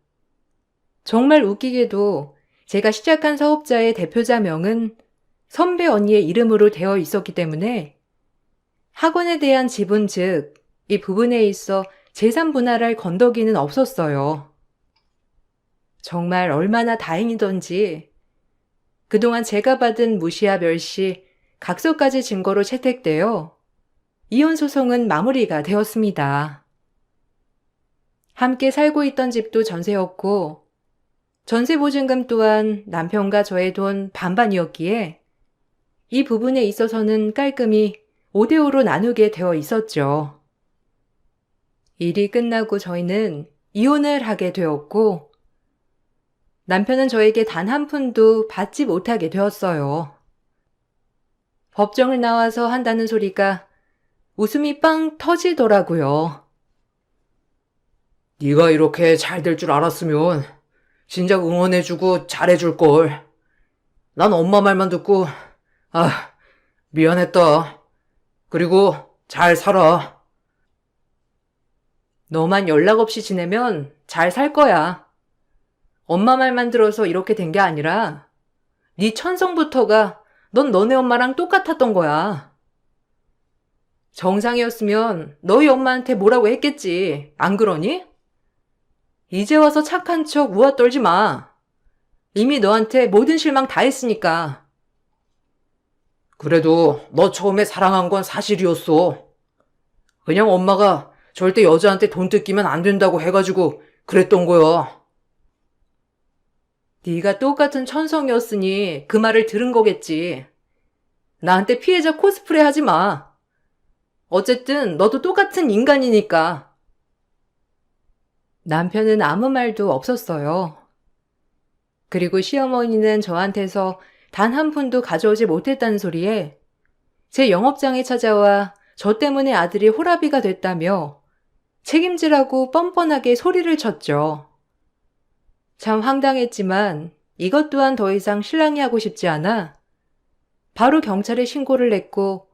정말 웃기게도 제가 시작한 사업자의 대표자 명은 선배 언니의 이름으로 되어 있었기 때문에 학원에 대한 지분 즉 이 부분에 있어 재산 분할할 건더기는 없었어요. 정말 얼마나 다행이던지 그동안 제가 받은 무시와 멸시, 각서까지 증거로 채택되어 이혼 소송은 마무리가 되었습니다. 함께 살고 있던 집도 전세였고 전세보증금 또한 남편과 저의 돈 반반이었기에 이 부분에 있어서는 깔끔히 5대5로 나누게 되어 있었죠. 일이 끝나고 저희는 이혼을 하게 되었고 남편은 저에게 단 한 푼도 받지 못하게 되었어요. 법정을 나와서 한다는 소리가 웃음이 빵 터지더라고요. 네가 이렇게 잘 될 줄 알았으면 진작 응원해주고 잘해줄걸. 난 엄마 말만 듣고 미안했다. 그리고 잘 살아. 너만 연락 없이 지내면 잘 살 거야. 엄마 말만 들어서 이렇게 된 게 아니라 네 천성부터가 넌 너네 엄마랑 똑같았던 거야. 정상이었으면 너희 엄마한테 뭐라고 했겠지. 안 그러니? 이제 와서 착한 척 우아 떨지 마. 이미 너한테 모든 실망 다 했으니까. 그래도 너 처음에 사랑한 건 사실이었어. 그냥 엄마가 절대 여자한테 돈 뜯기면 안 된다고 해가지고 그랬던 거야. 네가 똑같은 천성이었으니 그 말을 들은 거겠지. 나한테 피해자 코스프레 하지 마. 어쨌든 너도 똑같은 인간이니까. 남편은 아무 말도 없었어요. 그리고 시어머니는 저한테서 단 한 푼도 가져오지 못했다는 소리에 제 영업장에 찾아와 저 때문에 아들이 호라비가 됐다며 책임지라고 뻔뻔하게 소리를 쳤죠. 참 황당했지만 이것 또한 더 이상 신랑이 하고 싶지 않아 바로 경찰에 신고를 냈고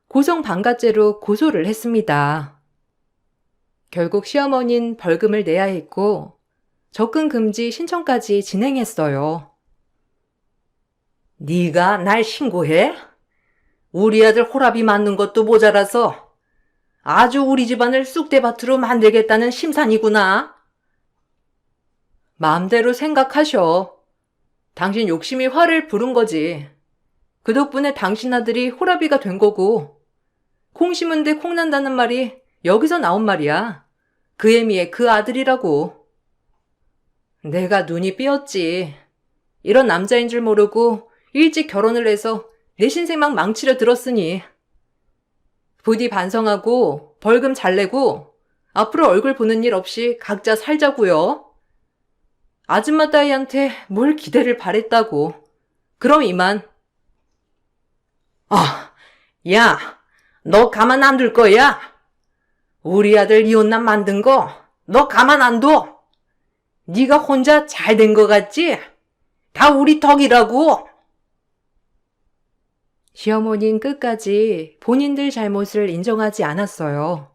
고성방가죄로 고소를 했습니다. 결국 시어머니는 벌금을 내야 했고 접근 금지 신청까지 진행했어요. 네가 날 신고해? 우리 아들 호라비 맞는 것도 모자라서 아주 우리 집안을 쑥대밭으로 만들겠다는 심산이구나. 마음대로 생각하셔. 당신 욕심이 화를 부른 거지. 그 덕분에 당신 아들이 호라비가 된 거고 콩 심은데 콩 난다는 말이 여기서 나온 말이야. 그 애미의 그 아들이라고. 내가 눈이 삐었지. 이런 남자인 줄 모르고 일찍 결혼을 해서 내 신생만 망치려 들었으니. 부디 반성하고 벌금 잘 내고 앞으로 얼굴 보는 일 없이 각자 살자고요. 아줌마 따위한테 뭘 기대를 바랬다고. 그럼 이만. 야, 너 가만 안 둘 거야? 우리 아들 이혼남 만든 거 너 가만 안 둬. 네가 혼자 잘 된 거 같지? 다 우리 덕이라고. 시어머니는 끝까지 본인들 잘못을 인정하지 않았어요.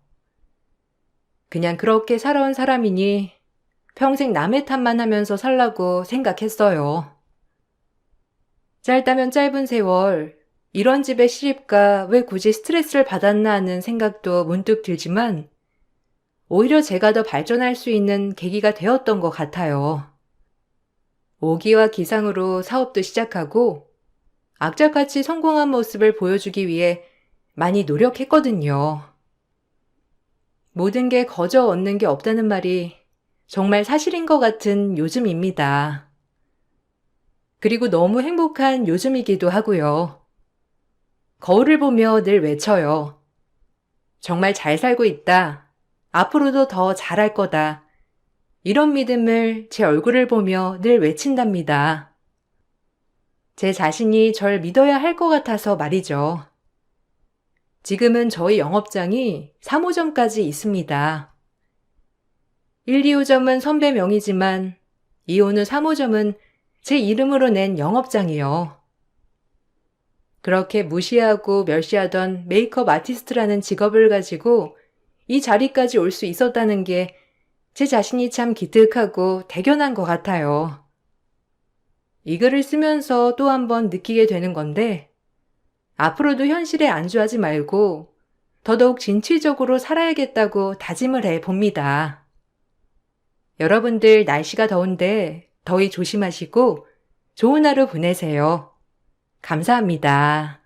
그냥 그렇게 살아온 사람이니 평생 남의 탓만 하면서 살라고 생각했어요. 짧다면 짧은 세월, 이런 집에 시집가 왜 굳이 스트레스를 받았나 하는 생각도 문득 들지만 오히려 제가 더 발전할 수 있는 계기가 되었던 것 같아요. 오기와 기상으로 사업도 시작하고 악착같이 성공한 모습을 보여주기 위해 많이 노력했거든요. 모든 게 거저 얻는 게 없다는 말이 정말 사실인 것 같은 요즘입니다. 그리고 너무 행복한 요즘이기도 하고요. 거울을 보며 늘 외쳐요. 정말 잘 살고 있다. 앞으로도 더 잘할 거다. 이런 믿음을 제 얼굴을 보며 늘 외친답니다. 제 자신이 절 믿어야 할 것 같아서 말이죠. 지금은 저희 영업장이 3호점까지 있습니다. 1, 2호점은 선배 명의지만 2호 후 3호점은 제 이름으로 낸 영업장이요. 그렇게 무시하고 멸시하던 메이크업 아티스트라는 직업을 가지고 이 자리까지 올 수 있었다는 게 제 자신이 참 기특하고 대견한 것 같아요. 이 글을 쓰면서 또 한 번 느끼게 되는 건데 앞으로도 현실에 안주하지 말고 더더욱 진취적으로 살아야겠다고 다짐을 해 봅니다. 여러분들 날씨가 더운데 더위 조심하시고 좋은 하루 보내세요. 감사합니다.